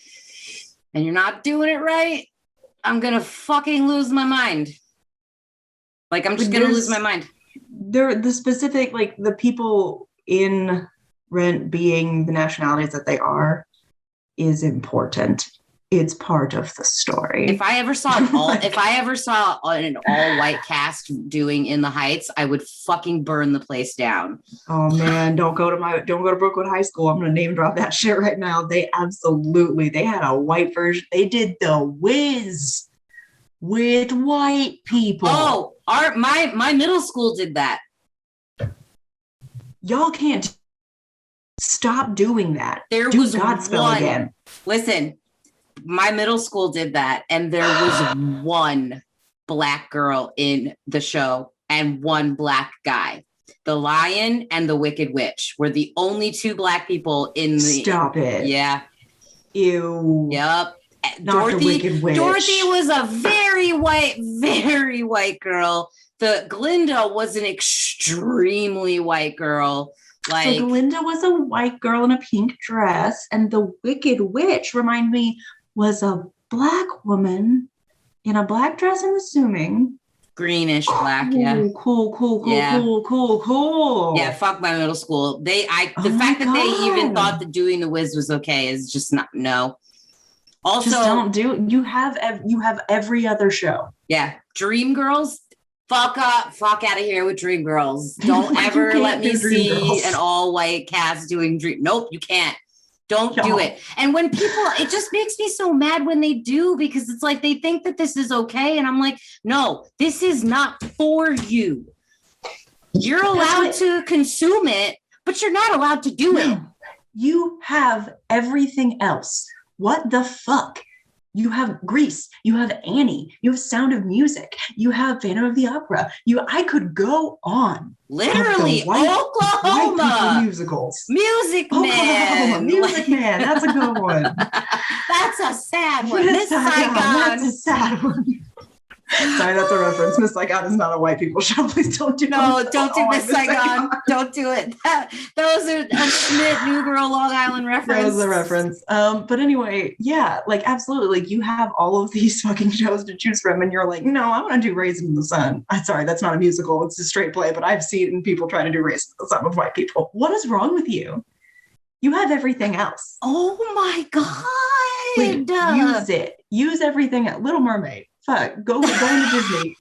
and you're not doing it right, I'm gonna fucking lose my mind. Like I'm just gonna lose my mind. They're the specific, like the people in Rent being the nationalities that they are is important. It's part of the story. If I ever saw an all-white cast doing In the Heights, I would fucking burn the place down. Oh man, don't go to Brookwood High School. I'm gonna name drop that shit right now. They had a white version. They did The Wiz with white people. Oh, my middle school did that. Y'all can't stop doing that. There Do was Godspell one. again. Listen, my middle school did that, and there was one black girl in the show and one black guy. The Lion and the Wicked Witch were the only two black people in the. Stop it. Yeah. Ew. Yep. Not the Wicked Witch. Dorothy was a very white girl. The Glinda was an extremely white girl. Like, so Glinda was a white girl in a pink dress, and the Wicked Witch, remind me, was a black woman in a black dress, I'm assuming. Greenish black, yeah. Cool. Yeah, fuck my middle school. The fact that they even thought that doing The Wiz was okay is just not, no. Also, just don't do it. You have every other show. Yeah. Dreamgirls, fuck out of here with Dreamgirls. Don't ever let me see an all-white cast doing Nope, you can't. Don't do it. And when people, it just makes me so mad when they do, because it's like they think that this is okay. And I'm like, no, this is not for you. You're allowed to consume it, but you're not allowed to do it. You have everything else. What the fuck? You have Grease, you have Annie, you have Sound of Music, you have Phantom of the Opera. I could go on. Literally, Oklahoma musicals. Music Man. Music Man. That's a good one. That's a sad one. Miss Saigon. That's a sad one. Sorry, that's a reference. Miss Saigon is not a white people show. Please don't do No, don't do Miss Saigon. Don't do it. Those are a Schmidt, New Girl, Long Island reference. That was a reference. But anyway, yeah, like absolutely. Like you have all of these fucking shows to choose from, and you're like, no, I want to do Raisin in the Sun. I'm sorry, that's not a musical. It's a straight play, but I've seen people trying to do Raisin in the Sun with white people. What is wrong with you? You have everything else. Oh my God. Like, use it. Use everything. Little Mermaid. Fuck, go into Disney.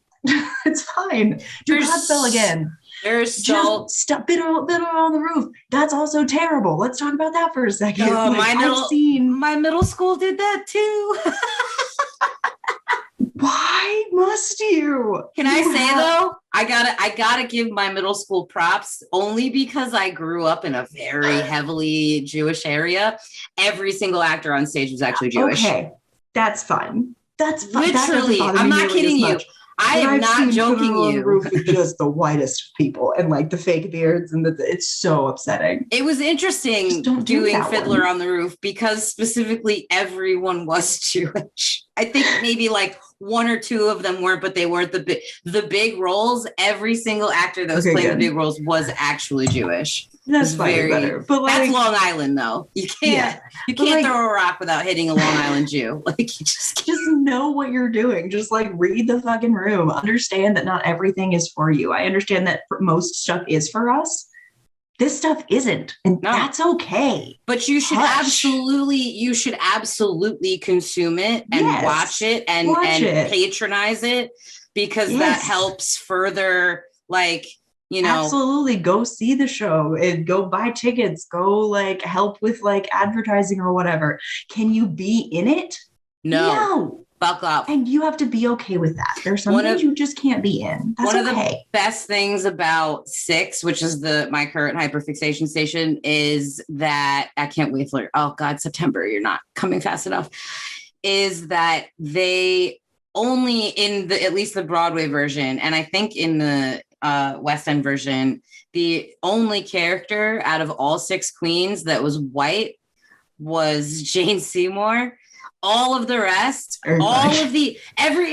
It's fine. Do Godspell again. There's so just stop Bitter on the Roof. That's also terrible. Let's talk about that for a second. My middle school did that too. Why must you? Can I say though? I gotta give my middle school props only because I grew up in a very heavily Jewish area. Every single actor on stage was actually Jewish. Okay, that's fine. That's fine. Literally, I'm not kidding you. I am not joking you. Roof is just the whitest of people and like the fake beards, and it's so upsetting. It was interesting doing Fiddler on the Roof because specifically everyone was Jewish. I think maybe like one or two of them weren't, but they weren't the big roles. Every single actor that was playing the big roles was actually Jewish. That's better. But like, that's Long Island, though. You can't throw a rock without hitting a Long Island Jew. Like you just know what you're doing. Just like read the fucking room. Understand that not everything is for you. I understand that most stuff is for us. This stuff isn't, and that's okay. But you should absolutely consume it and watch it and patronize it because that helps further, like. Absolutely go see the show and go buy tickets, go like help with like advertising or whatever. Can you be in it? No. Buck up. And you have to be okay with that. There's some things you just can't be in. That's one of the best things about 6, which is my current Hyperfixation Station, is that I can't wait for September, you're not coming fast enough, is that they only at least the Broadway version, and I think in the West End version, the only character out of all 6 queens that was white was Jane Seymour. All of the rest, every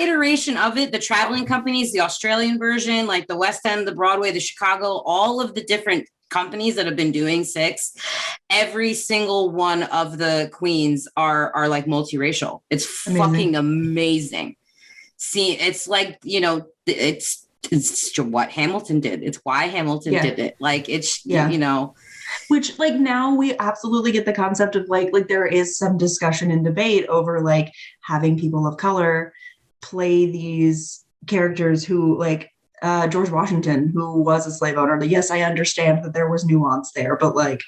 iteration of it, the traveling companies, the Australian version, like the West End, the Broadway, the Chicago, all of the different companies that have been doing Six, every single one of the queens are like multiracial. It's amazing. Fucking amazing. See, it's like, you know, it's what Hamilton did. It's why Hamilton did it. Like it's, you know. Which like now we absolutely get the concept of like there is some discussion and debate over like having people of color play these characters who like George Washington, who was a slave owner. Like, yes, I understand that there was nuance there, but like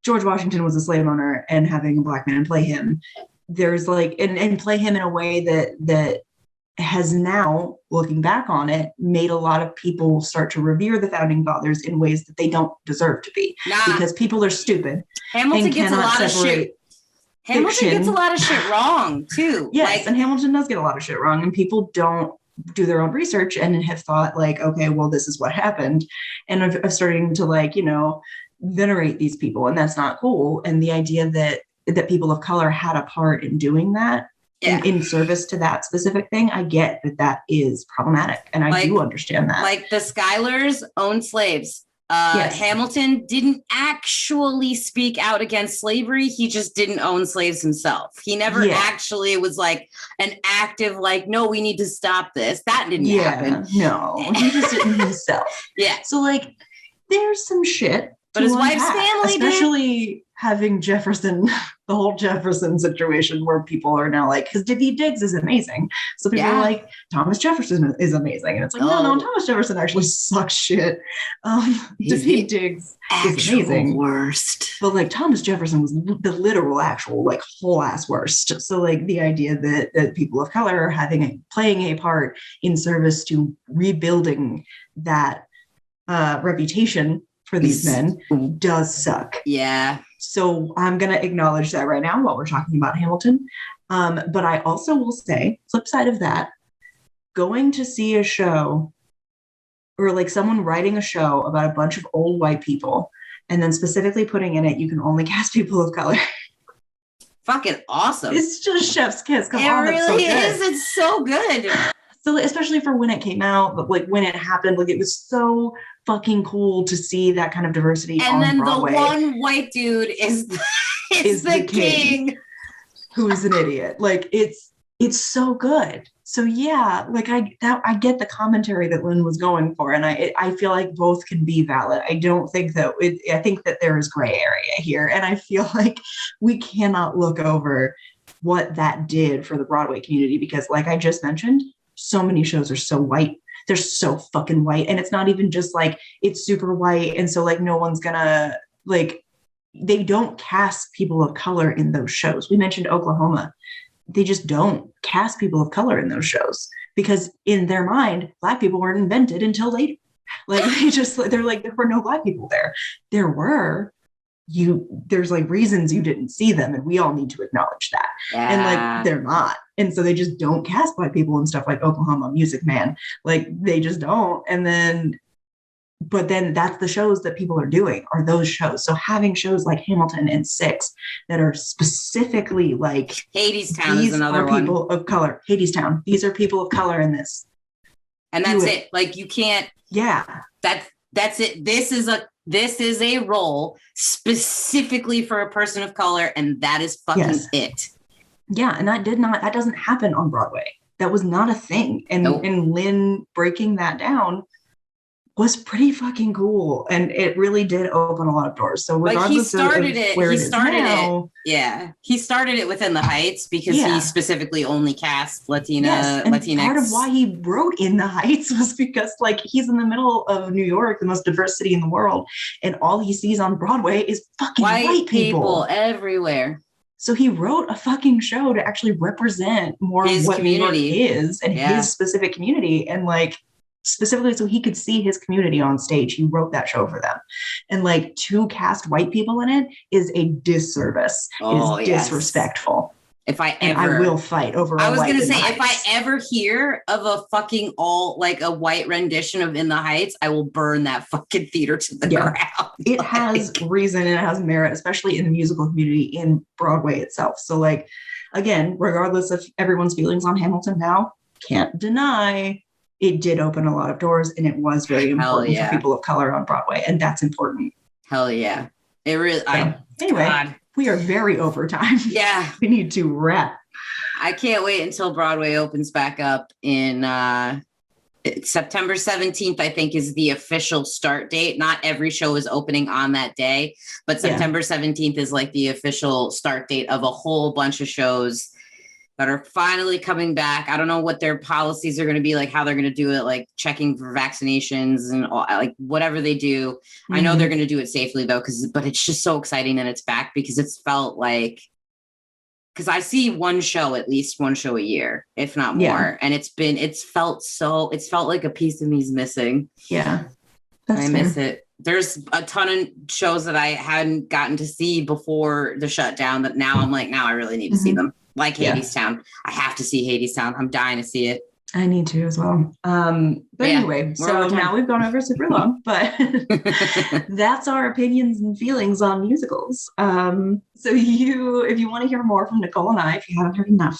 George Washington was a slave owner and having a Black man play him, there's like, and play him in a way that has now, looking back on it, made a lot of people start to revere the founding fathers in ways that they don't deserve to be, because people are stupid. Hamilton gets a lot of shit. Hamilton gets a lot of shit wrong too. Yes, and Hamilton does get a lot of shit wrong, and people don't do their own research and have thought like, okay, well, this is what happened, and of starting to like, you know, venerate these people, and that's not cool. And the idea that people of color had a part in doing that. In service to that specific thing, I get that is problematic, and I do understand that. Like the Schuylers owned slaves. Hamilton didn't actually speak out against slavery. He just didn't own slaves himself. He never actually was like an active, like, no, we need to stop this. That didn't happen. No, he just didn't himself. So like, there's some shit. But his wife's family especially having Jefferson, the whole Jefferson situation where people are now like, because Daveed Diggs is amazing. So people are like, Thomas Jefferson is amazing. And it's like, no, Thomas Jefferson actually sucks shit. Daveed Diggs is amazing. Worst. But like Thomas Jefferson was the literal actual like whole ass worst. So like the idea that people of color are playing a part in service to rebuilding that reputation for these men does suck. Yeah. So I'm going to acknowledge that right now while we're talking about Hamilton. But I also will say, flip side of that, going to see a show or like someone writing a show about a bunch of old white people and then specifically putting in it, you can only cast people of color. Fucking awesome. It's just chef's kiss. Come on, really is. It's so good. So especially for when it came out, but like when it happened, like it was so fucking cool to see that kind of diversity and on Broadway. And then the one white dude is the king. Who's an idiot. Like it's so good. So yeah, like I get the commentary that Lynn was going for, and I feel like both can be valid. I don't think that I think that there is gray area here, and I feel like we cannot look over what that did for the Broadway community, because like I just mentioned, so many shows are so white. They're so fucking white. And it's not even just like it's super white. And so like no one's gonna like, they don't cast people of color in those shows. We mentioned Oklahoma. They just don't cast people of color in those shows because in their mind, Black people weren't invented until later. Like they're like, there were no Black people there. There were. There's like reasons you didn't see them, and we all need to acknowledge that. And like they're not, and so they just don't cast Black people and stuff like Oklahoma, Music Man, like they just don't. And then but then that's the shows that people are doing, are those shows. So having shows like Hamilton and Six that are specifically like Hadestown is another one. People of color. Hadestown. These are people of color in this, and that's it. Like you can't. Yeah. That's it. This is a role specifically for a person of color, and that is fucking it. Yeah, and that doesn't happen on Broadway. That was not a thing. And and Lynn breaking that down was pretty fucking cool, and it really did open a lot of doors. So regardless of where it is now, he started it within the Heights because he specifically only cast Latinx. Part of why he wrote In the Heights was because like he's in the middle of New York, the most diverse city in the world, and all he sees on Broadway is fucking white people everywhere. So he wrote a fucking show to actually represent more of what community New York is and his specific community, and like specifically so he could see his community on stage. He wrote that show for them. And like to cast white people in it is a disservice. It is disrespectful. If I and ever, I will fight over. I was going to say, if I ever hear of a fucking a white rendition of In the Heights, I will burn that fucking theater to the ground. It has reason and it has merit, especially in the musical community in Broadway itself. So like, again, regardless of everyone's feelings on Hamilton now, can't deny it did open a lot of doors and it was very important for people of color on Broadway. And that's important. Hell yeah. It really, anyway, God. We are very over time. Yeah. We need to wrap. I can't wait until Broadway opens back up in September 17th, I think, is the official start date. Not every show is opening on that day, but September 17th is like the official start date of a whole bunch of shows that are finally coming back. I don't know what their policies are going to be, like how they're going to do it, like checking for vaccinations and all, like whatever they do. Mm-hmm. I know they're going to do it safely though, but it's just so exciting that it's back, because it's felt like, because I see at least one show a year, if not more. Yeah. And it's felt like a piece of me's missing. Yeah. I miss it. There's a ton of shows that I hadn't gotten to see before the shutdown that now I'm like, now I really need to see them. Like Hadestown. I have to see Hadestown. I'm dying to see it. I need to as well. But anyway, so now we've gone over super long, but that's our opinions and feelings on musicals. So if you want to hear more from Nicole and I, if you haven't heard enough,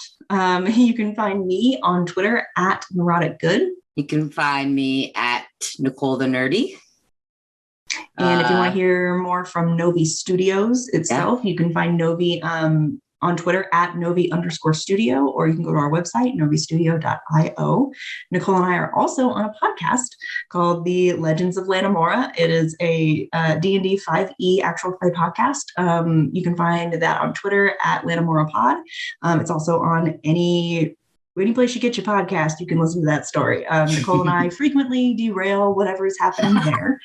you can find me on Twitter at NeuroticGood. You can find me at Nicole the Nerdy. And if you want to hear more from Novi Studios itself, you can find Novi on Twitter at Novi_studio, or you can go to our website, novistudio.io. Nicole and I are also on a podcast called The Legends of Lanamora. It is a D&D 5e actual play podcast. You can find that on Twitter at Lanamora Pod. It's also on any place you get your podcast, you can listen to that story. Nicole and I frequently derail whatever is happening there.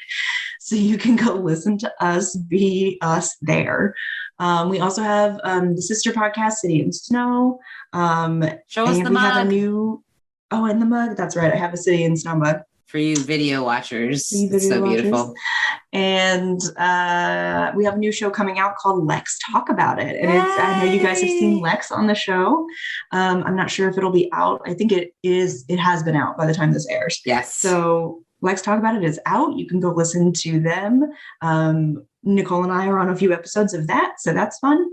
So you can go listen to us, be us there. We also have the sister podcast, City and Snow. Show us the mug. Have a new, and the mug. That's right. I have a City and Snow mug. For you video watchers. It's so beautiful. And we have a new show coming out called Let's Talk About It. And I know you guys have seen Lex on the show. I'm not sure if it'll be out. I think it has been out by the time this airs. Yes. So Let's Talk About It is out. You can go listen to them. Nicole and I are on a few episodes of that, so that's fun.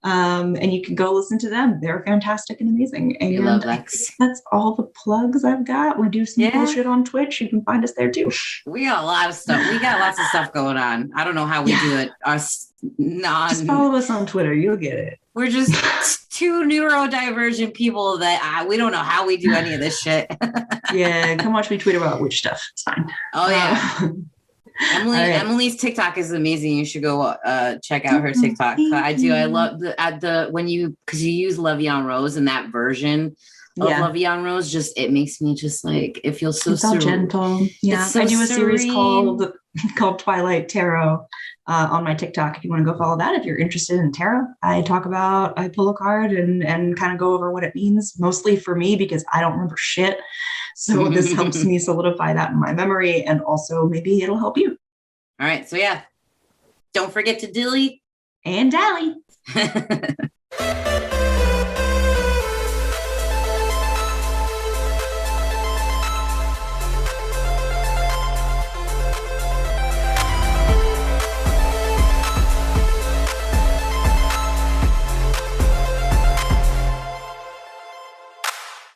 And you can go listen to them. They're fantastic and amazing. And I love Lex. That's all the plugs I've got. We do some cool shit on Twitch. You can find us there too. We got a lot of stuff. We got lots of stuff going on. I don't know how we do it. Just follow us on Twitter. You'll get it. We're just two neurodivergent people that we don't know how we do any of this shit. Yeah, come watch me tweet about witch stuff. It's fine. Oh yeah. Emily's TikTok is amazing. You should go check out her TikTok. I love because you use Le'Veon Rose in that version of Le'Veon Rose. It makes me just like, it feels so gentle. Yeah, so I do a series called Twilight Tarot on my TikTok. If you want to go follow that, if you're interested in tarot, I pull a card and kind of go over what it means, mostly for me because I don't remember shit. So this helps me solidify that in my memory, and also maybe it'll help you. All right. So don't forget to dilly and dally.